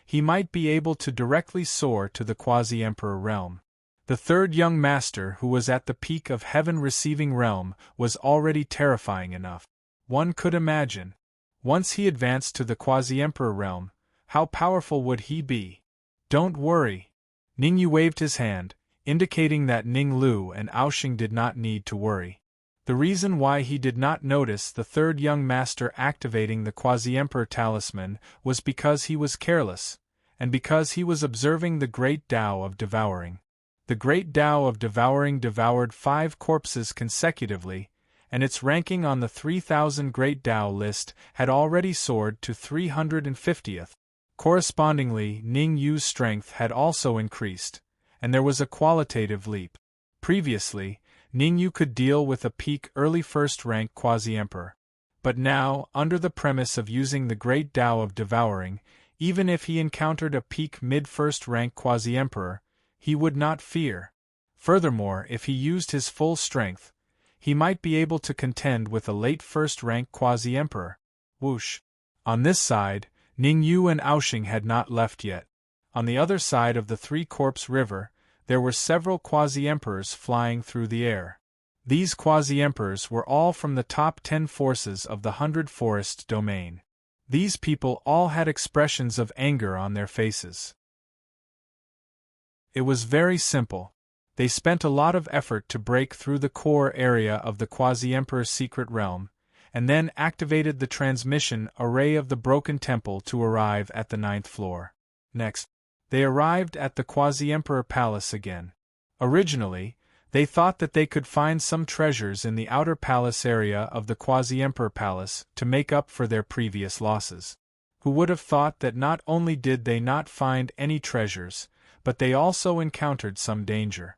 he might be able to directly soar to the quasi-emperor realm. The third young master who was at the peak of heaven-receiving realm was already terrifying enough. One could imagine, once he advanced to the quasi-emperor realm, how powerful would he be? Don't worry. Ningyu waved his hand, indicating that Ninglu and Aoxing did not need to worry. The reason why he did not notice the third young master activating the quasi-emperor talisman was because he was careless, and because he was observing the great Tao of devouring. The great Tao of devouring devoured 5 corpses consecutively, and its ranking on the 3,000 Great Tao list had already soared to 350th. Correspondingly, Ning Yu's strength had also increased, and there was a qualitative leap. Previously, Ning Yu could deal with a peak early first-rank quasi-emperor. But now, under the premise of using the Great Tao of devouring, even if he encountered a peak mid-first-rank quasi-emperor, he would not fear. Furthermore, if he used his full strength, he might be able to contend with a late first-rank quasi-emperor. Whoosh! On this side, Ning Yu and Aoxing had not left yet. On the other side of the Three-Corpse River, there were several quasi-emperors flying through the air. These quasi-emperors were all from the top 10 forces of the 100 Forest domain. These people all had expressions of anger on their faces. It was very simple. They spent a lot of effort to break through the core area of the quasi-emperor's secret realm, and then activated the transmission array of the Broken Temple to arrive at the 9th floor. Next, they arrived at the quasi-emperor palace again. Originally, they thought that they could find some treasures in the outer palace area of the quasi-emperor palace to make up for their previous losses. Who would have thought that not only did they not find any treasures, but they also encountered some danger.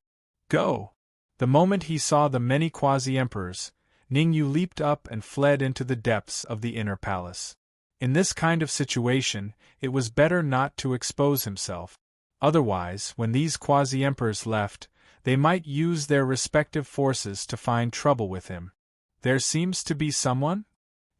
Go! The moment he saw the many quasi-emperors, Ningyu leaped up and fled into the depths of the inner palace. In this kind of situation, it was better not to expose himself. Otherwise, when these quasi-emperors left, they might use their respective forces to find trouble with him. There seems to be someone?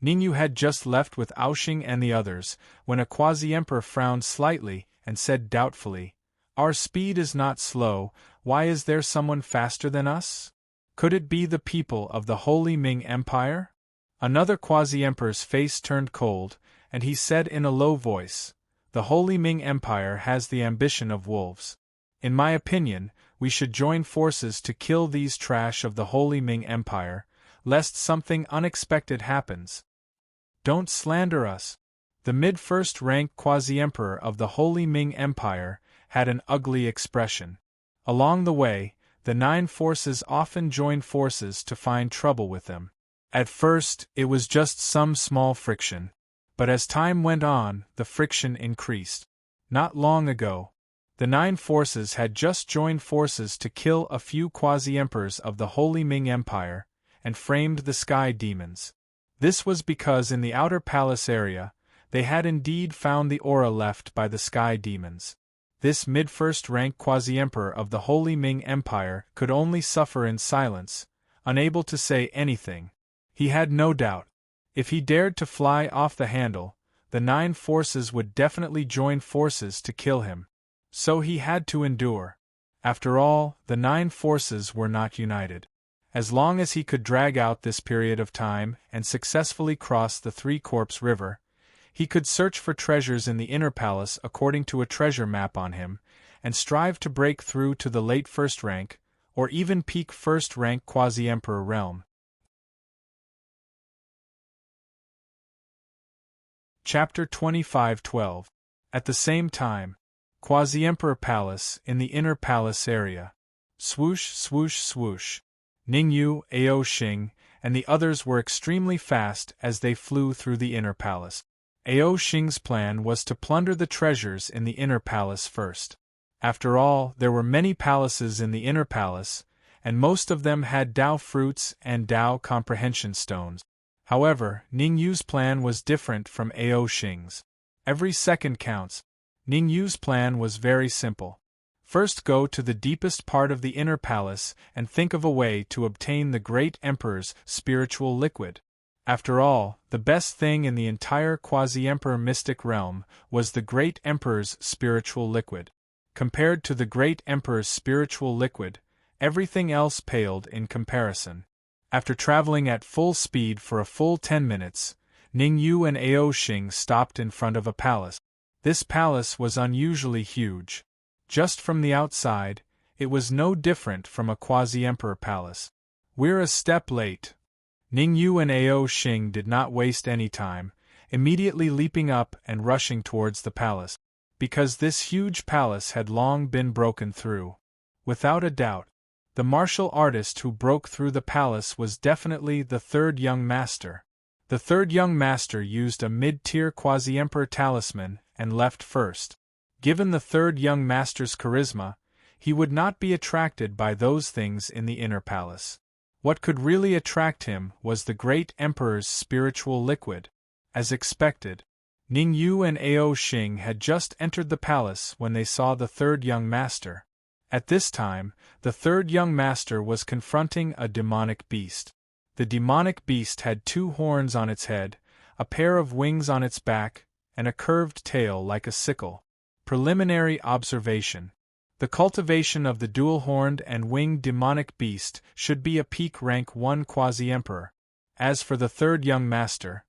Ningyu had just left with Aoxing and the others, when a quasi-emperor frowned slightly and said doubtfully, "Our speed is not slow, why is there someone faster than us? Could it be the people of the Holy Ming Empire?" Another quasi-emperor's face turned cold, and he said in a low voice, "The Holy Ming Empire has the ambition of wolves. In my opinion, we should join forces to kill these trash of the Holy Ming Empire, lest something unexpected happens." Don't slander us. The mid-first rank quasi-emperor of the Holy Ming Empire had an ugly expression. Along the way, the 9 forces often joined forces to find trouble with them. At first, it was just some small friction. But as time went on, the friction increased. Not long ago, the 9 forces had just joined forces to kill a few quasi-emperors of the Holy Ming Empire, and framed the Sky Demons. This was because in the outer palace area, they had indeed found the aura left by the Sky Demons. This mid-first rank quasi-emperor of the Holy Ming Empire could only suffer in silence, unable to say anything. He had no doubt. If he dared to fly off the handle, the 9 forces would definitely join forces to kill him. So he had to endure. After all, the 9 forces were not united. As long as he could drag out this period of time and successfully cross the Three-Corpse River, he could search for treasures in the inner palace according to a treasure map on him, and strive to break through to the late first rank, or even peak first rank quasi-emperor realm. Chapter 25:12. At the same time, Quasi-Emperor Palace in the inner palace area. Swoosh, swoosh, swoosh. Ningyu, Ao Xing, and the others were extremely fast as they flew through the inner palace. Ao Xing's plan was to plunder the treasures in the inner palace first. After all, there were many palaces in the inner palace, and most of them had Dao fruits and Dao comprehension stones. However, Ningyu's plan was different from Ao Xing's. Every second counts. Ningyu's plan was very simple. First, go to the deepest part of the inner palace and think of a way to obtain the Great Emperor's spiritual liquid. After all, the best thing in the entire quasi-emperor mystic realm was the Great Emperor's spiritual liquid. Compared to the Great Emperor's spiritual liquid, everything else paled in comparison. After traveling at full speed for a full 10 minutes, Ningyu and Ao Xing stopped in front of a palace. This palace was unusually huge. Just from the outside, it was no different from a quasi-emperor palace. "We're a step late." Ningyu and Ao Xing did not waste any time, immediately leaping up and rushing towards the palace. Because this huge palace had long been broken through. Without a doubt, the martial artist who broke through the palace was definitely the third young master. The third young master used a mid-tier quasi-emperor talisman and left first. Given the third young master's charisma, he would not be attracted by those things in the inner palace. What could really attract him was the Great Emperor's spiritual liquid. As expected, Ningyu and Ao Xing had just entered the palace when they saw the third young master. At this time, the third young master was confronting a demonic beast. The demonic beast had 2 horns on its head, a pair of wings on its back, and a curved tail like a sickle. Preliminary observation. The cultivation of the dual-horned and winged demonic beast should be a peak rank 1 quasi-emperor. As for the third young master,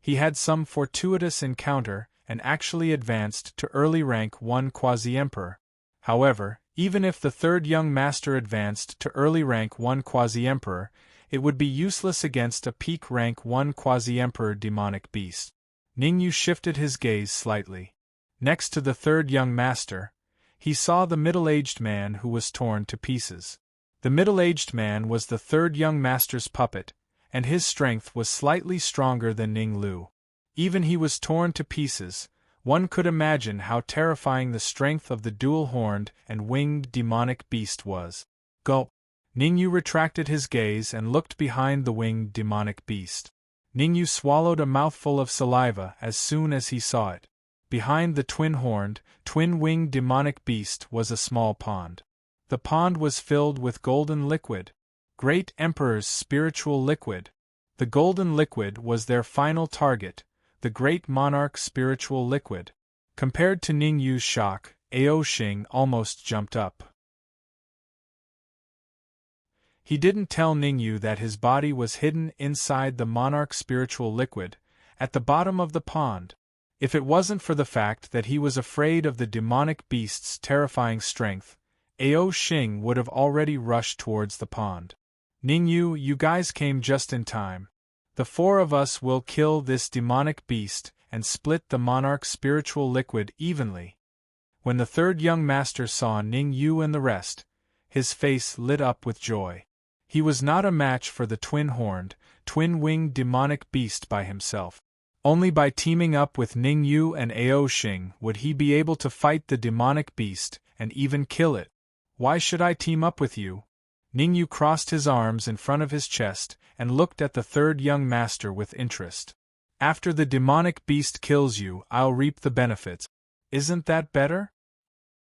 he had some fortuitous encounter and actually advanced to early rank 1 quasi-emperor. However, even if the third young master advanced to early rank 1 quasi-emperor, it would be useless against a peak rank 1 quasi-emperor demonic beast. Ningyu shifted his gaze slightly. Next to the third young master, he saw the middle-aged man who was torn to pieces. The middle-aged man was the third young master's puppet, and his strength was slightly stronger than Ninglu. Even he was torn to pieces. One could imagine how terrifying the strength of the dual-horned and winged demonic beast was. Gulp! Ningyu retracted his gaze and looked behind the winged demonic beast. Ningyu swallowed a mouthful of saliva as soon as he saw it. Behind the twin-horned, twin-winged demonic beast was a small pond. The pond was filled with golden liquid. Great Emperor's spiritual liquid. The golden liquid was their final target, the Great Monarch's spiritual liquid. Compared to Ningyu's shock, Ao Xing almost jumped up. He didn't tell Ningyu that his body was hidden inside the monarch's spiritual liquid, at the bottom of the pond. If it wasn't for the fact that he was afraid of the demonic beast's terrifying strength, Ao Xing would have already rushed towards the pond. "Ningyu, you guys came just in time. The 4 of us will kill this demonic beast and split the monarch's spiritual liquid evenly." When the third young master saw Ningyu and the rest, his face lit up with joy. He was not a match for the twin-horned, twin-winged demonic beast by himself. Only by teaming up with Ningyu and Ao Xing would he be able to fight the demonic beast and even kill it. "Why should I team up with you?" Ningyu crossed his arms in front of his chest and looked at the third young master with interest. "After the demonic beast kills you, I'll reap the benefits. Isn't that better?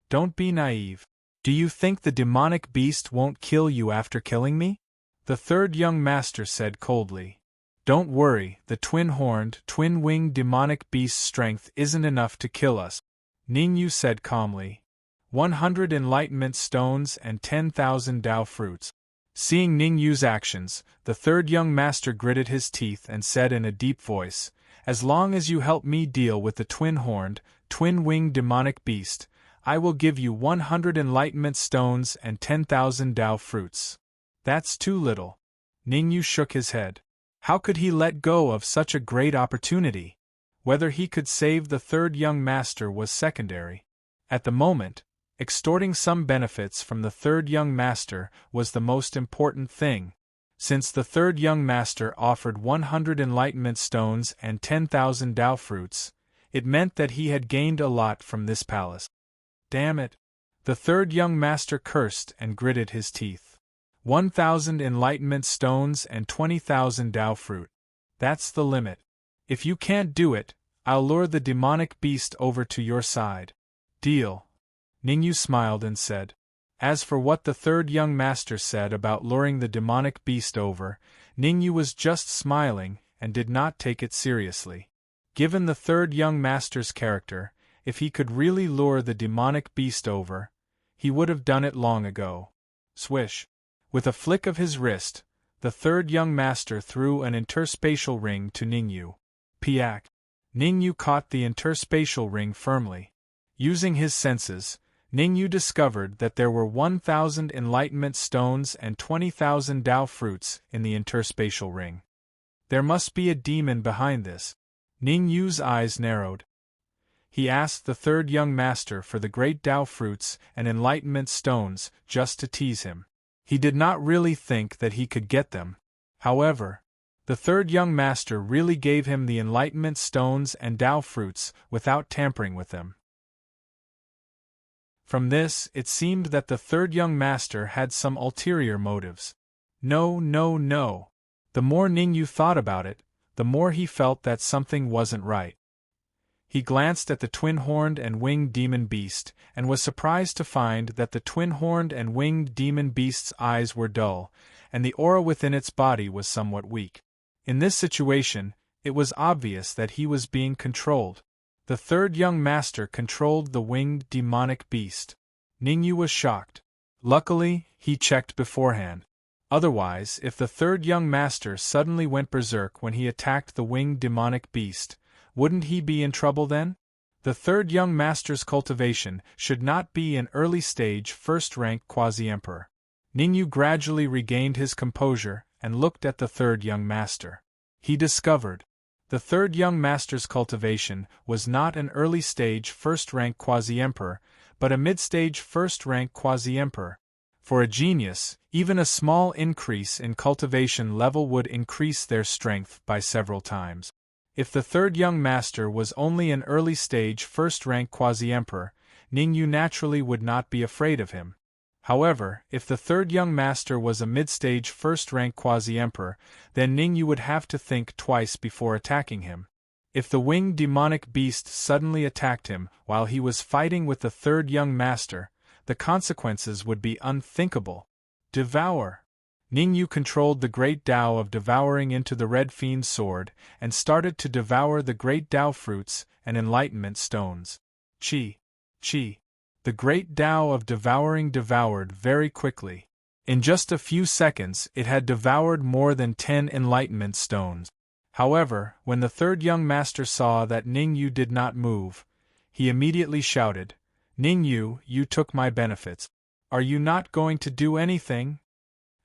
Don't be naive. Do you think the demonic beast won't kill you after killing me?" The third young master said coldly. "Don't worry, the twin-horned, twin-winged demonic beast's strength isn't enough to kill us," Ningyu said calmly. 100 enlightenment stones and 10,000 Dao fruits. Seeing Ningyu's actions, the third young master gritted his teeth and said in a deep voice, "As long as you help me deal with the twin-horned, twin-winged demonic beast, I will give you 100 enlightenment stones and 10,000 Tao fruits. That's too little. Ningyu shook his head. How could he let go of such a great opportunity? Whether he could save the third young master was secondary. At the moment, extorting some benefits from the third young master was the most important thing. Since the third young master offered 100 enlightenment stones and 10,000 Tao fruits, it meant that he had gained a lot from this palace. Damn it! The third young master cursed and gritted his teeth. 1,000 enlightenment stones and 20,000 Tao fruit. That's the limit. If you can't do it, I'll lure the demonic beast over to your side. Deal. Ningyu smiled and said. As for what the third young master said about luring the demonic beast over, Ningyu was just smiling and did not take it seriously. Given the third young master's character, if he could really lure the demonic beast over, he would have done it long ago. Swish. With a flick of his wrist, the third young master threw an interspatial ring to Ningyu. Piak. Ningyu caught the interspatial ring firmly. Using his senses, Ningyu discovered that there were 1,000 enlightenment stones and 20,000 Tao fruits in the interspatial ring. There must be a demon behind this. Ningyu's eyes narrowed. He asked the third young master for the great Tao fruits and enlightenment stones just to tease him. He did not really think that he could get them. However, the third young master really gave him the enlightenment stones and Tao fruits without tampering with them. From this, it seemed that the third young master had some ulterior motives. No. The more Ningyu thought about it, the more he felt that something wasn't right. He glanced at the twin-horned and winged demon beast, and was surprised to find that the twin-horned and winged demon beast's eyes were dull, and the aura within its body was somewhat weak. In this situation, it was obvious that he was being controlled. The third young master controlled the winged demonic beast. Ningyu was shocked. Luckily, he checked beforehand. Otherwise, if the third young master suddenly went berserk when he attacked the winged demonic beast, wouldn't he be in trouble then? The third young master's cultivation should not be an early-stage first-rank quasi-emperor. Ningyu gradually regained his composure and looked at the third young master. He discovered the third young master's cultivation was not an early-stage first-rank quasi-emperor, but a mid-stage first-rank quasi-emperor. For a genius, even a small increase in cultivation level would increase their strength by several times. If the third young master was only an early-stage first-rank quasi-emperor, Ningyu naturally would not be afraid of him. However, if the third young master was a mid-stage first-rank quasi-emperor, then Ningyu would have to think twice before attacking him. If the winged demonic beast suddenly attacked him while he was fighting with the third young master, the consequences would be unthinkable. Devour! Ningyu controlled the great Tao of devouring into the red fiend's sword, and started to devour the great Tao fruits and enlightenment stones. Chi! The great Tao of devouring devoured very quickly. In just a few seconds it had devoured more than 10 enlightenment stones. However, when the third young master saw that Ningyu did not move, he immediately shouted, "Ningyu, you took my benefits. Are you not going to do anything?"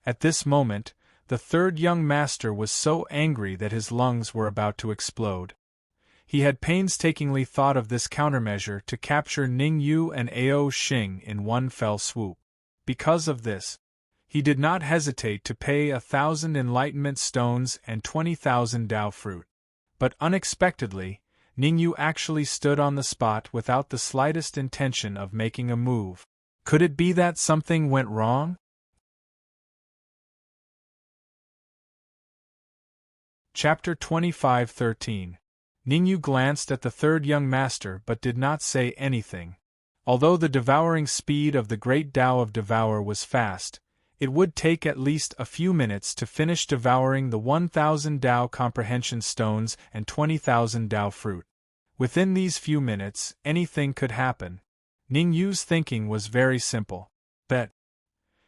At this moment, the third young master was so angry that his lungs were about to explode. He had painstakingly thought of this countermeasure to capture Ningyu and Ao Xing in one fell swoop. Because of this, he did not hesitate to pay 1,000 enlightenment stones and 20,000 Tao fruit. But unexpectedly, Ningyu actually stood on the spot without the slightest intention of making a move. Could it be that something went wrong? Chapter 25:13. Ningyu glanced at the third young master but did not say anything. Although the devouring speed of the great Tao of Devour was fast, it would take at least a few minutes to finish devouring the 1,000 Tao comprehension stones and 20,000 Tao fruit. Within these few minutes, anything could happen. Ningyu's thinking was very simple.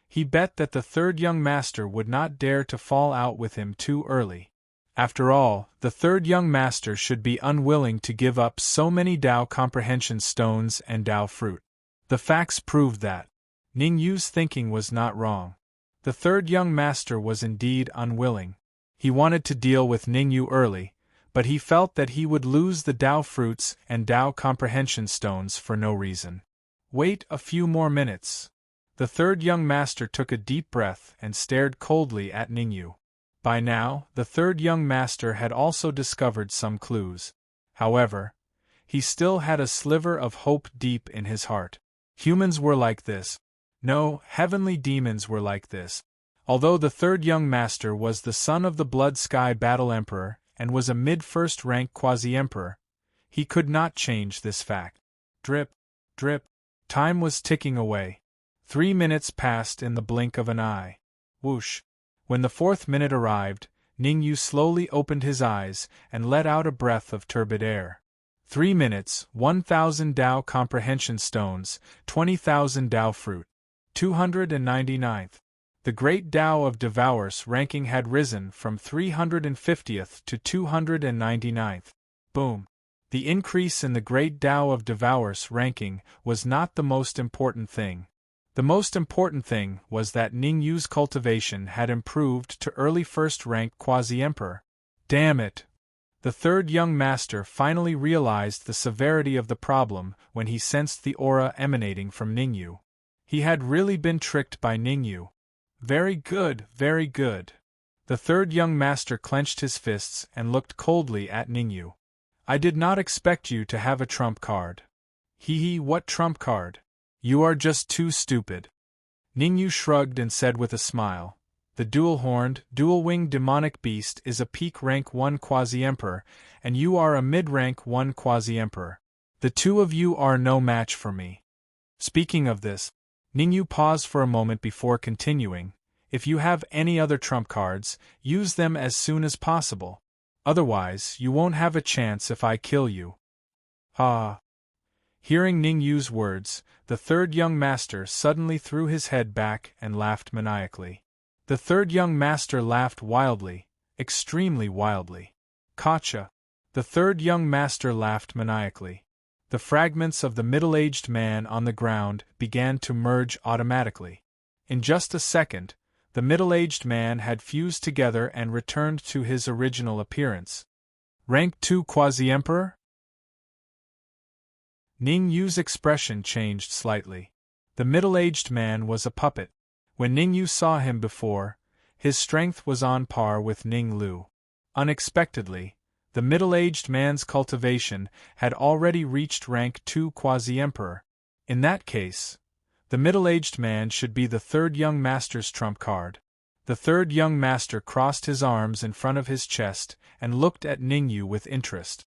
He bet that the third young master would not dare to fall out with him too early. After all, the third young master should be unwilling to give up so many Tao comprehension stones and Tao fruit. The facts proved that Ning Yu's thinking was not wrong. The third young master was indeed unwilling. He wanted to deal with Ning Yu early, but he felt that he would lose the Tao fruits and Tao comprehension stones for no reason. Wait a few more minutes. The third young master took a deep breath and stared coldly at Ning Yu. By now, the third young master had also discovered some clues. However, he still had a sliver of hope deep in his heart. Humans were like this. No, heavenly demons were like this. Although the third young master was the son of the Blood Sky Battle Emperor and was a mid-first rank quasi-emperor, he could not change this fact. Drip, drip. Time was ticking away. 3 minutes passed in the blink of an eye. Whoosh. When the 4th minute arrived, Ning Yu slowly opened his eyes and let out a breath of turbid air. 3 minutes, 1,000 Tao comprehension stones, 20,000 Tao fruit. 299th. The great Tao of Devourers ranking had risen from 350th to 299th. Boom. The increase in the great Tao of Devourers ranking was not the most important thing. The most important thing was that Ning Yu's cultivation had improved to early first rank quasi-emperor. Damn it! The third young master finally realized the severity of the problem when he sensed the aura emanating from Ning Yu. He had really been tricked by Ning Yu. Very good, very good. The third young master clenched his fists and looked coldly at Ning Yu. I did not expect you to have a trump card. Hee, what trump card? You are just too stupid. Ning Yu shrugged and said with a smile, the dual-horned, dual-winged demonic beast is a peak rank 1 quasi-emperor, and you are a mid-rank 1 quasi-emperor. The two of you are no match for me. Speaking of this, Ning Yu paused for a moment before continuing, if you have any other trump cards, use them as soon as possible. Otherwise, you won't have a chance if I kill you. Ah. Hearing Ning Yu's words, the third young master suddenly threw his head back and laughed maniacally. The third young master laughed wildly, extremely wildly. Gotcha. The third young master laughed maniacally. The fragments of the middle-aged man on the ground began to merge automatically. In just a second, the middle-aged man had fused together and returned to his original appearance. Rank 2 quasi-emperor? Ning Yu's expression changed slightly. The middle-aged man was a puppet. When Ning Yu saw him before, his strength was on par with Ning Lu. Unexpectedly, the middle-aged man's cultivation had already reached rank 2 quasi-emperor. In that case, the middle-aged man should be the third young master's trump card. The third young master crossed his arms in front of his chest and looked at Ning Yu with interest.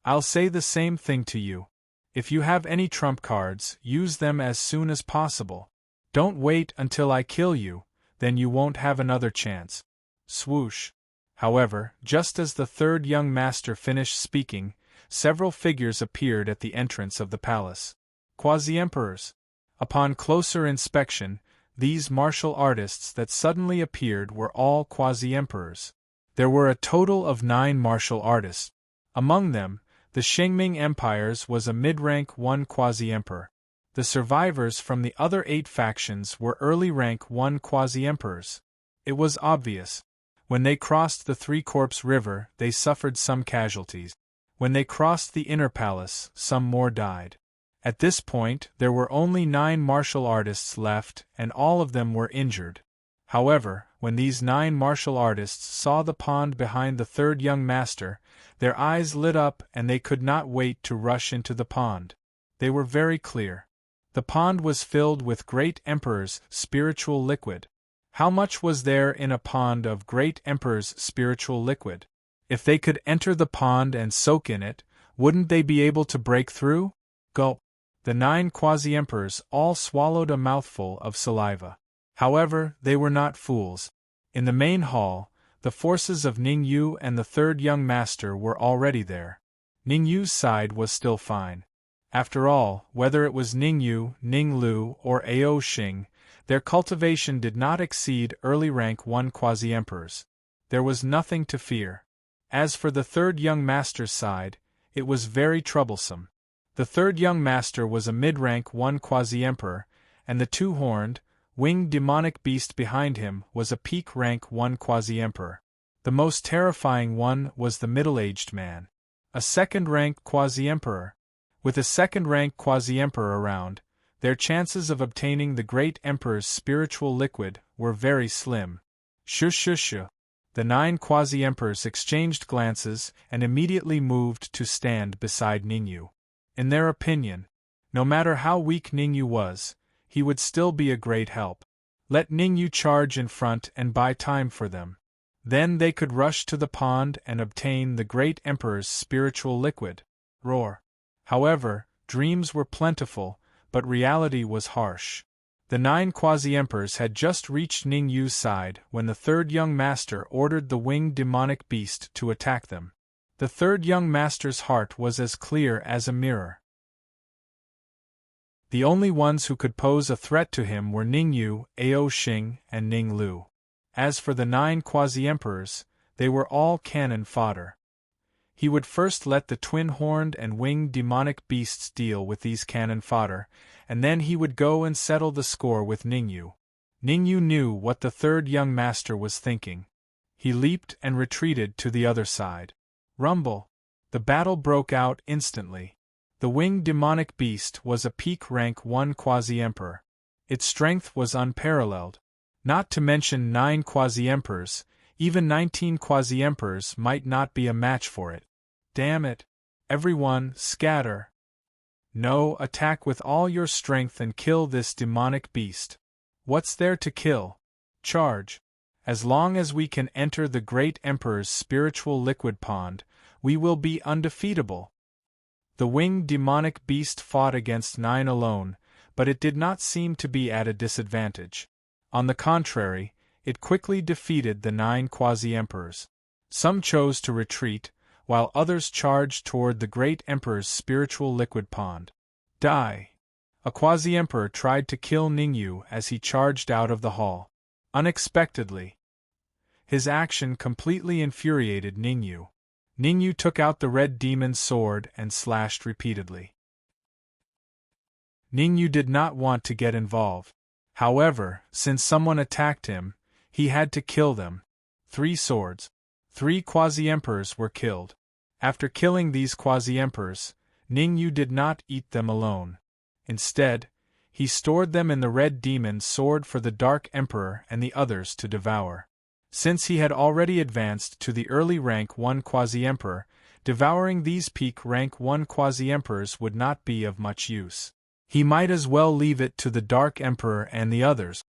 I'll say the same thing to you. If you have any trump cards, use them as soon as possible. Don't wait until I kill you, then you won't have another chance. Swoosh. However, just as the third young master finished speaking, several figures appeared at the entrance of the palace. Quasi-emperors. Upon closer inspection, these martial artists that suddenly appeared were all quasi-emperors. There were a total of 9 martial artists. Among them, the Shengming Empires was a mid-rank 1 quasi-emperor. The survivors from the other 8 factions were early rank 1 quasi-emperors. It was obvious. When they crossed the Three-Corpse River, they suffered some casualties. When they crossed the inner palace, some more died. At this point, there were only 9 martial artists left, and all of them were injured. However, when these 9 martial artists saw the pond behind the third young master, their eyes lit up and they could not wait to rush into the pond. They were very clear. The pond was filled with Great Emperor's spiritual liquid. How much was there in a pond of Great Emperor's spiritual liquid? If they could enter the pond and soak in it, wouldn't they be able to break through? Gulp. The 9 quasi-emperors all swallowed a mouthful of saliva. However, they were not fools. In the main hall, the forces of Ning Yu and the third young master were already there. Ning Yu's side was still fine. After all, whether it was Ning Yu, Ning Lu, or Ao Xing, their cultivation did not exceed early rank 1 quasi-emperors. There was nothing to fear. As for the third young master's side, it was very troublesome. The third young master was a mid-rank one quasi-emperor, and the two-horned, winged demonic beast behind him was a peak-rank one quasi-emperor. The most terrifying one was the middle-aged man, a second-rank quasi-emperor. With a second-rank quasi-emperor around, their chances of obtaining the great emperor's spiritual liquid were very slim. Shush. The 9 quasi-emperors exchanged glances and immediately moved to stand beside Ningyu. In their opinion, no matter how weak Ningyu was, he would still be a great help. Let Ningyu charge in front and buy time for them. Then they could rush to the pond and obtain the great emperor's spiritual liquid. Roar. However, dreams were plentiful, but reality was harsh. The 9 quasi-emperors had just reached Ningyu's side when the third young master ordered the winged demonic beast to attack them. The third young master's heart was as clear as a mirror. The only ones who could pose a threat to him were Ningyu, Ao Xing, and Ning Lu. As for the 9 quasi-emperors, they were all cannon fodder. He would first let the twin-horned and winged demonic beasts deal with these cannon fodder, and then he would go and settle the score with Ningyu. Ningyu knew what the third young master was thinking. He leaped and retreated to the other side. Rumble! The battle broke out instantly. The winged demonic beast was a peak rank 1 quasi-emperor. Its strength was unparalleled. Not to mention 9 quasi-emperors, even 19 quasi-emperors might not be a match for it. Damn it! Everyone, scatter! No, attack with all your strength and kill this demonic beast. What's there to kill? Charge! As long as we can enter the great emperor's spiritual liquid pond, we will be undefeatable. The winged demonic beast fought against 9 alone, but it did not seem to be at a disadvantage. On the contrary, it quickly defeated the 9 quasi-emperors. Some chose to retreat, while others charged toward the great emperor's spiritual liquid pond. Die! A quasi-emperor tried to kill Ningyu as he charged out of the hall. Unexpectedly. His action completely infuriated Ningyu. Ningyu took out the red demon's sword and slashed repeatedly. Ningyu did not want to get involved. However, since someone attacked him, he had to kill them. 3 swords. 3 quasi-emperors were killed. After killing these quasi-emperors, Ningyu did not eat them alone. Instead, he stored them in the red demon's sword for the Dark Emperor and the others to devour. Since he had already advanced to the early rank 1 quasi-emperor, devouring these peak rank 1 quasi-emperors would not be of much use. He might as well leave it to the Dark Emperor and the others.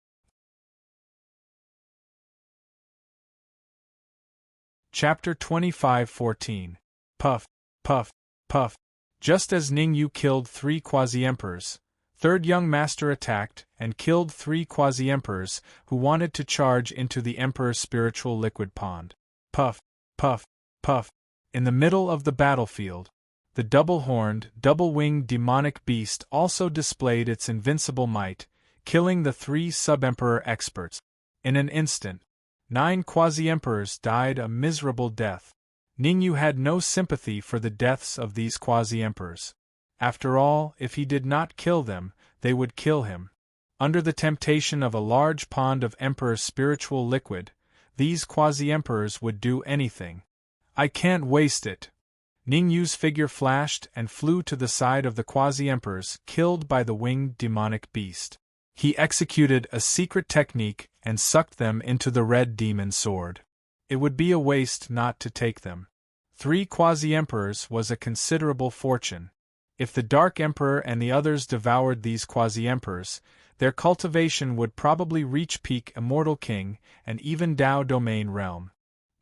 Chapter 25:14. Puff, puff, puff. Just as Ningyu killed 3 quasi-emperors, third young master attacked and killed 3 quasi-emperors who wanted to charge into the emperor's spiritual liquid pond. Puff, puff, puff. In the middle of the battlefield, the double-horned, double-winged demonic beast also displayed its invincible might, killing the 3 sub-emperor experts. In an instant, 9 quasi-emperors died a miserable death. Ningyu had no sympathy for the deaths of these quasi-emperors. After all, if he did not kill them, they would kill him. Under the temptation of a large pond of emperor's spiritual liquid, these quasi-emperors would do anything. I can't waste it. Ningyu's figure flashed and flew to the side of the quasi-emperors killed by the winged demonic beast. He executed a secret technique and sucked them into the red demon sword. It would be a waste not to take them. 3 quasi-emperors was a considerable fortune. If the Dark Emperor and the others devoured these quasi-emperors, their cultivation would probably reach peak Immortal King and even Dao Domain realm.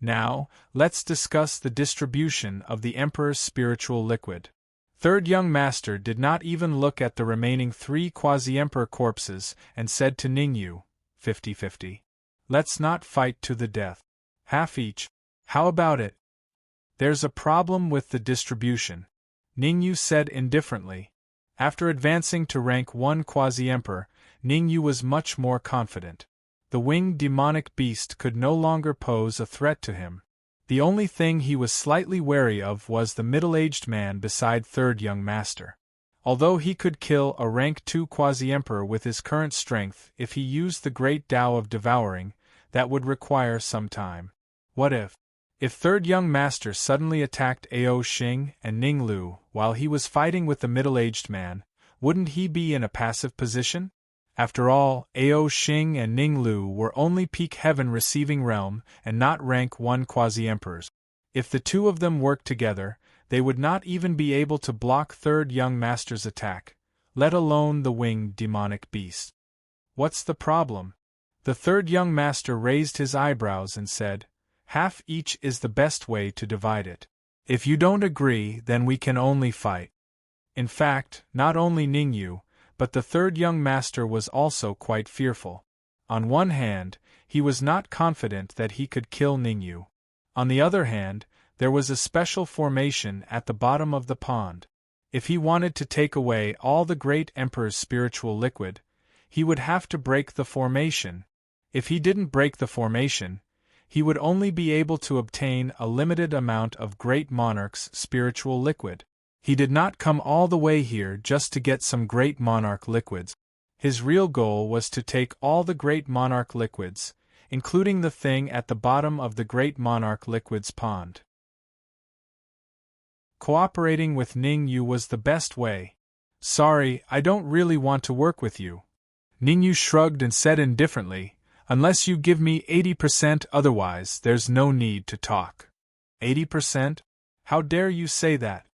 Now, let's discuss the distribution of the Emperor's spiritual liquid. Third young master did not even look at the remaining 3 quasi-emperor corpses and said to Ningyu, 50-50. Let's not fight to the death. Half each. How about it? There's a problem with the distribution, Ningyu said indifferently. After advancing to rank 1 quasi-emperor, Ningyu was much more confident. The winged demonic beast could no longer pose a threat to him. The only thing he was slightly wary of was the middle-aged man beside third young master. Although he could kill a rank 2 quasi-emperor with his current strength if he used the great Tao of devouring, that would require some time. What if? If third young master suddenly attacked Ao Xing and Ning Lu while he was fighting with the middle-aged man, wouldn't he be in a passive position? After all, Ao Xing and Ning Lu were only peak heaven receiving realm and not rank 1 quasi-emperors. If the two of them worked together, they would not even be able to block third young master's attack, let alone the winged demonic beast. What's the problem? The third young master raised his eyebrows and said, half each is the best way to divide it. If you don't agree, then we can only fight. In fact, not only Ningyu, but the third young master was also quite fearful. On one hand, he was not confident that he could kill Ningyu. On the other hand, there was a special formation at the bottom of the pond. If he wanted to take away all the great emperor's spiritual liquid, he would have to break the formation. If he didn't break the formation, he would only be able to obtain a limited amount of great monarch's spiritual liquid. He did not come all the way here just to get some great monarch liquids. His real goal was to take all the great monarch liquids, including the thing at the bottom of the great monarch liquids pond. Cooperating with Ningyu was the best way. Sorry, I don't really want to work with you. Ningyu shrugged and said indifferently, unless you give me 80%, otherwise there's no need to talk. 80%? How dare you say that?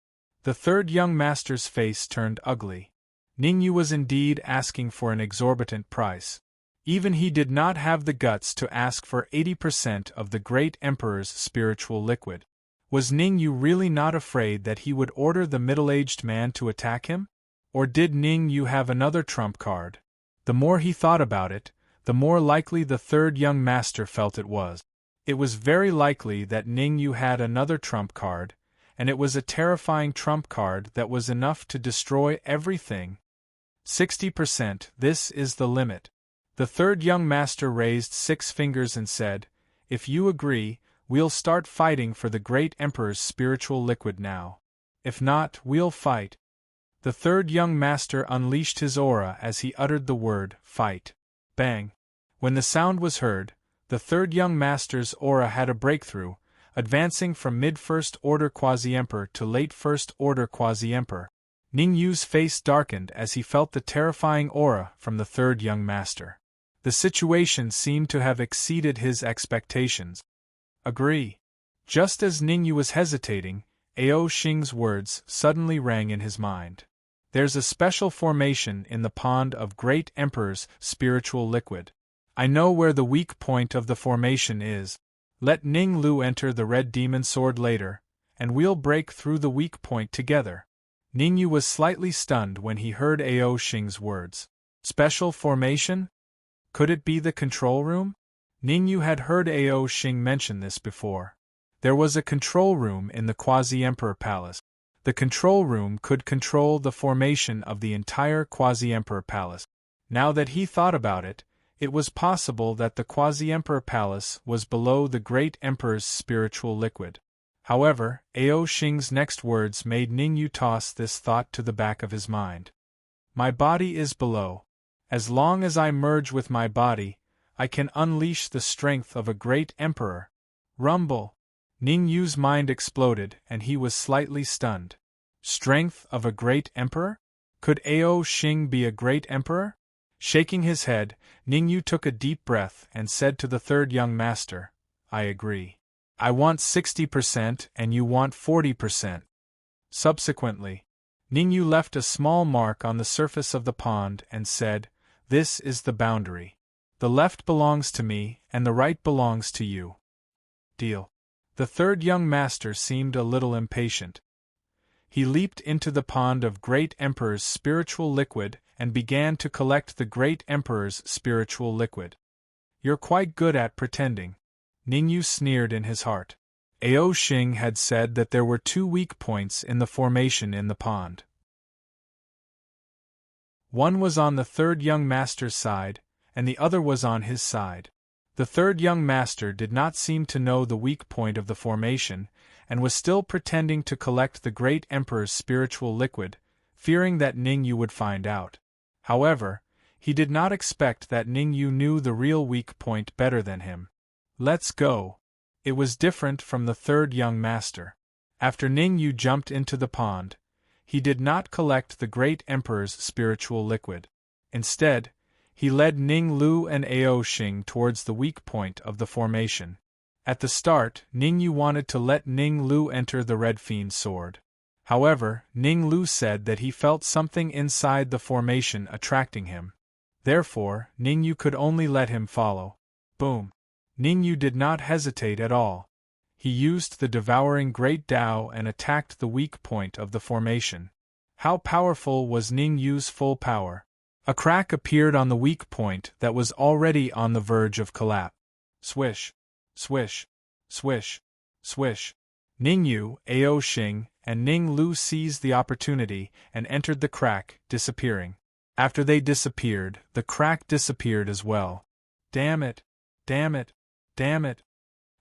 The third young master's face turned ugly. Ningyu was indeed asking for an exorbitant price. Even he did not have the guts to ask for 80% of the great emperor's spiritual liquid. Was Ningyu really not afraid that he would order the middle-aged man to attack him? Or did Ningyu have another trump card? The more he thought about it, the more likely the third young master felt it was. It was very likely that Ningyu had another trump card, and it was a terrifying trump card that was enough to destroy everything. 60%, this is the limit. The third young master raised 6 fingers and said, if you agree, we'll start fighting for the great emperor's spiritual liquid now. If not, we'll fight. The third young master unleashed his aura as he uttered the word, fight. Bang! When the sound was heard, the third young master's aura had a breakthrough, advancing from mid-first order quasi-emperor to late first order quasi-emperor. Ningyu's face darkened as he felt the terrifying aura from the third young master. The situation seemed to have exceeded his expectations. Agree. Just as Ningyu was hesitating, Ao Xing's words suddenly rang in his mind. There's a special formation in the pond of great emperor's spiritual liquid. I know where the weak point of the formation is. Let Ning Lu enter the red demon sword later, and we'll break through the weak point together. Ningyu was slightly stunned when he heard Ao Xing's words. Special formation? Could it be the control room? Ningyu had heard Ao Xing mention this before. There was a control room in the Quasi-Emperor Palace. The control room could control the formation of the entire Quasi-Emperor Palace. Now that he thought about it, it was possible that the Quasi-Emperor Palace was below the Great Emperor's spiritual liquid. However, Ao Xing's next words made Ningyu toss this thought to the back of his mind. My body is below. As long as I merge with my body, I can unleash the strength of a great emperor. Rumble! Ningyu's mind exploded and he was slightly stunned. Strength of a great emperor? Could Ao Xing be a great emperor? Shaking his head, Ningyu took a deep breath and said to the third young master, I agree. I want 60% and you want 40%. Subsequently, Ningyu left a small mark on the surface of the pond and said, This is the boundary. The left belongs to me and the right belongs to you. Deal. The third young master seemed a little impatient. He leaped into the pond of Great Emperor's spiritual liquid and began to collect the Great Emperor's spiritual liquid. You're quite good at pretending. Ningyu sneered in his heart. Ao Xing had said that there were 2 weak points in the formation in the pond. One was on the third young master's side, and the other was on his side. The third young master did not seem to know the weak point of the formation, and was still pretending to collect the great emperor's spiritual liquid, fearing that Ning Yu would find out. However, he did not expect that Ning Yu knew the real weak point better than him. Let's go. It was different from the third young master. After Ning Yu jumped into the pond, he did not collect the great emperor's spiritual liquid. Instead, he led Ning Lu and Ao Xing towards the weak point of the formation. At the start, Ning Yu wanted to let Ning Lu enter the Red Fiend's sword. However, Ning Lu said that he felt something inside the formation attracting him. Therefore, Ning Yu could only let him follow. Boom! Ning Yu did not hesitate at all. He used the devouring Great Tao and attacked the weak point of the formation. How powerful was Ning Yu's full power? A crack appeared on the weak point that was already on the verge of collapse. Swish! Swish! Swish! Swish! Ning Yu, Ao Xing, and Ning Lu seized the opportunity and entered the crack, disappearing. After they disappeared, the crack disappeared as well. Damn it! Damn it! Damn it!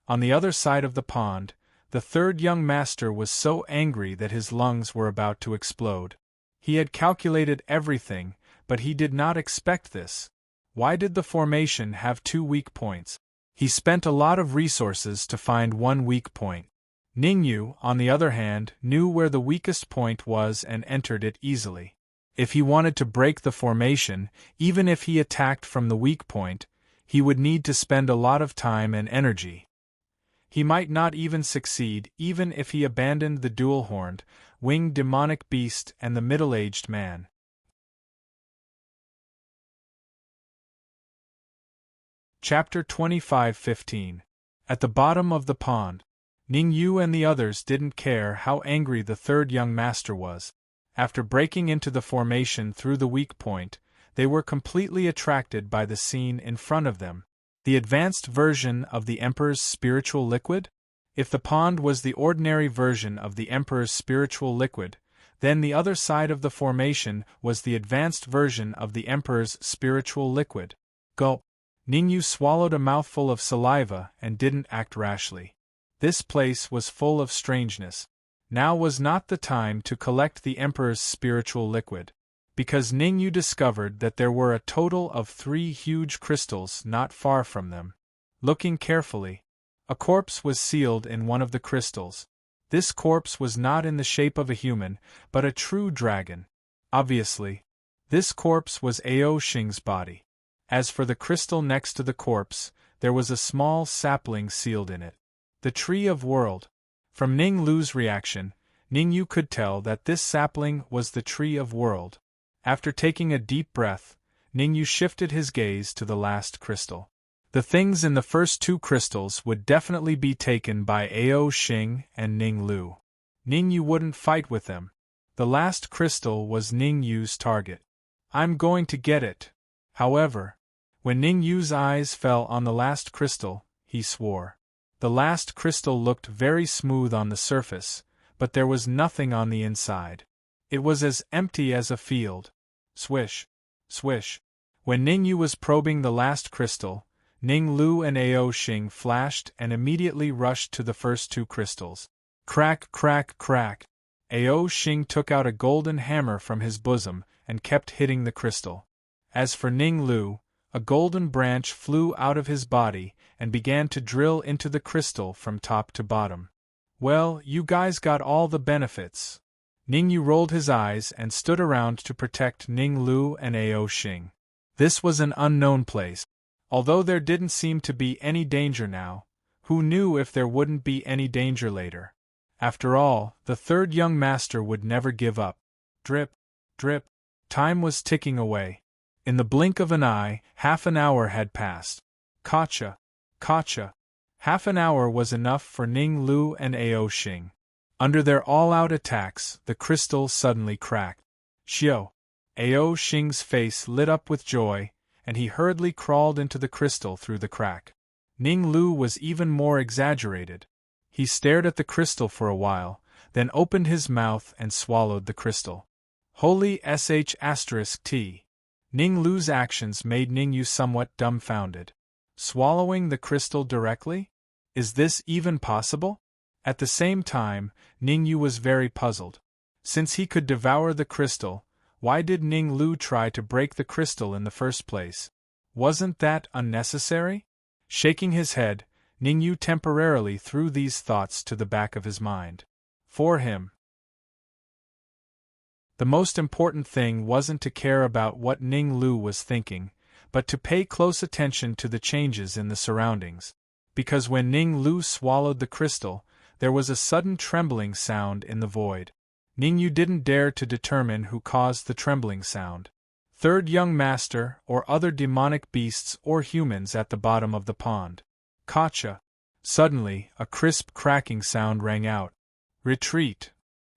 On the other side of the pond, the third young master was so angry that his lungs were about to explode. He had calculated everything, but he did not expect this. Why did the formation have 2 weak points? He spent a lot of resources to find one weak point. Ning Yu, on the other hand, knew where the weakest point was and entered it easily. If he wanted to break the formation, even if he attacked from the weak point, he would need to spend a lot of time and energy. He might not even succeed even if he abandoned the dual-horned, winged demonic beast and the middle-aged man. Chapter 25:15. At the bottom of the pond, Ning Yu and the others didn't care how angry the third young master was. After breaking into the formation through the weak point, they were completely attracted by the scene in front of them. The advanced version of the Emperor's spiritual liquid? If the pond was the ordinary version of the Emperor's spiritual liquid, then the other side of the formation was the advanced version of the Emperor's spiritual liquid. Gulp! Ning Yu swallowed a mouthful of saliva and didn't act rashly. This place was full of strangeness. Now was not the time to collect the Emperor's spiritual liquid, because Ning Yu discovered that there were a total of 3 huge crystals not far from them. Looking carefully, a corpse was sealed in one of the crystals. This corpse was not in the shape of a human, but a true dragon. Obviously, this corpse was Ao Xing's body. As for the crystal next to the corpse, there was a small sapling sealed in it. The Tree of World. From Ning Lu's reaction, Ning Yu could tell that this sapling was the Tree of World. After taking a deep breath, Ning Yu shifted his gaze to the last crystal. The things in the first 2 crystals would definitely be taken by Ao Xing and Ning Lu. Ning Yu wouldn't fight with them. The last crystal was Ning Yu's target. I'm going to get it. However, when Ning Yu's eyes fell on the last crystal, he swore. The last crystal looked very smooth on the surface, but there was nothing on the inside. It was as empty as a field. Swish! Swish! When Ning Yu was probing the last crystal, Ning Lu and Ao Xing flashed and immediately rushed to the first 2 crystals. Crack, crack, crack! Ao Xing took out a golden hammer from his bosom and kept hitting the crystal. As for Ning Lu, a golden branch flew out of his body and began to drill into the crystal from top to bottom. Well, you guys got all the benefits. Ning Yu rolled his eyes and stood around to protect Ning Lu and Ao Xing. This was an unknown place. Although there didn't seem to be any danger now, who knew if there wouldn't be any danger later? After all, the third young master would never give up. Drip, drip. Time was ticking away. In the blink of an eye, half an hour had passed. Gotcha! Gotcha! Half an hour was enough for Ning Lu and Ao Xing. Under their all-out attacks, the crystal suddenly cracked. Xiao! Ao Xing's face lit up with joy, and he hurriedly crawled into the crystal through the crack. Ning Lu was even more exaggerated. He stared at the crystal for a while, then opened his mouth and swallowed the crystal. Holy **T. Ning Lu's actions made Ning Yu somewhat dumbfounded. Swallowing the crystal directly? Is this even possible? At the same time, Ning Yu was very puzzled. Since he could devour the crystal, why did Ning Lu try to break the crystal in the first place? Wasn't that unnecessary? Shaking his head, Ning Yu temporarily threw these thoughts to the back of his mind. For him, the most important thing wasn't to care about what Ning Lu was thinking, but to pay close attention to the changes in the surroundings. Because when Ning Lu swallowed the crystal, there was a sudden trembling sound in the void. Ning Yu didn't dare to determine who caused the trembling sound. Third young master, or other demonic beasts or humans at the bottom of the pond. Gotcha! Suddenly, a crisp cracking sound rang out. Retreat!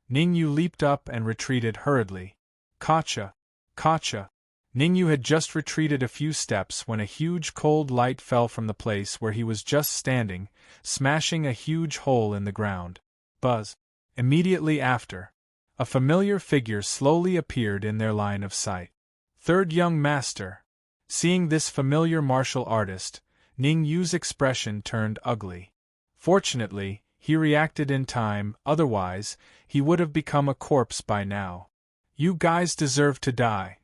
Ning Yu leaped up and retreated hurriedly. Gotcha! Gotcha! Ning Yu had just retreated a few steps when a huge cold light fell from the place where he was just standing, smashing a huge hole in the ground. Buzz! Immediately after, a familiar figure slowly appeared in their line of sight. Third young master. Seeing this familiar martial artist, Ning Yu's expression turned ugly. Fortunately, he reacted in time, otherwise, he would have become a corpse by now. You guys deserve to die.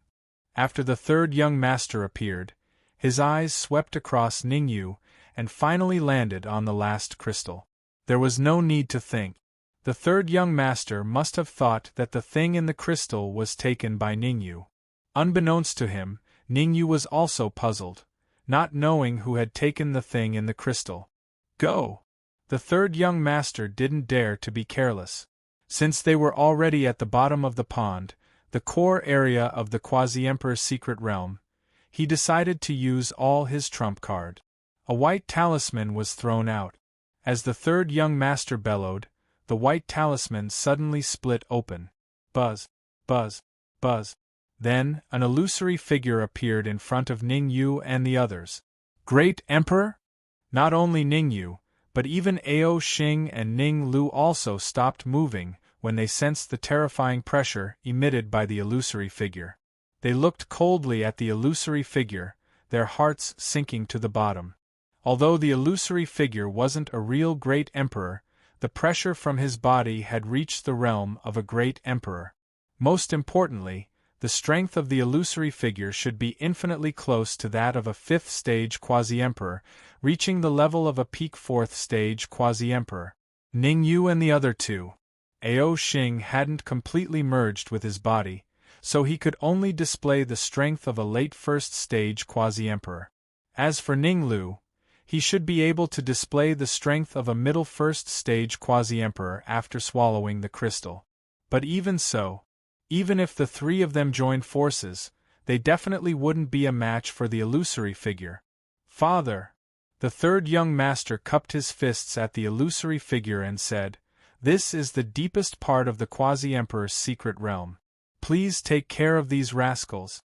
After the third young master appeared, his eyes swept across Ning Yu and finally landed on the last crystal. There was no need to think. The third young master must have thought that the thing in the crystal was taken by Ning Yu. Unbeknownst to him, Ning Yu was also puzzled, not knowing who had taken the thing in the crystal. Go! The third young master didn't dare to be careless. Since they were already at the bottom of the pond, the core area of the Quasi-Emperor's secret realm, he decided to use all his trump card. A white talisman was thrown out. As the third young master bellowed, the white talisman suddenly split open. Buzz, buzz, buzz. Then, an illusory figure appeared in front of Ning Yu and the others. Great Emperor? Not only Ning Yu, but even Ao Xing and Ning Lu also stopped moving when they sensed the terrifying pressure emitted by the illusory figure. They looked coldly at the illusory figure, their hearts sinking to the bottom. Although the illusory figure wasn't a real great emperor, the pressure from his body had reached the realm of a great emperor. Most importantly, the strength of the illusory figure should be infinitely close to that of a 5th-stage quasi-emperor, reaching the level of a peak 4th-stage quasi-emperor. Ning Yu and the other two. Ao Xing hadn't completely merged with his body, so he could only display the strength of a late 1st-stage quasi-emperor. As for Ning Lu, he should be able to display the strength of a middle 1st-stage quasi-emperor after swallowing the crystal. But even so, even if the three of them joined forces, they definitely wouldn't be a match for the illusory figure. Father! The third young master cupped his fists at the illusory figure and said, "This is the deepest part of the quasi-emperor's secret realm. Please take care of these rascals."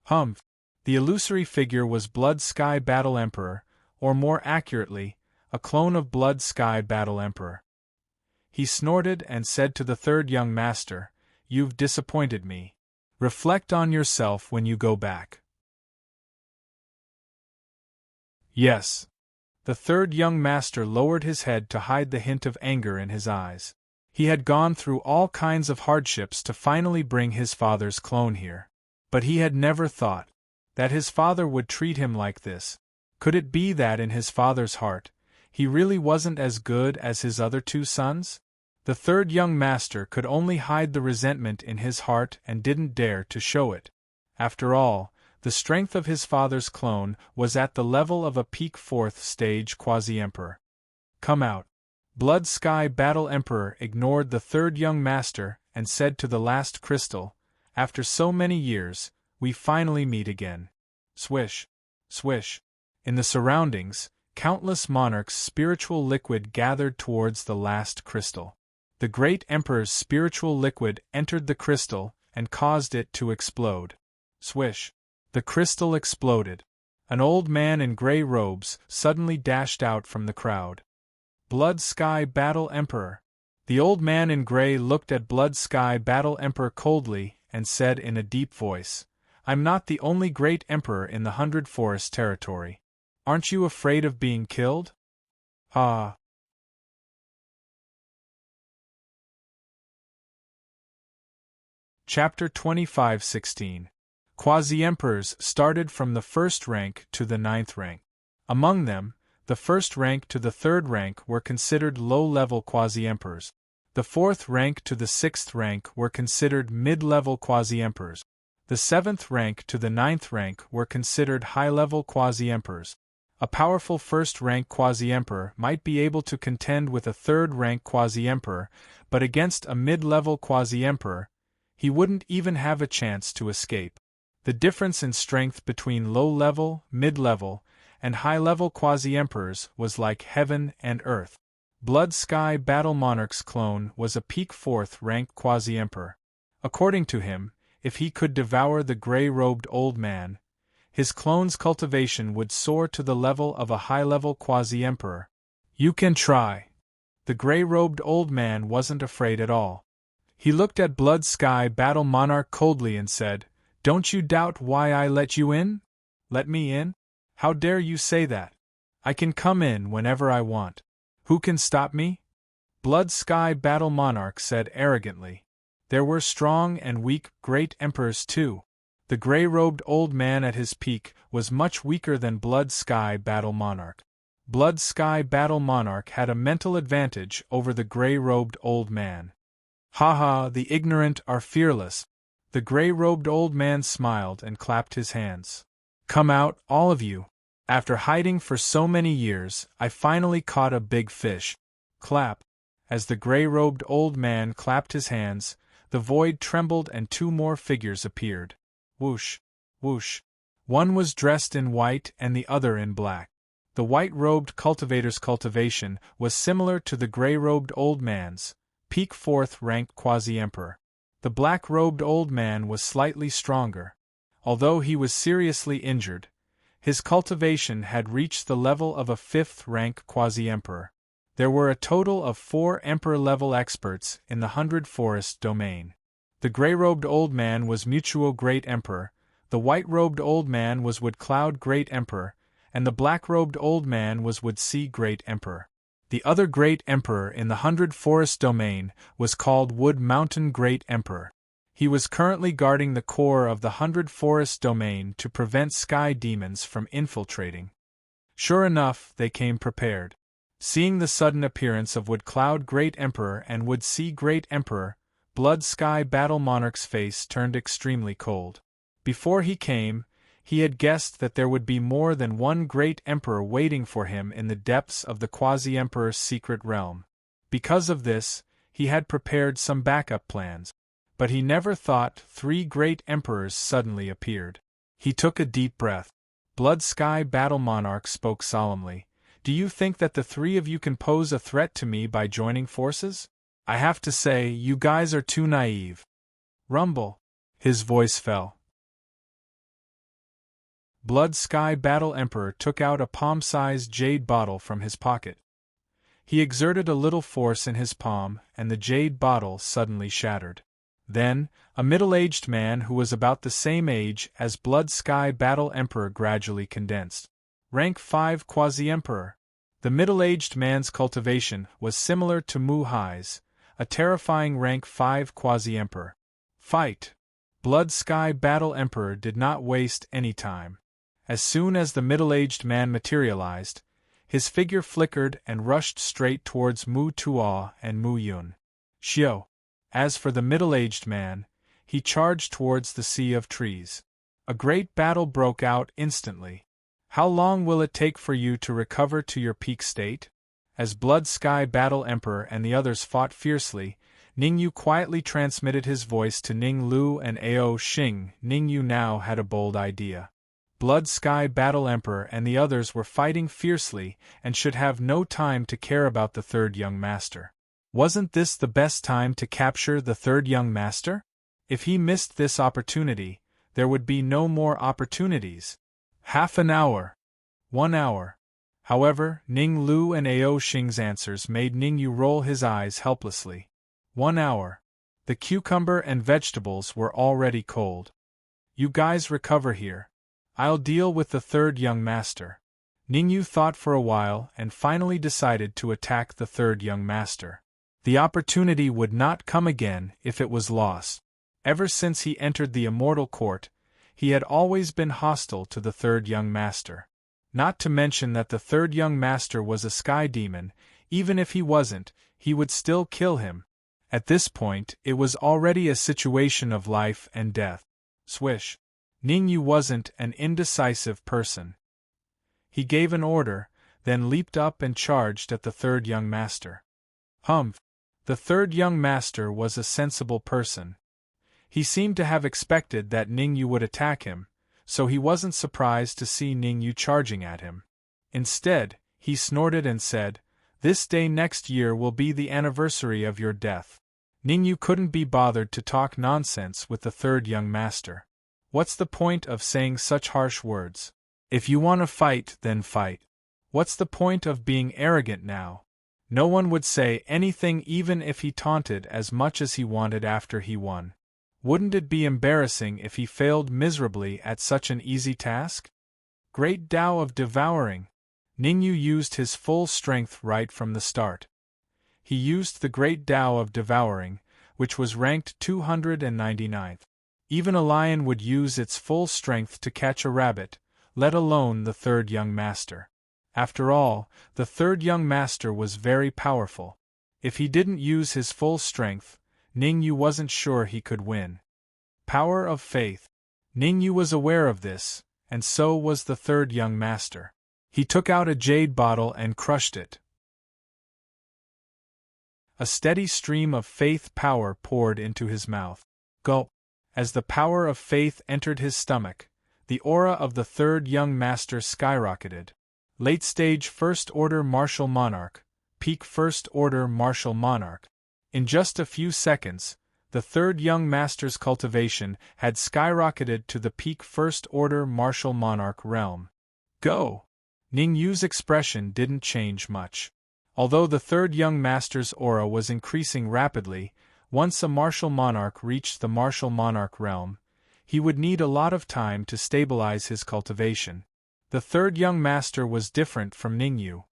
Humph! The illusory figure was Blood Sky Battle Emperor, or more accurately, a clone of Blood Sky Battle Emperor. He snorted and said to the third young master, "You've disappointed me. Reflect on yourself when you go back." Yes. The third young master lowered his head to hide the hint of anger in his eyes. He had gone through all kinds of hardships to finally bring his father's clone here. But he had never thought that his father would treat him like this. Could it be that in his father's heart, he really wasn't as good as his other two sons? The third young master could only hide the resentment in his heart and didn't dare to show it. After all, the strength of his father's clone was at the level of a peak 4th-stage quasi-emperor. Come out. Blood Sky Battle Emperor ignored the third young master and said to the last crystal, "After so many years, we finally meet again." Swish, swish. In the surroundings, countless monarchs' spiritual liquid gathered towards the last crystal. The great emperor's spiritual liquid entered the crystal and caused it to explode. Swish. The crystal exploded. An old man in gray robes suddenly dashed out from the crowd. Blood Sky Battle Emperor. The old man in gray looked at Blood Sky Battle Emperor coldly and said in a deep voice, "I'm not the only great emperor in the 100 Forest territory. Aren't you afraid of being killed?" Ah. Chapter 25:16. Quasi-emperors started from the first rank to the 9th rank. Among them, the first rank to the 3rd rank were considered low-level quasi-emperors. The 4th rank to the 6th rank were considered mid-level quasi-emperors. The 7th rank to the 9th rank were considered high-level quasi-emperors. A powerful first-rank quasi-emperor might be able to contend with a 3rd-rank quasi-emperor, but against a mid-level quasi-emperor, he wouldn't even have a chance to escape. The difference in strength between low-level, mid-level, and high-level quasi-emperors was like heaven and earth. Blood Sky Battle Monarch's clone was a peak 4th-rank quasi-emperor. According to him, if he could devour the gray-robed old man, his clone's cultivation would soar to the level of a high-level quasi-emperor. You can try. The gray-robed old man wasn't afraid at all. He looked at Blood Sky Battle Monarch coldly and said, "Don't you doubt why I let you in? Let me in? How dare you say that? I can come in whenever I want. Who can stop me?" Blood Sky Battle Monarch said arrogantly. There were strong and weak great emperors too. The gray-robed old man at his peak was much weaker than Blood Sky Battle Monarch. Blood Sky Battle Monarch had a mental advantage over the gray-robed old man. "Ha ha, the ignorant are fearless." The gray-robed old man smiled and clapped his hands. "Come out, all of you. After hiding for so many years, I finally caught a big fish." Clap. As the gray-robed old man clapped his hands, the void trembled and 2 more figures appeared. Whoosh, whoosh. One was dressed in white and the other in black. The white-robed cultivator's cultivation was similar to the gray-robed old man's, peak 4th-rank quasi-emperor. The black-robed old man was slightly stronger. Although he was seriously injured, his cultivation had reached the level of a 5th-rank quasi-emperor. There were a total of 4 emperor-level experts in the 100 Forest domain. The gray-robed old man was Mutuo Great Emperor, the white-robed old man was Wood Cloud Great Emperor, and the black-robed old man was Wood Sea Great Emperor. The other Great Emperor in the 100 Forest domain was called Wood Mountain Great Emperor. He was currently guarding the core of the 100 Forest domain to prevent sky demons from infiltrating. Sure enough, they came prepared. Seeing the sudden appearance of Wood Cloud Great Emperor and Wood Sea Great Emperor, Blood Sky Battle Monarch's face turned extremely cold. Before he came, he had guessed that there would be more than one Great Emperor waiting for him in the depths of the Quasi-Emperor's secret realm. Because of this, he had prepared some backup plans. But he never thought 3 Great Emperors suddenly appeared. He took a deep breath. Blood Sky Battle Monarch spoke solemnly. "Do you think that the 3 of you can pose a threat to me by joining forces? I have to say, you guys are too naive." Rumble. His voice fell. Blood Sky Battle Emperor took out a palm-sized jade bottle from his pocket. He exerted a little force in his palm, and the jade bottle suddenly shattered. Then, a middle-aged man who was about the same age as Blood Sky Battle Emperor gradually condensed. Rank 5 Quasi-Emperor. The middle-aged man's cultivation was similar to Mu Hai's, a terrifying rank 5 Quasi-Emperor. Fight! Blood Sky Battle Emperor did not waste any time. As soon as the middle-aged man materialized, his figure flickered and rushed straight towards Mu Tuo and Mu Yun. Xiao. As for the middle-aged man, he charged towards the sea of trees. A great battle broke out instantly. How long will it take for you to recover to your peak state? As Blood Sky Battle Emperor and the others fought fiercely, Ningyu quietly transmitted his voice to Ning Lu and Ao Xing. Ningyu now had a bold idea. Blood Sky Battle Emperor and the others were fighting fiercely and should have no time to care about the 3rd young master. Wasn't this the best time to capture the 3rd young master? If he missed this opportunity, there would be no more opportunities. Half an hour. 1 hour. However, Ning Lu and Ao Xing's answers made Ningyu roll his eyes helplessly. 1 hour. The cucumber and vegetables were already cold. You guys recover here. I'll deal with the 3rd young master. Ningyu thought for a while and finally decided to attack the 3rd young master. The opportunity would not come again if it was lost. Ever since he entered the immortal court, he had always been hostile to the third young master. Not to mention that the third young master was a sky demon. Even if he wasn't, he would still kill him. At this point, it was already a situation of life and death. Swish. Ningyu wasn't an indecisive person. He gave an order, then leaped up and charged at the third young master. Humph! The third young master was a sensible person. He seemed to have expected that Ningyu would attack him, so he wasn't surprised to see Ningyu charging at him. Instead, he snorted and said, "This day next year will be the anniversary of your death." Ningyu couldn't be bothered to talk nonsense with the third young master. What's the point of saying such harsh words? If you want to fight, then fight. What's the point of being arrogant now? No one would say anything even if he taunted as much as he wanted after he won. Wouldn't it be embarrassing if he failed miserably at such an easy task? Great Tao of Devouring! Ningyu used his full strength right from the start. He used the Great Tao of Devouring, which was ranked 299th. Even a lion would use its full strength to catch a rabbit, let alone the third young master. After all, the third young master was very powerful. If he didn't use his full strength, Ningyu wasn't sure he could win. Power of faith. Ningyu was aware of this, and so was the third young master. He took out a jade bottle and crushed it. A steady stream of faith power poured into his mouth. Gulp! As the power of faith entered his stomach, the aura of the third young master skyrocketed. Late-stage First-Order Martial Monarch, peak First-Order Martial Monarch. In just a few seconds, the third young master's cultivation had skyrocketed to the peak First-Order Martial Monarch realm. Go! Ningyu's expression didn't change much. Although the third young master's aura was increasing rapidly, once a martial monarch reached the martial monarch realm, he would need a lot of time to stabilize his cultivation. The third young master was different from Ningyu.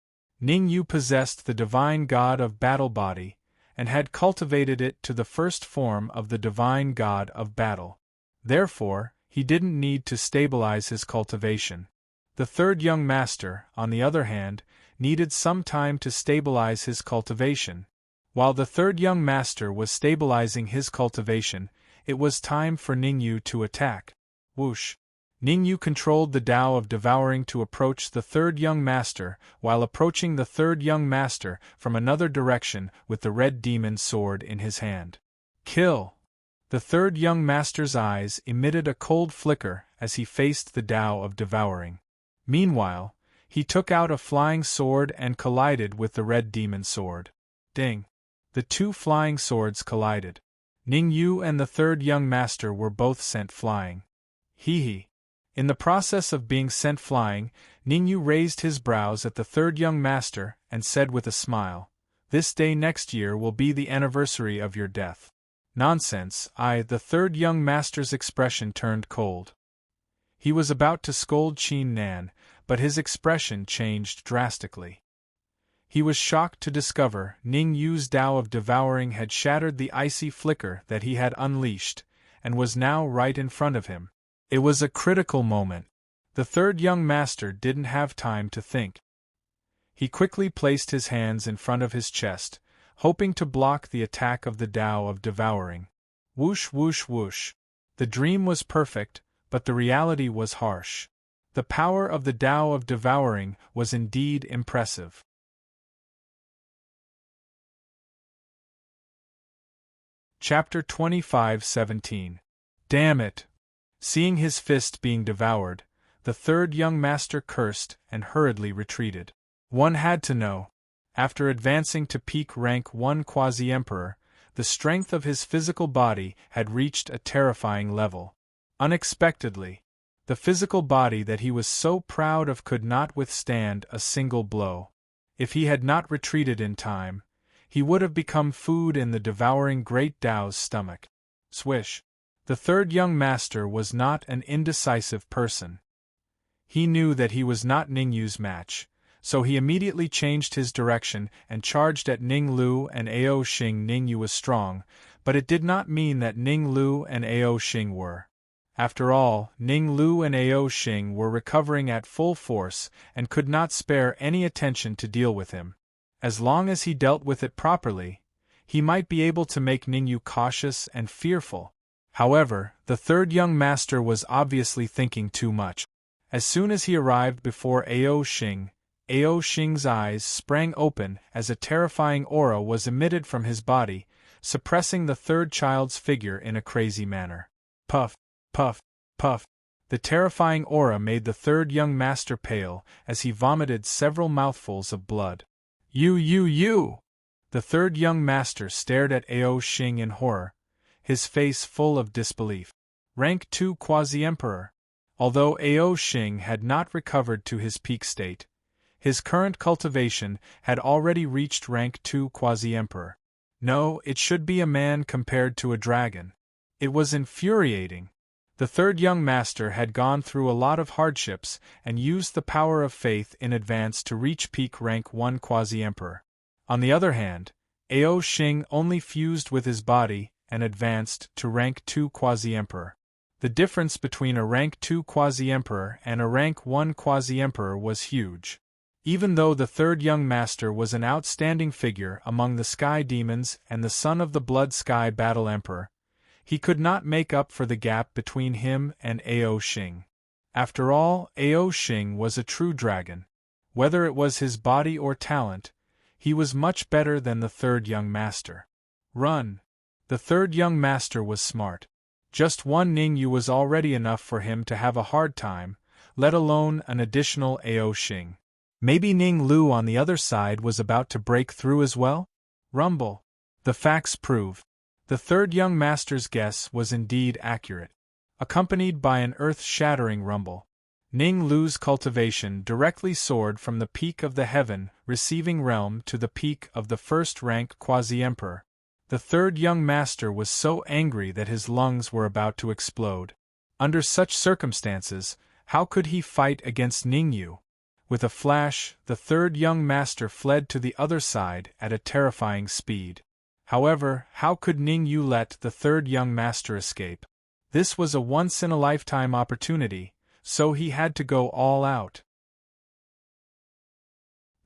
Ningyu possessed the divine god of battle body, and had cultivated it to the first form of the divine god of battle. Therefore, he didn't need to stabilize his cultivation. The third young master, on the other hand, needed some time to stabilize his cultivation. While the third young master was stabilizing his cultivation, it was time for Ningyu to attack. Whoosh! Ningyu controlled the Tao of Devouring to approach the third young master, while approaching the third young master from another direction with the red demon sword in his hand. Kill! The third young master's eyes emitted a cold flicker as he faced the Tao of Devouring. Meanwhile, he took out a flying sword and collided with the red demon sword. Ding! The two flying swords collided. Ningyu and the third young master were both sent flying. Hee. In the process of being sent flying, Ningyu raised his brows at the third young master and said with a smile, "This day next year will be the anniversary of your death." Nonsense! The third young master's expression turned cold. He was about to scold Qin Nan, but his expression changed drastically. He was shocked to discover Ningyu's Tao of Devouring had shattered the icy flicker that he had unleashed, and was now right in front of him. It was a critical moment. The third young master didn't have time to think. He quickly placed his hands in front of his chest, hoping to block the attack of the Tao of Devouring. Whoosh whoosh whoosh. The dream was perfect, but the reality was harsh. The power of the Tao of Devouring was indeed impressive. Chapter 25:17. Damn it! Seeing his fist being devoured, the third young master cursed and hurriedly retreated. One had to know. After advancing to peak rank 1 quasi-emperor, the strength of his physical body had reached a terrifying level. Unexpectedly, the physical body that he was so proud of could not withstand a single blow. If he had not retreated in time, he would have become food in the devouring Great Tao's stomach. Swish! The third young master was not an indecisive person. He knew that he was not Ningyu's match, so he immediately changed his direction and charged at Ning Lu and Ao Xing. Ningyu was strong, but it did not mean that Ning Lu and Ao Xing were. After all, Ning Lu and Ao Xing were recovering at full force and could not spare any attention to deal with him. As long as he dealt with it properly, he might be able to make Ningyu cautious and fearful. However, the third young master was obviously thinking too much. As soon as he arrived before Ao Xing's eyes sprang open as a terrifying aura was emitted from his body, suppressing the third child's figure in a crazy manner. Puff, puff, puff. The terrifying aura made the third young master pale as he vomited several mouthfuls of blood. You! The third young master stared at Ao Xing in horror, his face full of disbelief. Rank 2 Quasi-Emperor. Although Ao Xing had not recovered to his peak state, his current cultivation had already reached rank 2 Quasi-Emperor. No, it should be a man compared to a dragon. It was infuriating. The third young master had gone through a lot of hardships and used the power of faith in advance to reach peak rank 1 Quasi-Emperor. On the other hand, Ao Xing only fused with his body and advanced to rank 2 Quasi-Emperor. The difference between a rank 2 Quasi-Emperor and a rank 1 Quasi-Emperor was huge. Even though the third young master was an outstanding figure among the sky demons and the son of the Blood Sky Battle Emperor, he could not make up for the gap between him and Ao Xing. After all, Ao Xing was a true dragon. Whether it was his body or talent, he was much better than the third young master. Run! The third young master was smart. Just one Ningyu was already enough for him to have a hard time, let alone an additional Ao Xing. Maybe Ning Lu on the other side was about to break through as well? Rumble. The facts prove. The third young master's guess was indeed accurate. Accompanied by an earth-shattering rumble, Ning Lu's cultivation directly soared from the peak of the heaven receiving realm to the peak of the first-rank Quasi-Emperor. The third young master was so angry that his lungs were about to explode. Under such circumstances, how could he fight against Ningyu? With a flash, the third young master fled to the other side at a terrifying speed. However, how could Ningyu let the third young master escape? This was a once-in-a-lifetime opportunity, so he had to go all out.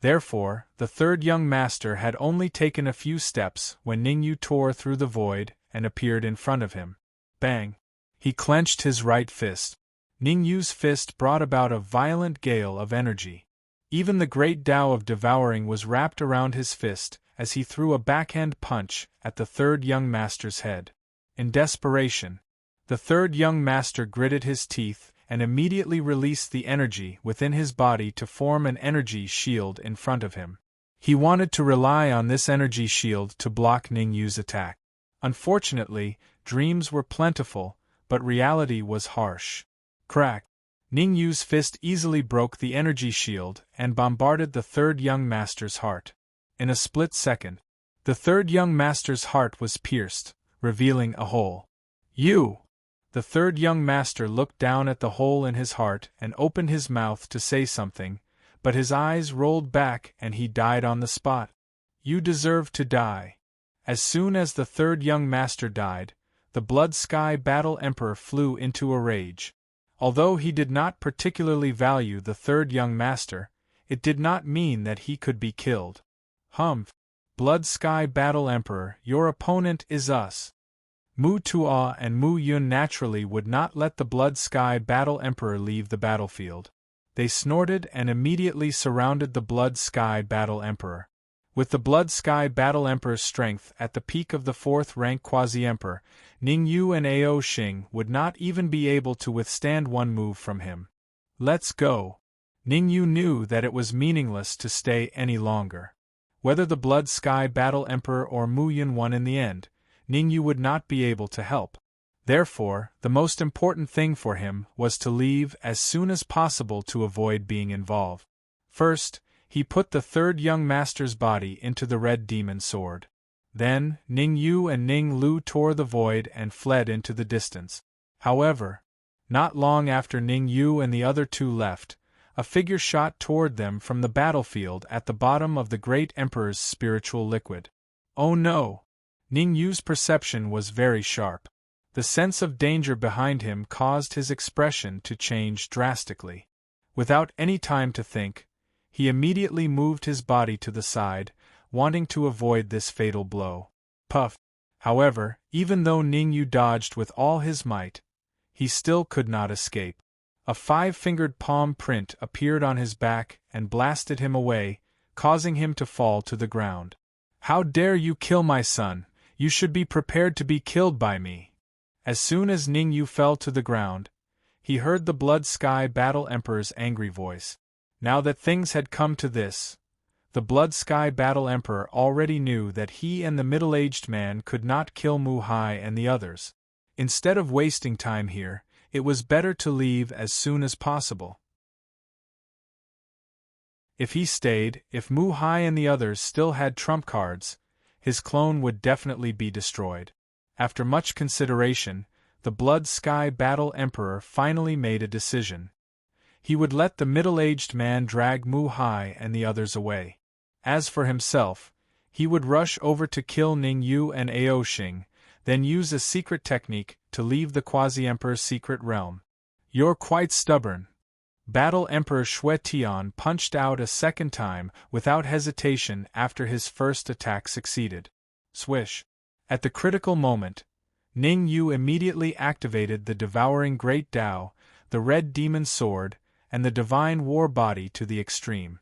Therefore, the third young master had only taken a few steps when Ningyu tore through the void and appeared in front of him. Bang! He clenched his right fist. Ningyu's fist brought about a violent gale of energy. Even the great Tao of devouring was wrapped around his fist as he threw a backhand punch at the third young master's head. In desperation, the third young master gritted his teeth and immediately released the energy within his body to form an energy shield in front of him. He wanted to rely on this energy shield to block Ningyu's attack. Unfortunately, dreams were plentiful, but reality was harsh. Crack! Ningyu's fist easily broke the energy shield and bombarded the third young master's heart. In a split second, the third young master's heart was pierced, revealing a hole. You! The third young master looked down at the hole in his heart and opened his mouth to say something, but his eyes rolled back and he died on the spot. You deserve to die. As soon as the third young master died, the Blood Sky Battle Emperor flew into a rage. Although he did not particularly value the third young master, it did not mean that he could be killed. Humph! Blood Sky Battle Emperor, your opponent is us. Mu Tuo and Mu Yun naturally would not let the Blood Sky Battle Emperor leave the battlefield. They snorted and immediately surrounded the Blood Sky Battle Emperor. With the Blood Sky Battle Emperor's strength at the peak of the fourth-rank Quasi-Emperor, Ningyu and Ao Xing would not even be able to withstand one move from him. Let's go. Ningyu knew that it was meaningless to stay any longer. Whether the Blood Sky Battle Emperor or Mu Yun won in the end, Ningyu would not be able to help. Therefore, the most important thing for him was to leave as soon as possible to avoid being involved. First, he put the third young master's body into the red demon sword. Then, Ningyu and Ning Lu tore the void and fled into the distance. However, not long after Ningyu and the other two left, a figure shot toward them from the battlefield at the bottom of the great Emperor's spiritual liquid. Oh no! Ning Yu's perception was very sharp. The sense of danger behind him caused his expression to change drastically. Without any time to think, he immediately moved his body to the side, wanting to avoid this fatal blow. Puff! However, even though Ning Yu dodged with all his might, he still could not escape. A 5-fingered palm print appeared on his back and blasted him away, causing him to fall to the ground. "How dare you kill my son? You should be prepared to be killed by me." As soon as Ning Yu fell to the ground, he heard the Blood Sky Battle Emperor's angry voice. Now that things had come to this, the Blood Sky Battle Emperor already knew that he and the middle-aged man could not kill Mu Hai and the others. Instead of wasting time here, it was better to leave as soon as possible. If he stayed, if Mu Hai and the others still had trump cards, his clone would definitely be destroyed. After much consideration, the Blood Sky Battle Emperor finally made a decision. He would let the middle-aged man drag Mu Hai and the others away. As for himself, he would rush over to kill Ning Yu and Ao Xing, then use a secret technique to leave the Quasi-Emperor's secret realm. "You're quite stubborn." Battle Emperor Xue Tian punched out a second time without hesitation after his first attack succeeded. Swish! At the critical moment, Ning Yu immediately activated the Devouring Great Tao, the Red Demon Sword, and the Divine War Body to the extreme.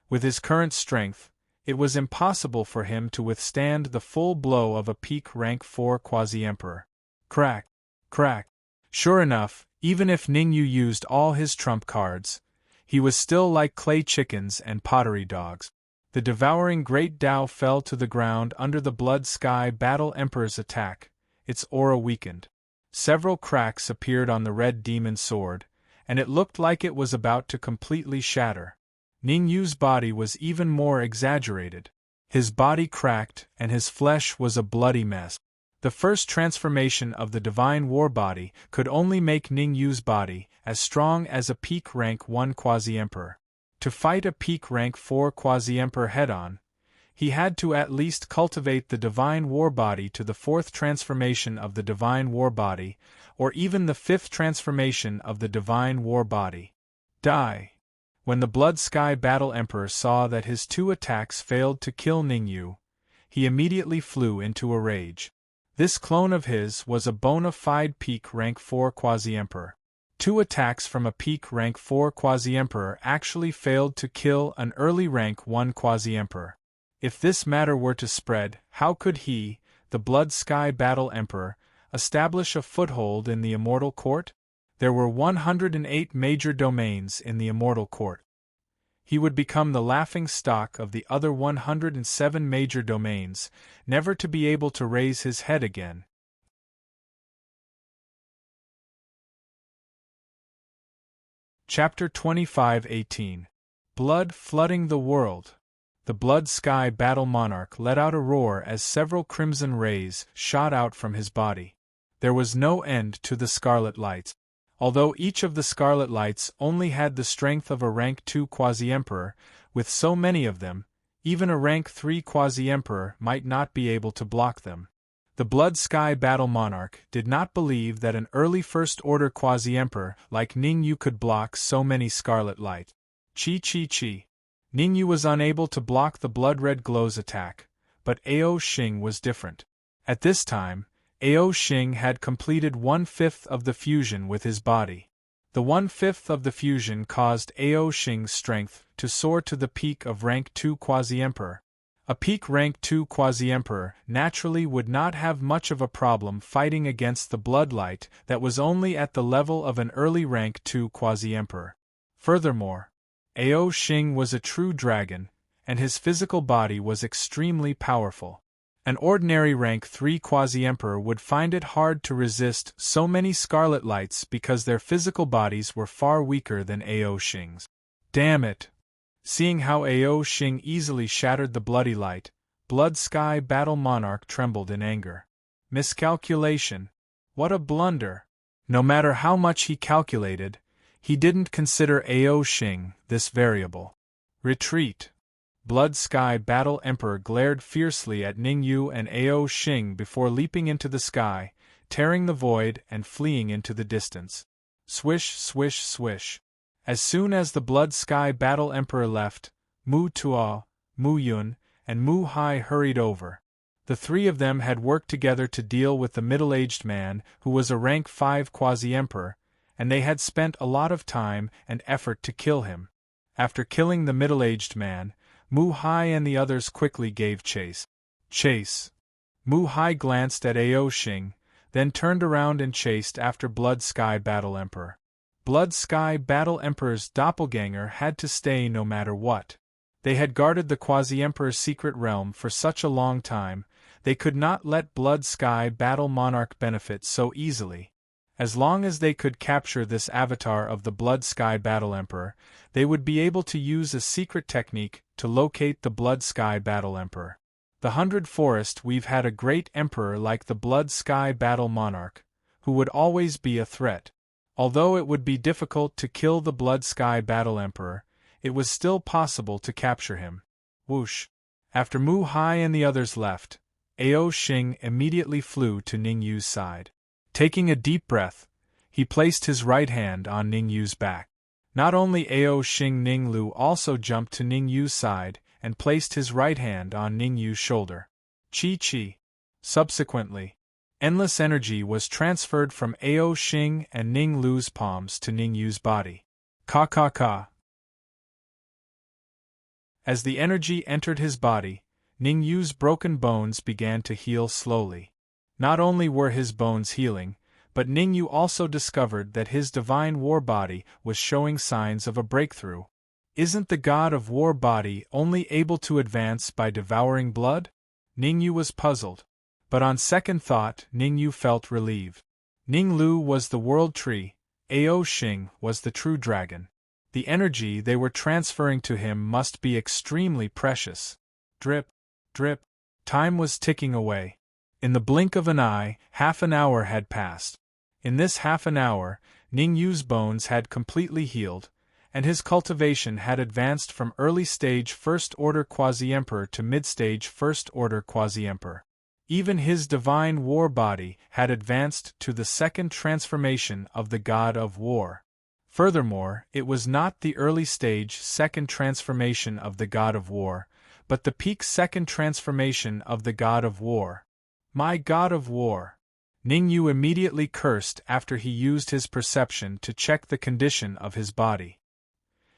With his current strength, it was impossible for him to withstand the full blow of a peak rank 4 Quasi-Emperor. Crack! Crack! Sure enough, even if Ning Yu used all his trump cards, he was still like clay chickens and pottery dogs. The Devouring Great Tao fell to the ground under the Blood Sky Battle Emperor's attack, its aura weakened. Several cracks appeared on the Red Demon Sword, and it looked like it was about to completely shatter. Ning Yu's body was even more exaggerated. His body cracked, and his flesh was a bloody mess. The first transformation of the Divine War Body could only make Ning Yu's body as strong as a peak rank 1 Quasi-Emperor. To fight a peak rank 4 Quasi-Emperor head-on, he had to at least cultivate the Divine War Body to the 4th transformation of the Divine War Body, or even the 5th transformation of the Divine War Body. Die! When the Blood Sky Battle Emperor saw that his 2 attacks failed to kill Ning Yu, he immediately flew into a rage. This clone of his was a bona fide peak rank 4 Quasi-Emperor. 2 attacks from a peak rank 4 Quasi-Emperor actually failed to kill an early rank 1 Quasi-Emperor. If this matter were to spread, how could he, the Blood Sky Battle Emperor, establish a foothold in the Immortal Court? There were 108 major domains in the Immortal Court. He would become the laughing stock of the other 107 major domains, never to be able to raise his head again. Chapter 25:18. Blood Flooding the World. The Blood Sky Battle Monarch let out a roar as several crimson rays shot out from his body. There was no end to the scarlet lights. Although each of the scarlet lights only had the strength of a rank 2 Quasi-Emperor, with so many of them, even a rank 3 Quasi-Emperor might not be able to block them. The Blood Sky Battle Monarch did not believe that an early First Order Quasi-Emperor like Ning Yu could block so many scarlet light. Chi. Ning Yu was unable to block the blood-red glow's attack, but Ao Xing was different. At this time, Ao Xing had completed 1/5 of the fusion with his body. The 1/5 of the fusion caused Ao Xing's strength to soar to the peak of rank 2 Quasi-Emperor. A peak rank 2 Quasi-Emperor naturally would not have much of a problem fighting against the bloodlight that was only at the level of an early rank 2 Quasi-Emperor. Furthermore, Ao Xing was a true dragon, and his physical body was extremely powerful. An ordinary rank 3 Quasi-Emperor would find it hard to resist so many scarlet lights because their physical bodies were far weaker than Ao Xing's. Damn it! Seeing how Ao Xing easily shattered the bloody light, Blood Sky Battle Monarch trembled in anger. Miscalculation! What a blunder! No matter how much he calculated, he didn't consider Ao Xing this variable. Retreat! Blood Sky Battle Emperor glared fiercely at Ningyu and Ao Xing before leaping into the sky, tearing the void and fleeing into the distance. Swish, swish, swish. As soon as the Blood Sky Battle Emperor left, Mu Tuo, Mu Yun, and Mu Hai hurried over. The three of them had worked together to deal with the middle-aged man who was a rank 5 quasi-emperor, and they had spent a lot of time and effort to kill him. After killing the middle-aged man, Mu Hai and the others quickly gave chase. Mu Hai glanced at Ao Xing, then turned around and chased after Blood Sky Battle Emperor. Blood Sky Battle Emperor's doppelganger had to stay no matter what. They had guarded the Quasi-Emperor's secret realm for such a long time, they could not let Blood Sky Battle Monarch benefit so easily. As long as they could capture this avatar of the Blood Sky Battle Emperor, they would be able to use a secret technique to locate the Blood Sky Battle Emperor. The 100 Forest we've had a great emperor like the Blood Sky Battle Monarch, who would always be a threat. Although it would be difficult to kill the Blood Sky Battle Emperor, it was still possible to capture him. Whoosh! After Mu Hai and the others left, Ao Xing immediately flew to Ningyu's side. Taking a deep breath, he placed his right hand on Ningyu's back. Not only Ao Xing, Ninglu also jumped to Ningyu's side and placed his right hand on Ningyu's shoulder. Chi. Subsequently, endless energy was transferred from Ao Xing and Ninglu's palms to Ningyu's body. Ka. As the energy entered his body, Ningyu's broken bones began to heal slowly. Not only were his bones healing, but Ningyu also discovered that his divine war body was showing signs of a breakthrough. Isn't the god of war body only able to advance by devouring blood? Ningyu was puzzled. But on second thought, Ningyu felt relieved. Ninglu was the world tree, Ao Xing was the true dragon. The energy they were transferring to him must be extremely precious. Drip. Time was ticking away. In the blink of an eye, half an hour had passed. In this half an hour, Ningyu's bones had completely healed, and his cultivation had advanced from early-stage First-Order Quasi-Emperor to mid-stage First-Order Quasi-Emperor. Even his divine war body had advanced to the second transformation of the god of war. Furthermore, it was not the early-stage second transformation of the god of war, but the peak second transformation of the god of war. My god of war! Ningyu immediately cursed after he used his perception to check the condition of his body.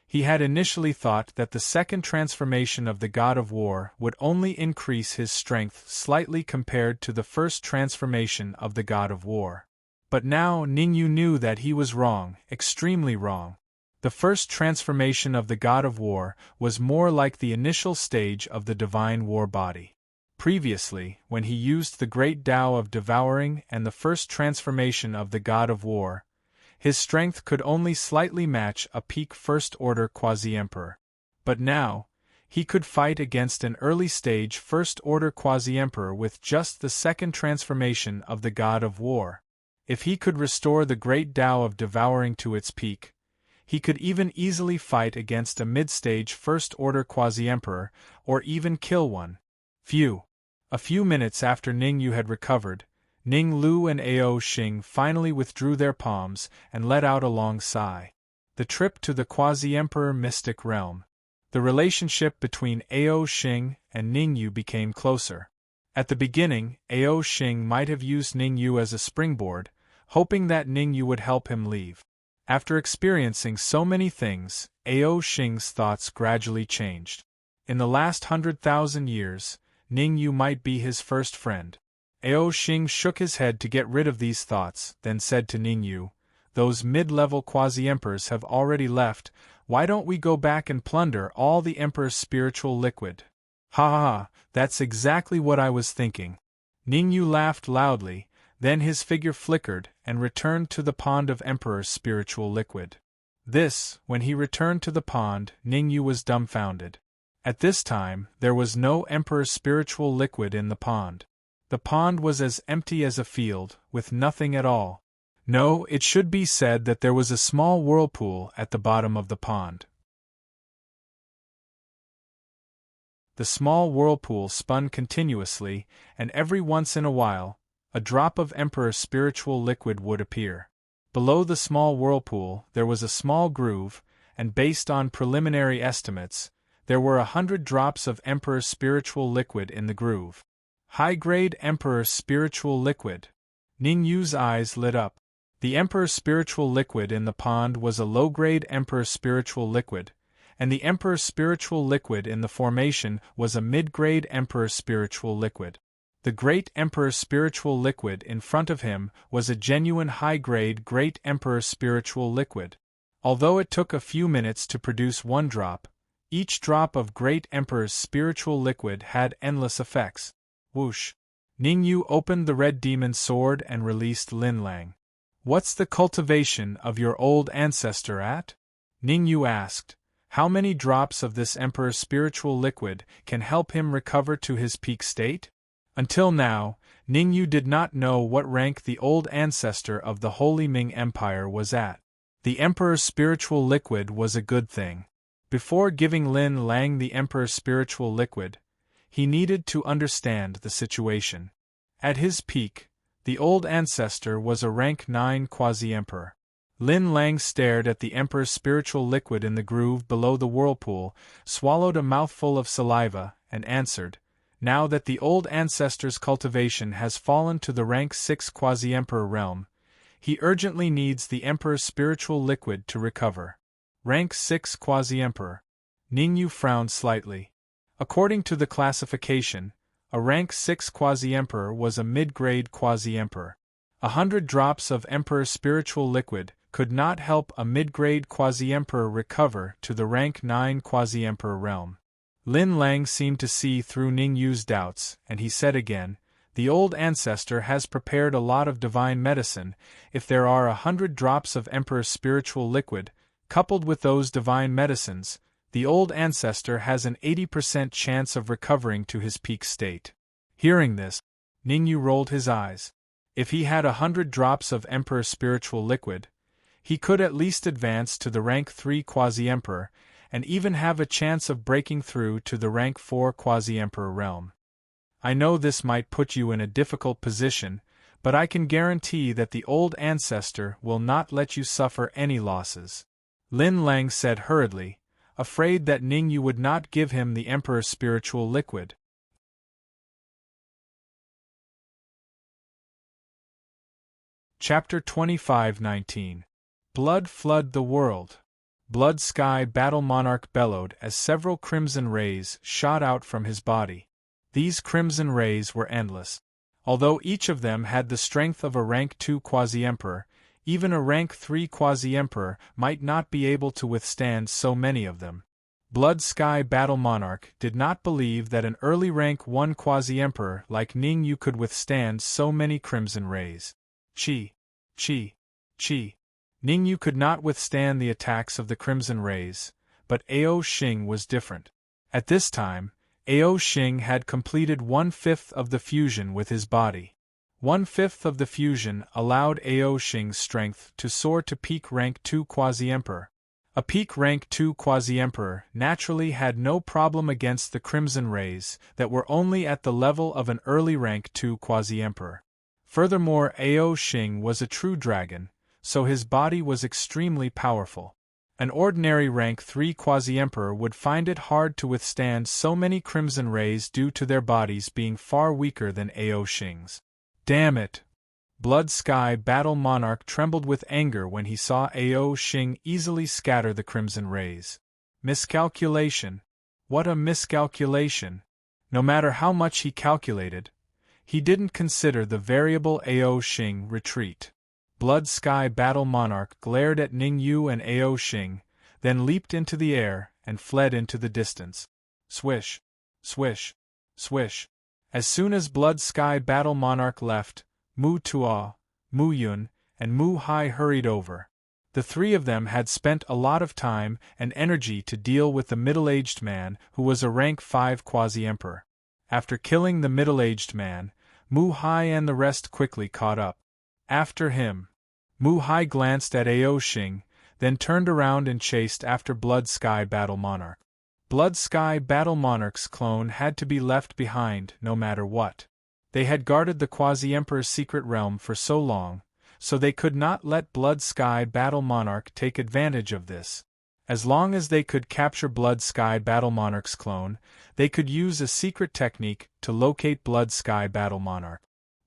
He had initially thought that the second transformation of the god of war would only increase his strength slightly compared to the first transformation of the god of war. But now Ningyu knew that he was wrong, extremely wrong. The first transformation of the god of war was more like the initial stage of the divine war body. Previously, when he used the great Tao of devouring and the first transformation of the god of war, his strength could only slightly match a peak first-order quasi-emperor. But now, he could fight against an early-stage first-order quasi-emperor with just the second transformation of the god of war. If he could restore the great Tao of devouring to its peak, he could even easily fight against a mid-stage first-order quasi-emperor, or even kill one. A few minutes after Ningyu had recovered, Ninglu and Ao Xing finally withdrew their palms and let out a long sigh. The trip to the quasi-emperor mystic realm. The relationship between Ao Xing and Ningyu became closer. At the beginning, Ao Xing might have used Ningyu as a springboard, hoping that Ningyu would help him leave. After experiencing so many things, Ao Xing's thoughts gradually changed. In the last 100,000 years, Ningyu might be his first friend. Ao Xing shook his head to get rid of these thoughts, then said to Ningyu, "Those mid-level quasi-emperors have already left, why don't we go back and plunder all the emperor's spiritual liquid?" Ha, that's exactly what I was thinking. Ningyu laughed loudly, then his figure flickered and returned to the pond of emperor's spiritual liquid. When he returned to the pond, Ningyu was dumbfounded. At this time, there was no emperor's spiritual liquid in the pond. The pond was as empty as a field, with nothing at all. No, it should be said that there was a small whirlpool at the bottom of the pond. The small whirlpool spun continuously, and every once in a while, a drop of Emperor's spiritual liquid would appear. Below the small whirlpool there was a small groove, and based on preliminary estimates, there were 100 drops of Emperor's spiritual liquid in the groove. High-grade Emperor's spiritual liquid. Ning Yu's eyes lit up. The Emperor's spiritual liquid in the pond was a low-grade Emperor's spiritual liquid, and the Emperor's spiritual liquid in the formation was a mid-grade Emperor's spiritual liquid. The Great Emperor's spiritual liquid in front of him was a genuine high-grade Great Emperor's spiritual liquid. Although it took a few minutes to produce one drop, each drop of Great Emperor's spiritual liquid had endless effects. Whoosh! Ning Yu opened the red demon sword and released Lin Lang. "What's the cultivation of your old ancestor at?" Ning Yu asked. "How many drops of this Emperor's spiritual liquid can help him recover to his peak state?" Until now, Ning Yu did not know what rank the old ancestor of the Holy Ming Empire was at. The Emperor's spiritual liquid was a good thing. Before giving Lin Lang the Emperor's spiritual liquid, he needed to understand the situation. At his peak, the old ancestor was a rank 9 quasi-emperor. Lin Lang stared at the Emperor's spiritual liquid in the groove below the whirlpool, swallowed a mouthful of saliva, and answered, "Now that the old ancestor's cultivation has fallen to the rank 6 quasi-emperor realm, he urgently needs the Emperor's spiritual liquid to recover." Rank 6 quasi-emperor. Ning Yu frowned slightly. According to the classification, a rank 6 quasi-emperor was a mid-grade quasi-emperor. 100 drops of Emperor's spiritual liquid could not help a mid-grade quasi-emperor recover to the rank 9 quasi-emperor realm. Lin Lang seemed to see through Ning Yu's doubts, and he said again, "The old ancestor has prepared a lot of divine medicine. If there are 100 drops of Emperor's spiritual liquid, coupled with those divine medicines, the old ancestor has an 80% chance of recovering to his peak state." Hearing this, Ning Yu rolled his eyes. If he had 100 drops of Emperor's spiritual liquid, he could at least advance to the rank 3 quasi-emperor, and even have a chance of breaking through to the rank 4 quasi-emperor realm. "I know this might put you in a difficult position, but I can guarantee that the old ancestor will not let you suffer any losses," Lin Lang said hurriedly, afraid that Ning Yu would not give him the Emperor's spiritual liquid. Chapter 25-19. Blood flood the world. Blood Sky Battle Monarch bellowed as several crimson rays shot out from his body. These crimson rays were endless. Although each of them had the strength of a rank 2 quasi-emperor, even a rank 3 quasi-emperor might not be able to withstand so many of them. Blood Sky Battle Monarch did not believe that an early rank 1 quasi-emperor like Ning Yu could withstand so many crimson rays. Chi. Ning Yu could not withstand the attacks of the crimson rays, but Ao Xing was different. At this time, Ao Xing had completed 1/5 of the fusion with his body. 1/5 of the fusion allowed Ao Xing's strength to soar to peak rank 2 quasi-emperor. A peak rank 2 quasi-emperor naturally had no problem against the crimson rays that were only at the level of an early rank 2 quasi-emperor. Furthermore, Ao Xing was a true dragon, so his body was extremely powerful. An ordinary rank 3 quasi-emperor would find it hard to withstand so many crimson rays due to their bodies being far weaker than Ao Xing's. Damn it! Blood Sky Battle Monarch trembled with anger when he saw Ao Xing easily scatter the crimson rays. Miscalculation! What a miscalculation! No matter how much he calculated, he didn't consider the variable Ao Xing retreat. Blood Sky Battle Monarch glared at Ning Yu and Ao Xing, then leaped into the air and fled into the distance. Swish! Swish! Swish! As soon as Blood Sky Battle Monarch left, Mu Tuo, Mu Yun, and Mu Hai hurried over. The three of them had spent a lot of time and energy to deal with the middle-aged man who was a rank 5 quasi-emperor. After killing the middle-aged man, Mu Hai and the rest quickly caught up. After him, Mu Hai glanced at Ao Xing, then turned around and chased after Blood Sky Battle Monarch. Blood Sky Battle Monarch's clone had to be left behind no matter what. They had guarded the Quasi-Emperor's secret realm for so long, so they could not let Blood Sky Battle Monarch take advantage of this. As long as they could capture Blood Sky Battle Monarch's clone, they could use a secret technique to locate Blood Sky Battle Monarch.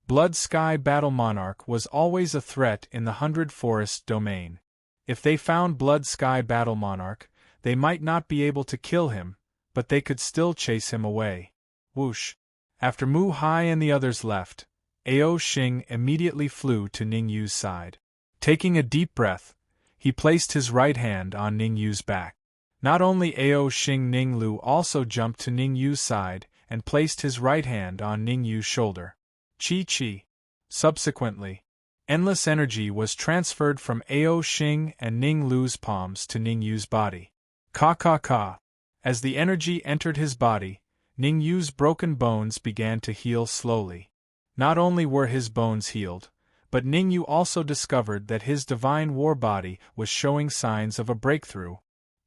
Blood Sky Battle Monarch was always a threat in the 100 Forest domain. If they found Blood Sky Battle Monarch, they might not be able to kill him, but they could still chase him away. Whoosh! After Mu Hai and the others left, Ao Xing immediately flew to Ning Yu's side. Taking a deep breath, he placed his right hand on Ning Yu's back. Not only Ao Xing, Ning Lu also jumped to Ning Yu's side and placed his right hand on Ning Yu's shoulder. Chi. Subsequently, endless energy was transferred from Ao Xing and Ning Lu's palms to Ning Yu's body. Ka. As the energy entered his body, Ning Yu's broken bones began to heal slowly. Not only were his bones healed, but Ning Yu also discovered that his divine war body was showing signs of a breakthrough.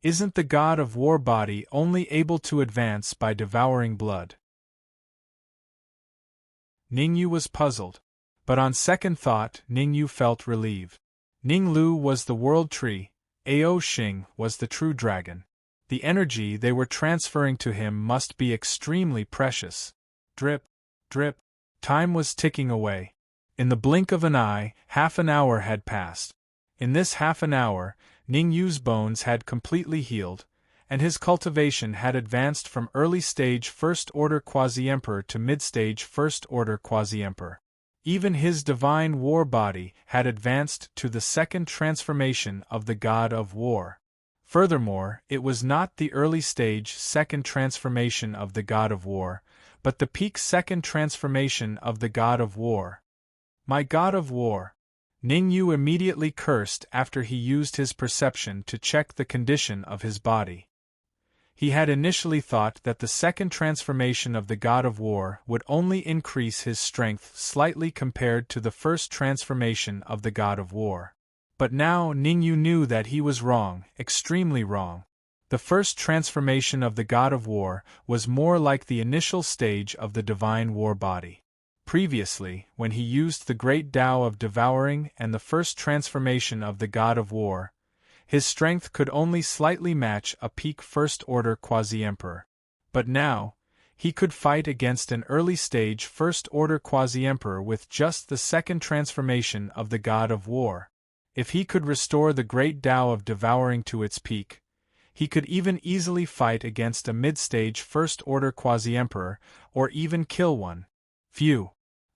Isn't the god of war body only able to advance by devouring blood? Ning Yu was puzzled, but on second thought Ning Yu felt relieved. Ning Lu was the world tree, Ao Xing was the true dragon. The energy they were transferring to him must be extremely precious. Drip. Time was ticking away. In the blink of an eye, half an hour had passed. In this half an hour, Ning Yu's bones had completely healed, and his cultivation had advanced from early-stage First-Order Quasi-Emperor to mid-stage First-Order Quasi-Emperor. Even his divine war body had advanced to the second transformation of the god of war. Furthermore, it was not the early-stage second transformation of the god of war, but the peak second transformation of the god of war. My god of war! Ning Yu immediately cursed after he used his perception to check the condition of his body. He had initially thought that the second transformation of the god of war would only increase his strength slightly compared to the first transformation of the god of war. But now Ning Yu knew that he was wrong, extremely wrong. The first transformation of the god of war was more like the initial stage of the divine war body. Previously, when he used the great Tao of devouring and the first transformation of the god of war, his strength could only slightly match a peak First-Order Quasi-Emperor. But now, he could fight against an early-stage First-Order Quasi-Emperor with just the second transformation of the god of war. If he could restore the great Tao of devouring to its peak, he could even easily fight against a mid-stage First-Order Quasi-Emperor, or even kill one.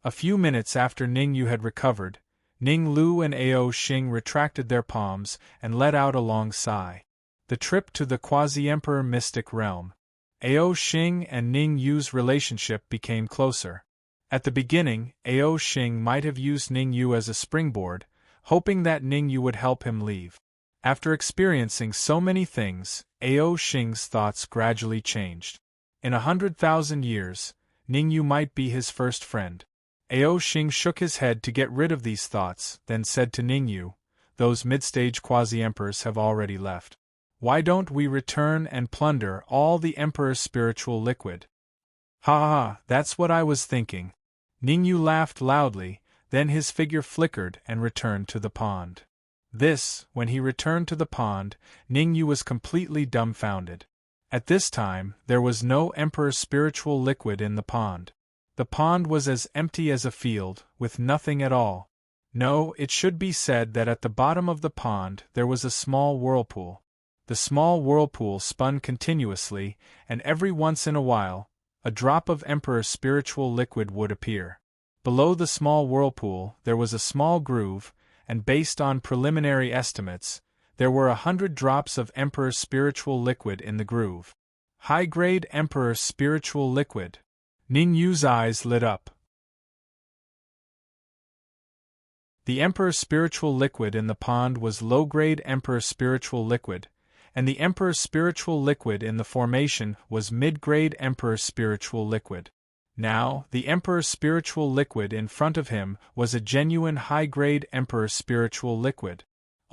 A few minutes after Ning Yu had recovered, Ning Lu and Ao Xing retracted their palms and let out a long sigh. The trip to the Quasi-Emperor mystic realm. Ao Xing and Ning Yu's relationship became closer. At the beginning, Ao Xing might have used Ning Yu as a springboard, hoping that Ning Yu would help him leave. After experiencing so many things, Ao Xing's thoughts gradually changed. In 100,000 years, Ning Yu might be his first friend. Ao Xing shook his head to get rid of these thoughts, then said to Ning Yu, "Those mid-stage quasi-emperors have already left. Why don't we return and plunder all the Emperor's spiritual liquid?" Ha, that's what I was thinking. Ning Yu laughed loudly, then his figure flickered and returned to the pond. When he returned to the pond, Ning Yu was completely dumbfounded. At this time, there was no Emperor's spiritual liquid in the pond. The pond was as empty as a field, with nothing at all. No, it should be said that at the bottom of the pond there was a small whirlpool. The small whirlpool spun continuously, and every once in a while, a drop of Emperor's spiritual liquid would appear. Below the small whirlpool there was a small groove, and based on preliminary estimates, there were 100 drops of Emperor's spiritual liquid in the groove. High-grade Emperor's spiritual liquid. Ning Yu's eyes lit up. The Emperor's spiritual liquid in the pond was low-grade Emperor's spiritual liquid, and the Emperor's spiritual liquid in the formation was mid-grade Emperor's spiritual liquid. Now, the Emperor's spiritual liquid in front of him was a genuine high-grade Emperor's spiritual liquid.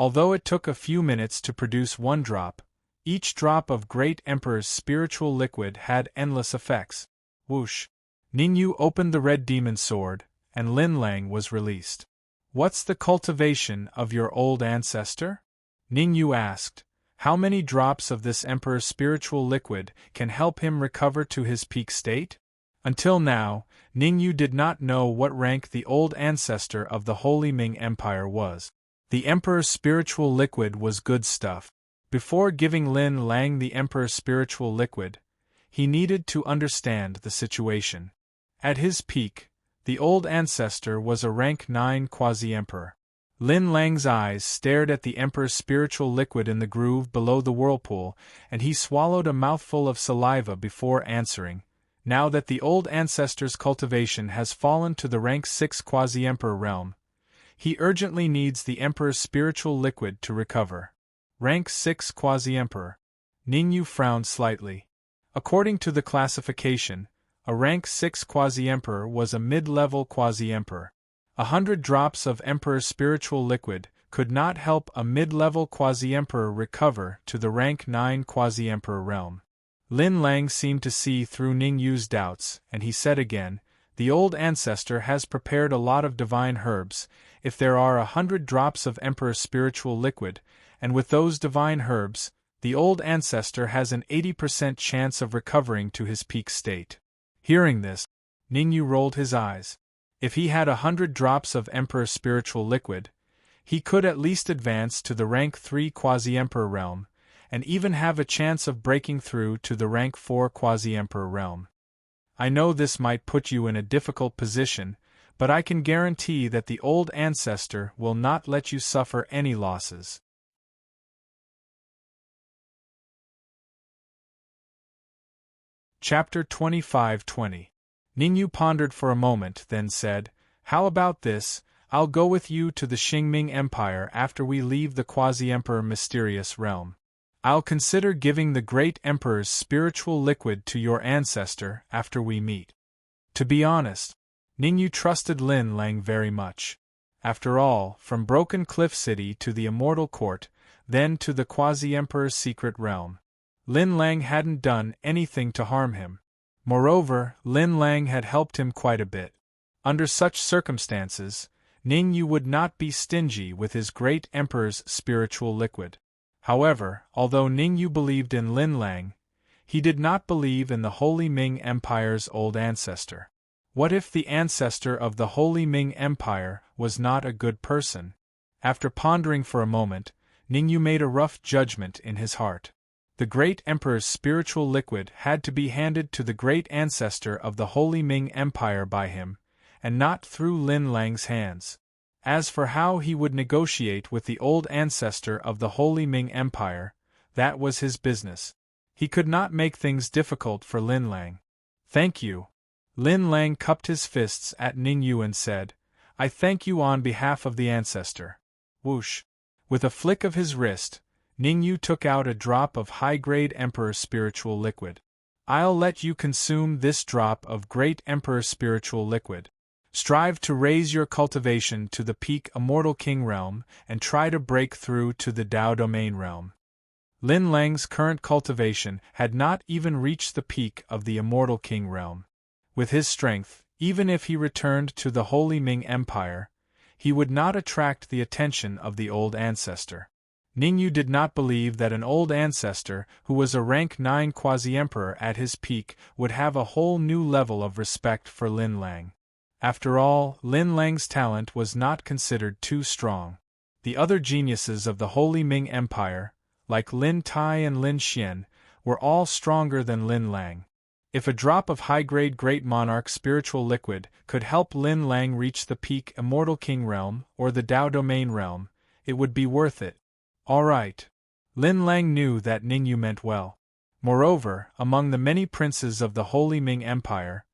Although it took a few minutes to produce one drop, Each drop of Great Emperor's spiritual liquid had endless effects. Whoosh! Ningyu opened the red demon sword, and Lin Lang was released. What's the cultivation of your old ancestor? Ningyu asked. How many drops of this Emperor's spiritual liquid can help him recover to his peak state? Until now, Ningyu did not know what rank the old ancestor of the Holy Ming Empire was. The Emperor's spiritual liquid was good stuff. Before giving Lin Lang the Emperor's spiritual liquid, he needed to understand the situation. At his peak, the old ancestor was a rank 9 quasi-emperor. Lin Lang's eyes stared at the Emperor's spiritual liquid in the groove below the whirlpool, and he swallowed a mouthful of saliva before answering. Now that the old ancestor's cultivation has fallen to the rank 6 quasi-emperor realm, he urgently needs the Emperor's spiritual liquid to recover. Rank 6 quasi-emperor. Ningyu frowned slightly. According to the classification, a rank 6 quasi-emperor was a mid-level quasi-emperor. 100 drops of Emperor's spiritual liquid could not help a mid-level quasi-emperor recover to the rank 9 quasi-emperor realm. Lin Lang seemed to see through Ningyu's doubts, and he said again, the old ancestor has prepared a lot of divine herbs. If there are 100 drops of Emperor's spiritual liquid, and with those divine herbs, the old ancestor has an 80% chance of recovering to his peak state. Hearing this, Ningyu rolled his eyes. If he had 100 drops of Emperor's spiritual liquid, he could at least advance to the rank 3 quasi-emperor realm, and even have a chance of breaking through to the rank 4 quasi-emperor realm. I know this might put you in a difficult position, but I can guarantee that the old ancestor will not let you suffer any losses. Chapter 25-20. Ningyu pondered for a moment, then said, How about this? I'll go with you to the Qingming Empire after we leave the quasi-emperor mysterious realm. I'll consider giving the great emperor's spiritual liquid to your ancestor after we meet. To be honest, Ningyu trusted Lin Lang very much. After all, from Broken Cliff City to the Immortal Court, then to the quasi-emperor's secret realm, Lin Lang hadn't done anything to harm him. Moreover, Lin Lang had helped him quite a bit. Under such circumstances, Ningyu would not be stingy with his great emperor's spiritual liquid. However, although Ningyu believed in Lin Lang, he did not believe in the Holy Ming Empire's old ancestor. What if the ancestor of the Holy Ming Empire was not a good person? After pondering for a moment, Ningyu made a rough judgment in his heart. The great emperor's spiritual liquid had to be handed to the great ancestor of the Holy Ming Empire by him, and not through Lin Lang's hands. As for how he would negotiate with the old ancestor of the Holy Ming Empire, that was his business. He could not make things difficult for Lin Lang. Thank you. Lin Lang cupped his fists at Ningyu and said, I thank you on behalf of the ancestor. Whoosh! With a flick of his wrist, Ningyu took out a drop of high-grade Emperor spiritual liquid. I'll let you consume this drop of great Emperor spiritual liquid. Strive to raise your cultivation to the peak Immortal King realm and try to break through to the Dao Domain realm. Lin Lang's current cultivation had not even reached the peak of the Immortal King realm. With his strength, even if he returned to the Holy Ming Empire, he would not attract the attention of the old ancestor. Ningyu did not believe that an old ancestor who was a rank 9 quasi-emperor at his peak would have a whole new level of respect for Lin Lang. After all, Lin Lang's talent was not considered too strong. The other geniuses of the Holy Ming Empire, like Lin Tai and Lin Xian, were all stronger than Lin Lang. If a drop of high-grade Great Monarch spiritual liquid could help Lin Lang reach the peak Immortal King realm or the Dao Domain realm, it would be worth it. All right. Lin Lang knew that Ningyu meant well. Moreover, among the many princes of the Holy Ming Empire,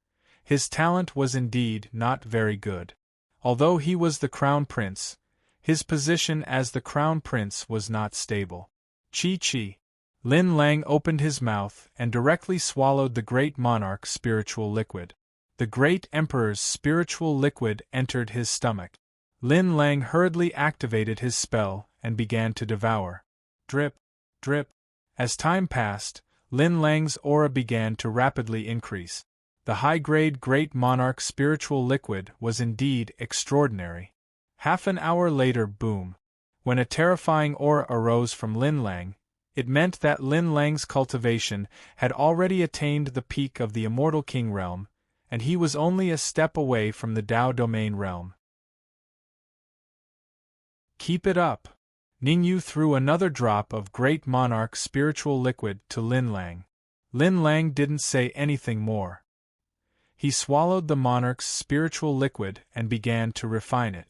his talent was indeed not very good. Although he was the crown prince, his position as the crown prince was not stable. Chi. Lin Lang opened his mouth and directly swallowed the great monarch's spiritual liquid. The great emperor's spiritual liquid entered his stomach. Lin Lang hurriedly activated his spell and began to devour. Drip, drip. As time passed, Lin Lang's aura began to rapidly increase. The high-grade Great Monarch spiritual liquid was indeed extraordinary. Half an hour later, boom. When a terrifying aura arose from Lin Lang, it meant that Lin Lang's cultivation had already attained the peak of the Immortal King realm, and he was only a step away from the Dao Domain realm. Keep it up. Ningyu threw another drop of Great Monarch spiritual liquid to Lin Lang. Lin Lang didn't say anything more. He swallowed the monarch's spiritual liquid and began to refine it.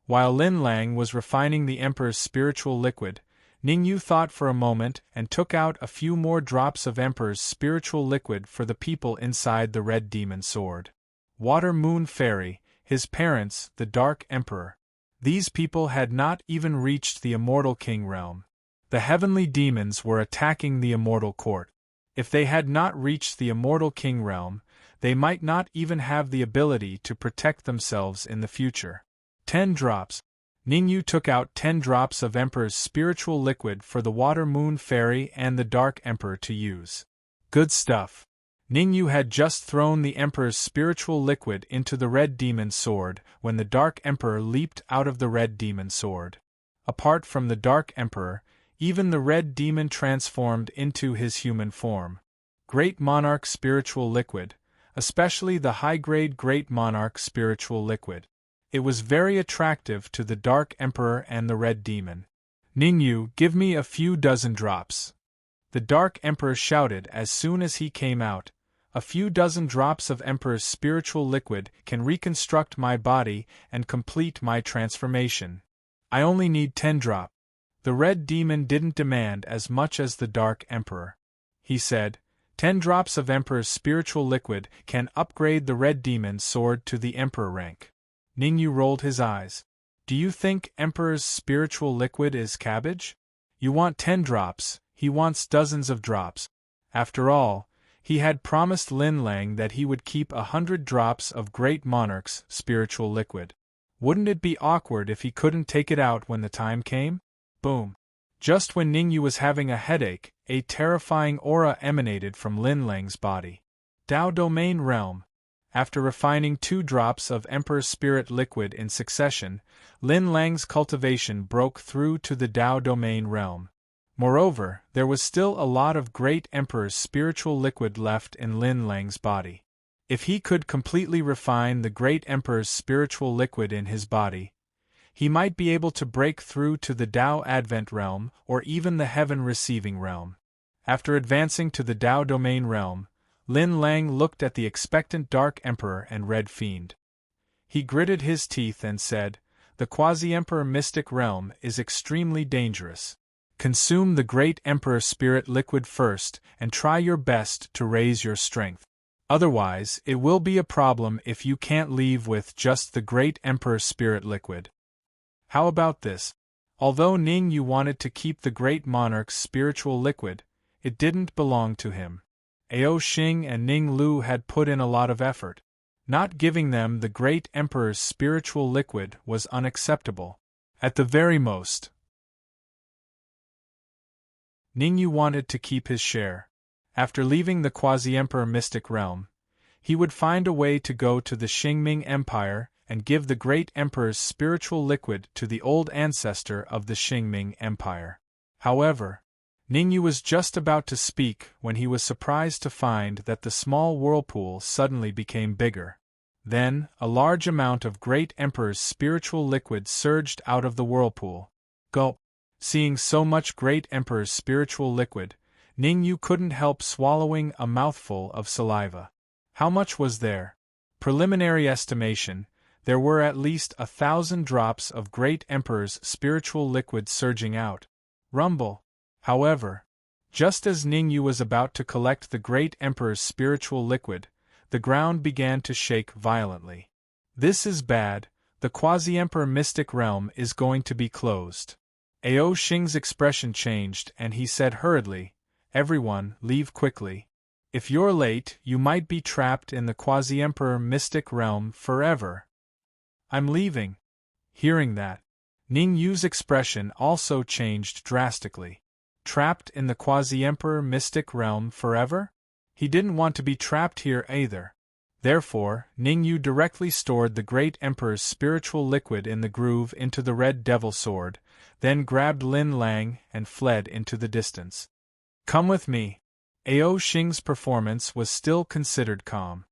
While Lin Lang was refining the Emperor's spiritual liquid, Ningyu thought for a moment and took out a few more drops of Emperor's spiritual liquid for the people inside the Red Demon Sword. Water Moon Fairy, his parents, the Dark Emperor. These people had not even reached the Immortal King realm. The heavenly demons were attacking the Immortal Court. If they had not reached the Immortal King realm, they might not even have the ability to protect themselves in the future. 10 drops. Ningyu took out 10 drops of Emperor's spiritual liquid for the Water Moon Fairy and the Dark Emperor to use. Good stuff. Ningyu had just thrown the Emperor's spiritual liquid into the Red Demon Sword when the Dark Emperor leaped out of the Red Demon Sword. Apart from the Dark Emperor, even the Red Demon transformed into his human form. Great Monarch spiritual liquid, especially the high-grade Great Monarch spiritual liquid. It was very attractive to the Dark Emperor and the Red Demon. Ningyu, give me a few dozen drops. The Dark Emperor shouted as soon as he came out. A few dozen drops of Emperor's spiritual liquid can reconstruct my body and complete my transformation. I only need 10 drops. The Red Demon didn't demand as much as the Dark Emperor. He said, 10 drops of Emperor's spiritual liquid can upgrade the Red Demon's sword to the Emperor rank. Ningyu rolled his eyes. Do you think Emperor's spiritual liquid is cabbage? You want 10 drops, he wants dozens of drops. After all, he had promised Lin Lang that he would keep 100 drops of Great Monarch's spiritual liquid. Wouldn't it be awkward if he couldn't take it out when the time came? Boom. Just when Ningyu was having a headache, a terrifying aura emanated from Lin Lang's body. Dao Domain Realm. After refining 2 drops of Emperor's spirit liquid in succession, Lin Lang's cultivation broke through to the Dao Domain Realm. Moreover, there was still a lot of Great Emperor's spiritual liquid left in Lin Lang's body. If he could completely refine the Great Emperor's spiritual liquid in his body, he might be able to break through to the Dao Advent Realm or even the Heaven Receiving Realm. After advancing to the Dao Domain Realm, Lin Lang looked at the expectant Dark Emperor and Red Fiend. He gritted his teeth and said, "The Quasi-Emperor Mystic Realm is extremely dangerous. Consume the Great Emperor Spirit Liquid first and try your best to raise your strength. Otherwise, it will be a problem if you can't leave with just the Great Emperor Spirit Liquid." How about this? Although Ningyu wanted to keep the Great Monarch's spiritual liquid, it didn't belong to him. Ao Xing and Ning Lu had put in a lot of effort. Not giving them the Great Emperor's spiritual liquid was unacceptable. At the very most, Ningyu wanted to keep his share. After leaving the Quasi-Emperor Mystic Realm, he would find a way to go to the Qingming Empire and give the Great Emperor's spiritual liquid to the old ancestor of the Qingming Empire. However, Ningyu was just about to speak when he was surprised to find that the small whirlpool suddenly became bigger. Then, a large amount of Great Emperor's spiritual liquid surged out of the whirlpool. Gulp! Seeing so much Great Emperor's spiritual liquid, Ningyu couldn't help swallowing a mouthful of saliva. How much was there? Preliminary estimation, there were at least 1,000 drops of Great Emperor's spiritual liquid surging out. Rumble! However, just as Ningyu was about to collect the Great Emperor's spiritual liquid, the ground began to shake violently. This is bad, the Quasi-Emperor Mystic Realm is going to be closed. Ao Xing's expression changed and he said hurriedly, "Everyone, leave quickly. If you're late, you might be trapped in the Quasi-Emperor Mystic Realm forever." "I'm leaving." Hearing that, Ningyu's expression also changed drastically. Trapped in the quasi-emperor mystic realm forever? He didn't want to be trapped here either. Therefore, Ningyu directly stored the great emperor's spiritual liquid in the groove into the red devil sword, then grabbed Lin Lang and fled into the distance. Come with me. Ao Xing's performance was still considered calm.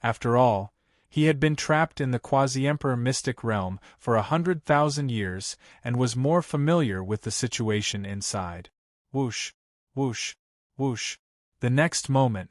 After all, he had been trapped in the quasi-emperor mystic realm for 100,000 years and was more familiar with the situation inside. Whoosh, whoosh, whoosh. The next moment,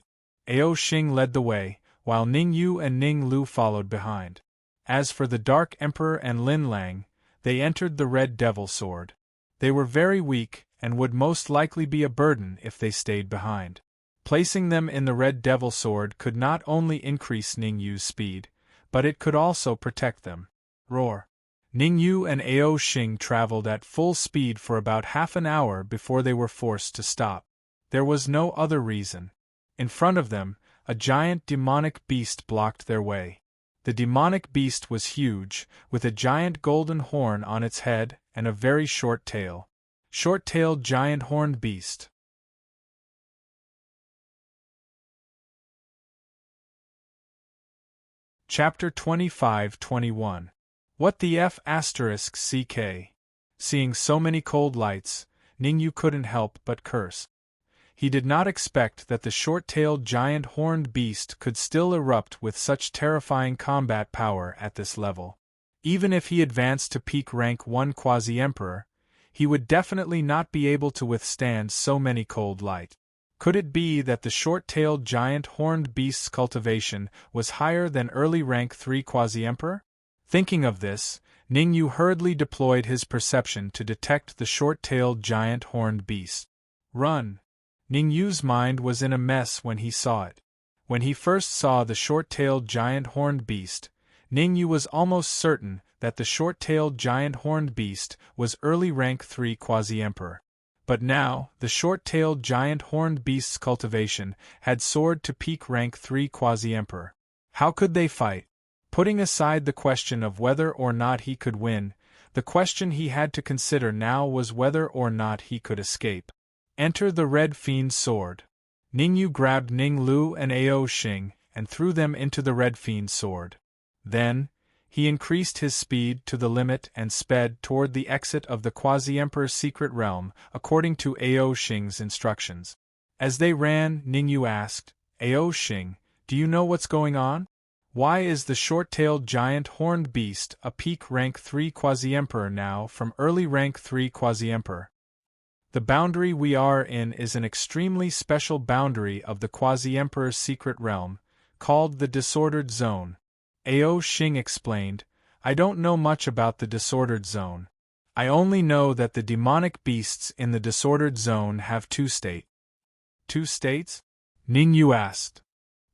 Ao Xing led the way, while Ningyu and Ning Lu followed behind. As for the Dark Emperor and Lin Lang, they entered the Red Devil Sword. They were very weak and would most likely be a burden if they stayed behind. Placing them in the Red Devil Sword could not only increase Ningyu's speed, but it could also protect them. Roar! Ningyu and Ao Xing traveled at full speed for about half an hour before they were forced to stop. There was no other reason. In front of them, a giant demonic beast blocked their way. The demonic beast was huge, with a giant golden horn on its head and a very short tail. Short-tailed giant horned beast. Chapter 25-21. What the F***ck? Seeing so many cold lights, Ningyu couldn't help but curse. He did not expect that the short-tailed giant horned beast could still erupt with such terrifying combat power at this level. Even if he advanced to peak rank 1 quasi-emperor, he would definitely not be able to withstand so many cold light. Could it be that the short-tailed giant horned beast's cultivation was higher than early rank 3 quasi-emperor? Thinking of this, Ningyu hurriedly deployed his perception to detect the short-tailed giant horned beast. Run! Ningyu's mind was in a mess when he saw it. When he first saw the short-tailed giant horned beast, Ningyu was almost certain that the short-tailed giant horned beast was early rank 3 quasi-emperor. But now, the short-tailed giant horned beast's cultivation had soared to peak rank 3 quasi-emperor. How could they fight? Putting aside the question of whether or not he could win, the question he had to consider now was whether or not he could escape. Enter the Red Fiend's sword. Ningyu grabbed Ning Lu and Ao Xing and threw them into the Red Fiend's sword. Then, he increased his speed to the limit and sped toward the exit of the quasi-emperor's secret realm, according to Ao Xing's instructions. As they ran, Ningyu asked, Ao Xing, do you know what's going on? Why is the short-tailed giant horned beast a peak rank 3 quasi-emperor now from early rank 3 quasi-emperor? The boundary we are in is an extremely special boundary of the quasi-emperor's secret realm, called the Disordered Zone. Ao Xing explained, I don't know much about the Disordered Zone. I only know that the demonic beasts in the Disordered Zone have 2 states. 2 states? Ningyu asked.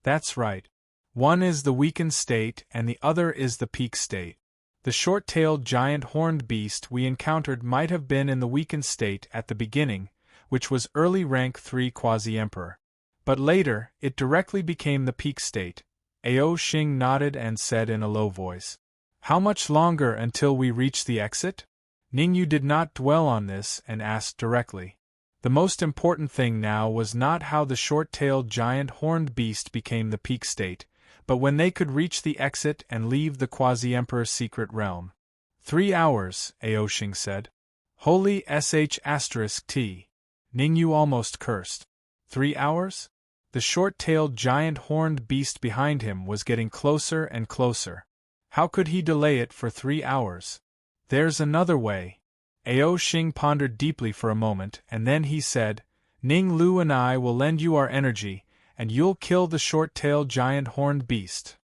That's right. One is the weakened state and the other is the peak state. The short-tailed giant horned beast we encountered might have been in the weakened state at the beginning, which was early rank 3 quasi-emperor. But later, it directly became the peak state. Ao Xing nodded and said in a low voice, How much longer until we reach the exit? Ningyu did not dwell on this and asked directly. The most important thing now was not how the short-tailed giant horned beast became the peak state, but when they could reach the exit and leave the quasi-emperor's secret realm. 3 hours, Ao Xing said. Holy sh**t. Ningyu almost cursed. 3 hours? The short-tailed giant horned beast behind him was getting closer and closer. How could he delay it for 3 hours? There's another way. Ao Xing pondered deeply for a moment and then he said, Ning Lu and I will lend you our energy, and you'll kill the short-tailed giant horned beast.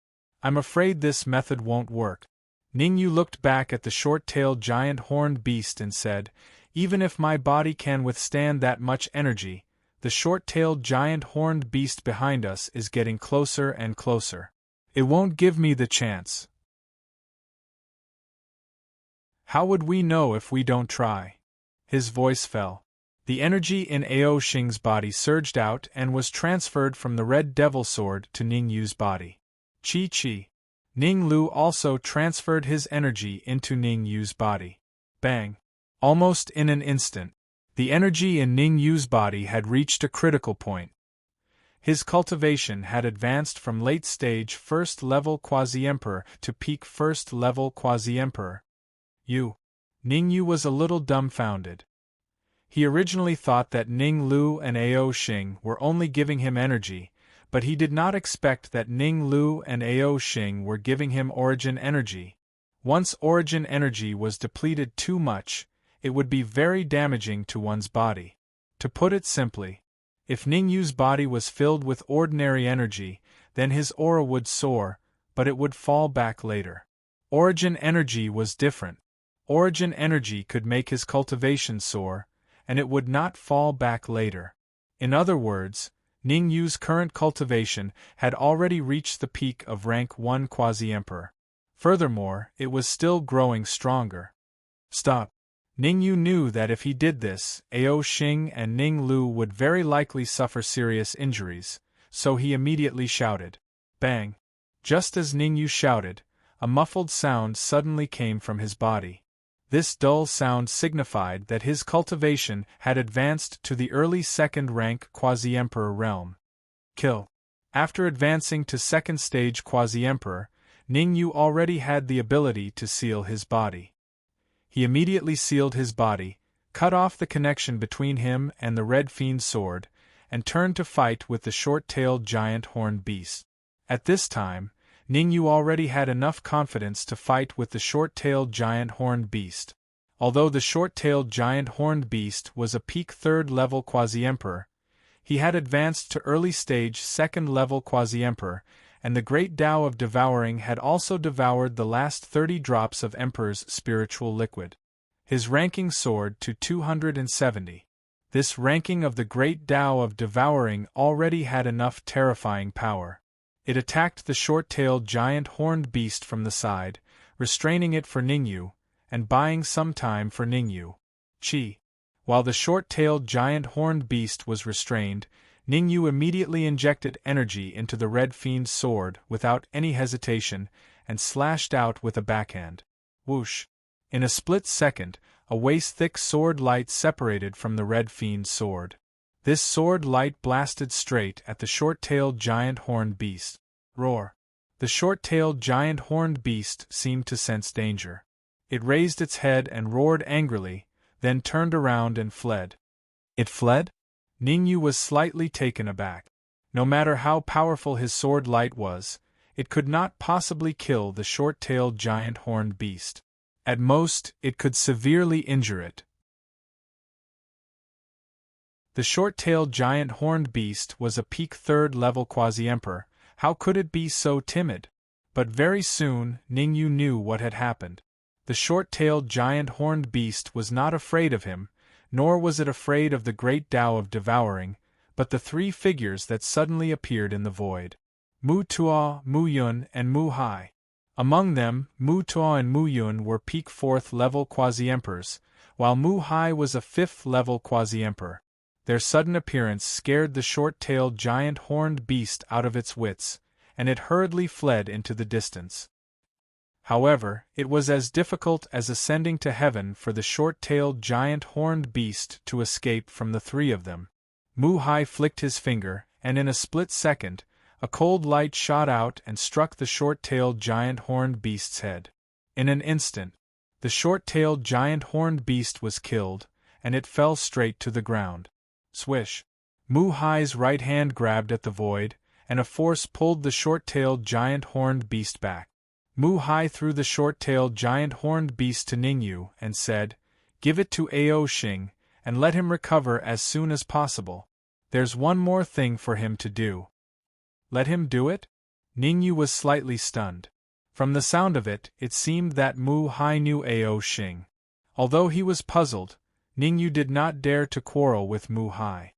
I'm afraid this method won't work. Ningyu looked back at the short-tailed giant horned beast and said, Even if my body can withstand that much energy, the short-tailed giant horned beast behind us is getting closer and closer. It won't give me the chance. How would we know if we don't try? His voice fell. The energy in Ao Xing's body surged out and was transferred from the Red Devil Sword to Ningyu's body. Chi. Ning Lu also transferred his energy into Ningyu's body. Bang! Almost in an instant, The energy in Ning Yu's body had reached a critical point. His cultivation had advanced from late-stage first-level quasi-emperor to peak first-level quasi-emperor. Ning Yu was a little dumbfounded. He originally thought that Ning Lu and Ao Xing were only giving him energy, but he did not expect that Ning Lu and Ao Xing were giving him origin energy. Once origin energy was depleted too much, it would be very damaging to one's body. To put it simply, if Ning Yu's body was filled with ordinary energy, then his aura would soar, but it would fall back later. Origin energy was different. Origin energy could make his cultivation soar, and it would not fall back later. In other words, Ning Yu's current cultivation had already reached the peak of rank 1 quasi-emperor. Furthermore, it was still growing stronger. Stop. Ning Yu knew that if he did this, Ao Xing and Ning Lu would very likely suffer serious injuries, so he immediately shouted. Bang! Just as Ning Yu shouted, a muffled sound suddenly came from his body. This dull sound signified that his cultivation had advanced to the early second-rank quasi-emperor realm. Kill. After advancing to second-stage quasi-emperor, Ning Yu already had the ability to seal his body. He immediately sealed his body, cut off the connection between him and the Red Fiend sword, and turned to fight with the short-tailed giant horned beast. At this time, Ning Yu already had enough confidence to fight with the short-tailed giant horned beast. Although the short-tailed giant horned beast was a peak third-level quasi-emperor, he had advanced to early-stage second-level quasi-emperor, and the great Tao of devouring had also devoured the last 30 drops of Emperor's spiritual liquid. His ranking soared to 270. This ranking of the great Tao of devouring already had enough terrifying power. It attacked the short-tailed giant horned beast from the side, restraining it for Ning Yu, and buying some time for Ning Yu. While the short-tailed giant horned beast was restrained, Ning Yu immediately injected energy into the Red Fiend's sword without any hesitation, and slashed out with a backhand. Whoosh! In a split second, a waist-thick sword light separated from the Red Fiend's sword. This sword light blasted straight at the short-tailed giant horned beast. Roar! The short-tailed giant horned beast seemed to sense danger. It raised its head and roared angrily, then turned around and fled. It fled? Ning Yu was slightly taken aback. No matter how powerful his sword light was, it could not possibly kill the short-tailed giant horned beast. At most, it could severely injure it. The short-tailed giant horned beast was a peak third-level quasi-emperor. How could it be so timid? But very soon, Ning Yu knew what had happened. The short-tailed giant horned beast was not afraid of him, nor was it afraid of the great Tao of devouring, but the three figures that suddenly appeared in the void. Mu Tuo, Mu Yun, and Mu Hai. Among them, Mu Tuo and Mu Yun were peak fourth-level quasi-emperors, while Mu Hai was a fifth-level quasi-emperor. Their sudden appearance scared the short-tailed giant horned beast out of its wits, and it hurriedly fled into the distance. However, it was as difficult as ascending to heaven for the short-tailed giant horned beast to escape from the three of them. Mu Hai flicked his finger, and in a split second, a cold light shot out and struck the short-tailed giant horned beast's head. In an instant, the short-tailed giant horned beast was killed, and it fell straight to the ground. Swish! Mu Hai's right hand grabbed at the void, and a force pulled the short-tailed giant horned beast back. Mu Hai threw the short-tailed giant horned beast to Ning Yu and said, "Give it to Ao Xing, and let him recover as soon as possible. There's one more thing for him to do." Let him do it? Ning Yu was slightly stunned. From the sound of it, it seemed that Mu Hai knew Ao Xing. Although he was puzzled, Ning Yu did not dare to quarrel with Mu Hai.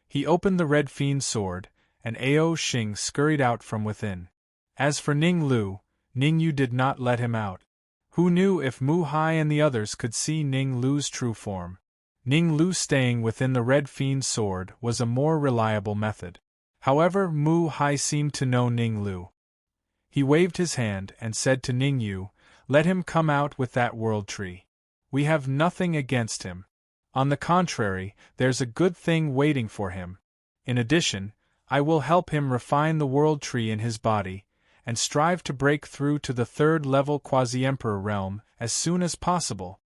He opened the Red Fiend sword, and Ao Xing scurried out from within. As for Ning Lu, Ning Yu did not let him out. Who knew if Mu Hai and the others could see Ning Lu's true form? Ning Lu staying within the Red Fiend sword was a more reliable method. However, Mu Hai seemed to know Ning Lu. He waved his hand and said to Ning Yu, "Let him come out with that world tree. We have nothing against him." On the contrary, there's a good thing waiting for him. In addition, I will help him refine the world tree in his body, and strive to break through to the third-level quasi-emperor realm as soon as possible.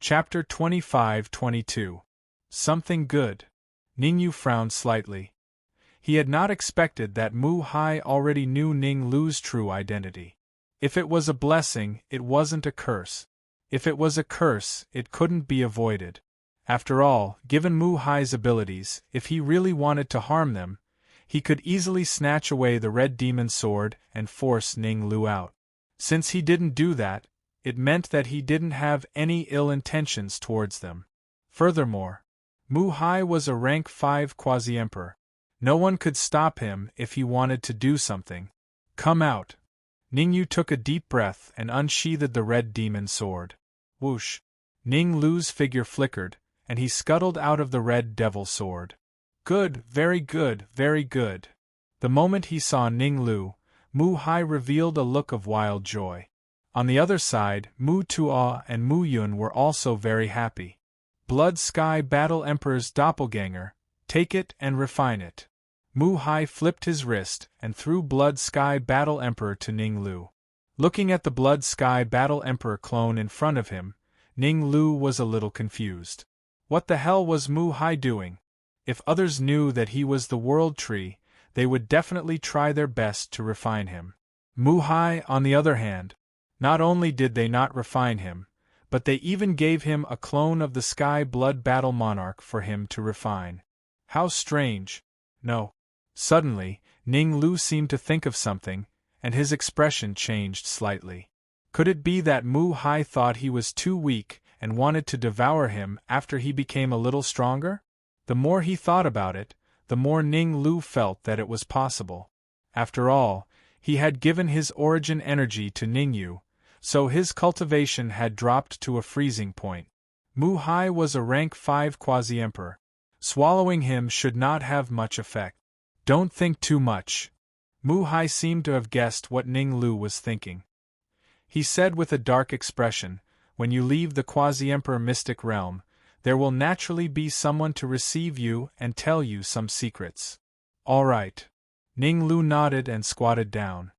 Chapter 25-22. Something Good. Ningyu frowned slightly. He had not expected that Mu Hai already knew Ning Lu's true identity. If it was a blessing, it wasn't a curse. If it was a curse, it couldn't be avoided. After all, given Mu Hai's abilities, if he really wanted to harm them, he could easily snatch away the red demon sword and force Ning Lu out. Since he didn't do that, it meant that he didn't have any ill intentions towards them. Furthermore, Mu Hai was a rank 5 quasi-emperor. No one could stop him if he wanted to do something. Come out. Ningyu took a deep breath and unsheathed the red demon sword. Whoosh! Ning Lu's figure flickered, and he scuttled out of the red devil sword. Good, very good, very good. The moment he saw Ning Lu, Mu Hai revealed a look of wild joy. On the other side, Mu Tuo and Mu Yun were also very happy. Blood Sky Battle Emperor's doppelganger, take it and refine it. Mu Hai flipped his wrist and threw Blood Sky Battle Emperor to Ning Lu. Looking at the Blood Sky Battle Emperor clone in front of him, Ning Lu was a little confused. What the hell was Mu Hai doing? If others knew that he was the World Tree, they would definitely try their best to refine him. Mu Hai, on the other hand, not only did they not refine him, but they even gave him a clone of the Sky Blood Battle Monarch for him to refine. How strange. No. Suddenly, Ning Lu seemed to think of something, and his expression changed slightly. Could it be that Mu Hai thought he was too weak and wanted to devour him after he became a little stronger? The more he thought about it, the more Ning Lu felt that it was possible. After all, he had given his origin energy to Ningyu, so his cultivation had dropped to a freezing point. Mu Hai was a rank 5 quasi-emperor. Swallowing him should not have much effect. Don't think too much. Mu Hai seemed to have guessed what Ning Lu was thinking. He said with a dark expression, when you leave the quasi-emperor mystic realm, there will naturally be someone to receive you and tell you some secrets. All right. Ning Lu nodded and squatted down.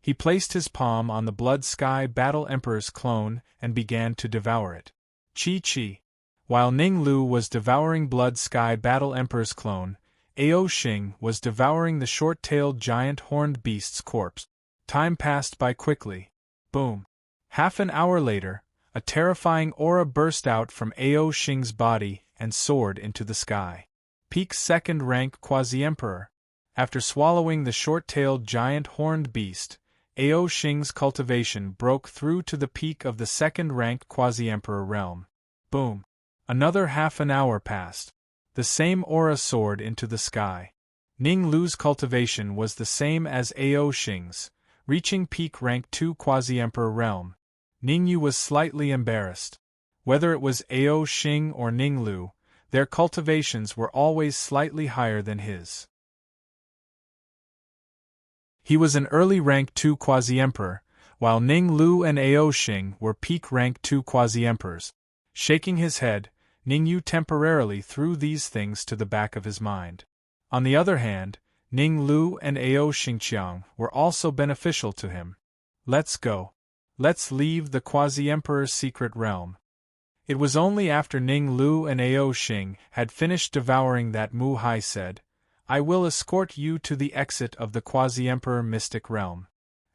He placed his palm on the Blood Sky Battle Emperor's clone and began to devour it. Chi. While Ning Lu was devouring Blood Sky Battle Emperor's clone, Ao Xing was devouring the short-tailed giant horned beast's corpse. Time passed by quickly. Boom. Half an hour later, a terrifying aura burst out from Ao Xing's body and soared into the sky. Peak 2nd rank quasi-emperor. After swallowing the short-tailed giant horned beast, Ao Xing's cultivation broke through to the peak of the 2nd rank quasi-emperor realm. Boom. Another half an hour passed. The same aura soared into the sky. Ning Lu's cultivation was the same as Ao Xing's, reaching peak rank 2 quasi-emperor realm. Ningyu was slightly embarrassed. Whether it was Ao Xing or Ning Lu, their cultivations were always slightly higher than his. He was an early rank 2 quasi-emperor, while Ning Lu and Ao Xing were peak rank 2 quasi-emperors. Shaking his head, Ningyu temporarily threw these things to the back of his mind. On the other hand, Ning Lu and Ao Xingqiang were also beneficial to him. Let's go. Let's leave the quasi-emperor's secret realm. It was only after Ning Lu and Ao Xing had finished devouring that Mu Hai said, I will escort you to the exit of the quasi-emperor mystic realm.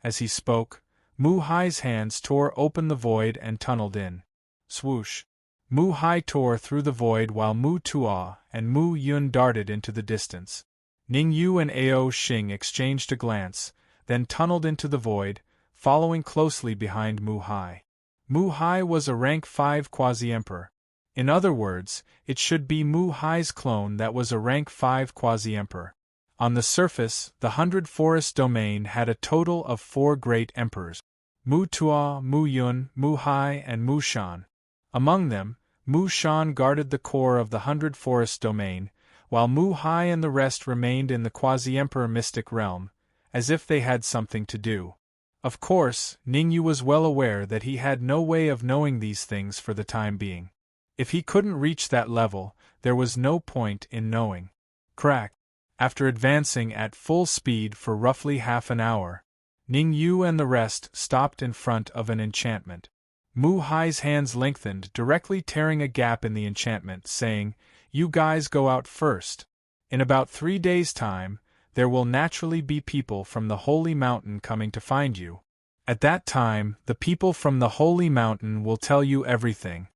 As he spoke, Mu Hai's hands tore open the void and tunneled in. Swoosh! Mu Hai tore through the void while Mu Tuo and Mu Yun darted into the distance. Ning Yu and Ao Xing exchanged a glance, then tunneled into the void, following closely behind Mu Hai. Mu Hai was a rank 5 quasi-emperor. In other words, it should be Mu Hai's clone that was a rank 5 quasi-emperor. On the surface, the 100 Forest domain had a total of 4 great emperors: Mu Tuo, Mu Yun, Mu Hai, and Mu Shan. Among them, Mu Shan guarded the core of the 100 Forest domain, while Mu Hai and the rest remained in the quasi-emperor mystic realm, as if they had something to do. Of course, Ningyu was well aware that he had no way of knowing these things for the time being. If he couldn't reach that level, there was no point in knowing. Crack. After advancing at full speed for roughly half an hour, Ningyu and the rest stopped in front of an enchantment. Mu Hai's hands lengthened, directly tearing a gap in the enchantment, saying, "You guys go out first. In about 3 days' time, there will naturally be people from the Holy Mountain coming to find you. At that time, the people from the Holy Mountain will tell you everything.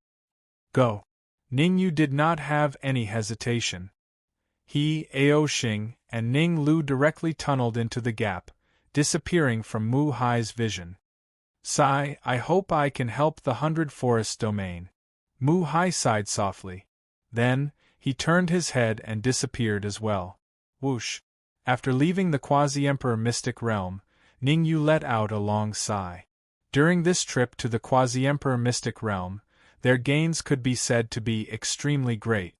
Go." Ningyu did not have any hesitation. He, Aoshing, and Ning Lu directly tunneled into the gap, disappearing from Mu Hai's vision. "Sigh, I hope I can help the 100 Forest domain." Mu Hai sighed softly. Then, he turned his head and disappeared as well. Whoosh! After leaving the Quasi-Emperor Mystic Realm, Ningyu let out a long sigh. During this trip to the Quasi-Emperor Mystic Realm, their gains could be said to be extremely great.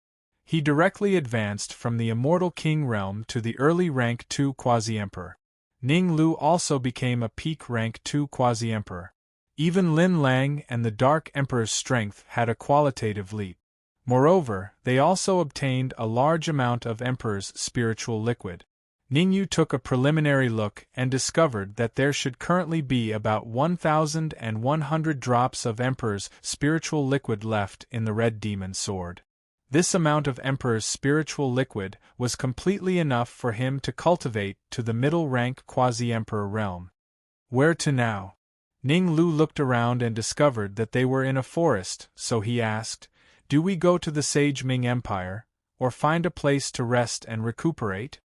He directly advanced from the Immortal King Realm to the early Rank 2 Quasi-Emperor. Ning Lu also became a peak Rank 2 Quasi-Emperor. Even Lin Lang and the Dark Emperor's strength had a qualitative leap. Moreover, they also obtained a large amount of Emperor's spiritual liquid. Ningyu took a preliminary look and discovered that there should currently be about 1,100 drops of Emperor's spiritual liquid left in the Red Demon Sword. This amount of Emperor's spiritual liquid was completely enough for him to cultivate to the middle rank Quasi-Emperor realm. Where to now? Ning Lu looked around and discovered that they were in a forest, so he asked, "Do we go to the Sage Ming Empire, or find a place to rest and recuperate?"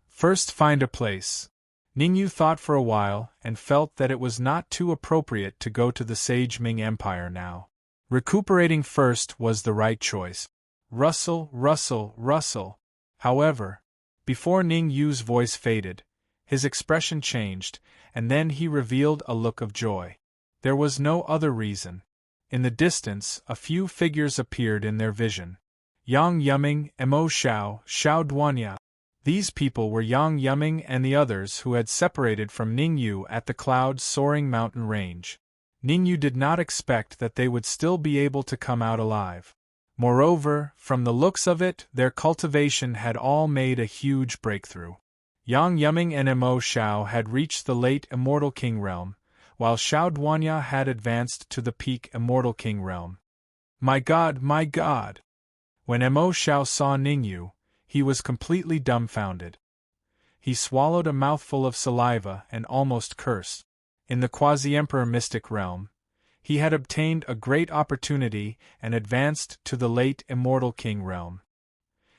First find a place. Ningyu thought for a while and felt that it was not too appropriate to go to the Sage Ming Empire now. Recuperating first was the right choice. Rustle, rustle, rustle. However, before Ningyu's voice faded, his expression changed, and then he revealed a look of joy. There was no other reason. In the distance, a few figures appeared in their vision. Yang Yuming, Mo Xiao, Xiao Duanya. These people were Yang Yuming and the others who had separated from Ningyu at the cloud-soaring mountain range. Ningyu did not expect that they would still be able to come out alive. Moreover, from the looks of it, their cultivation had all made a huge breakthrough. Yang Yuming and Mo Xiao had reached the late Immortal King Realm, while Xiao Duanya had advanced to the peak Immortal King Realm. My God, my God! When Mo Xiao saw Ningyu, he was completely dumbfounded. He swallowed a mouthful of saliva and almost cursed. In the Quasi-Emperor Mystic Realm, he had obtained a great opportunity and advanced to the late Immortal King Realm.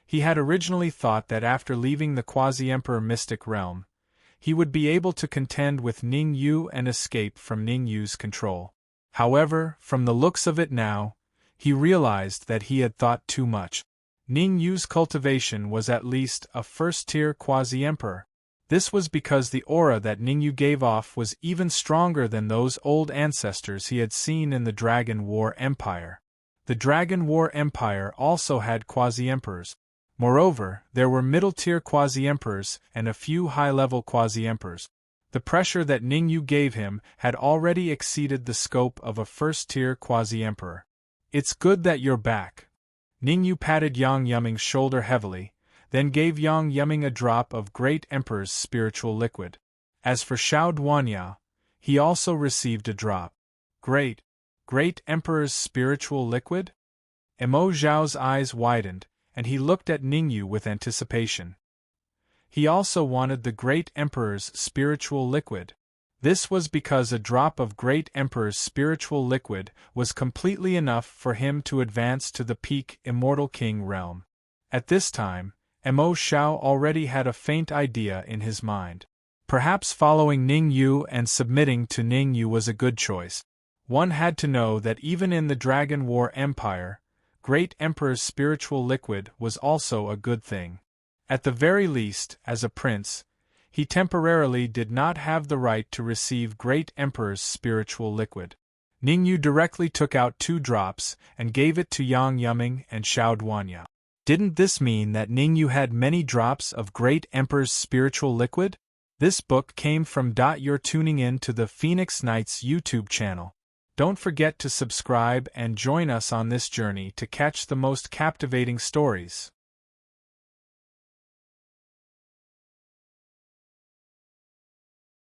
He had originally thought that after leaving the Quasi-Emperor Mystic Realm, he would be able to contend with Ningyu and escape from Ningyu's control. However, from the looks of it now, he realized that he had thought too much. Ningyu's cultivation was at least a first-tier Quasi-Emperor. This was because the aura that Ningyu gave off was even stronger than those old ancestors he had seen in the Dragon War Empire. The Dragon War Empire also had Quasi-Emperors. Moreover, there were middle-tier Quasi-Emperors and a few high-level Quasi-Emperors. The pressure that Ningyu gave him had already exceeded the scope of a first-tier Quasi-Emperor. It's good that you're back. Ningyu patted Yang Yuming's shoulder heavily, then gave Yang Yuming a drop of Great Emperor's spiritual liquid. As for Xiao Duanya, he also received a drop. Great Emperor's spiritual liquid? Mo Zhao's eyes widened, and he looked at Ningyu with anticipation. He also wanted the Great Emperor's spiritual liquid. This was because a drop of Great Emperor's spiritual liquid was completely enough for him to advance to the peak Immortal King realm. At this time, Mo Xiao already had a faint idea in his mind. Perhaps following Ningyu and submitting to Ningyu was a good choice. One had to know that even in the Dragon War Empire, Great Emperor's spiritual liquid was also a good thing. At the very least, as a prince, he temporarily did not have the right to receive Great Emperor's spiritual liquid. Ningyu directly took out 2 drops and gave it to Yang Yuming and Xiao Duanya. Didn't this mean that Ningyu had many drops of Great Emperor's spiritual liquid? This book came from. You're tuning in to the Phoenix Knights YouTube channel. Don't forget to subscribe and join us on this journey to catch the most captivating stories.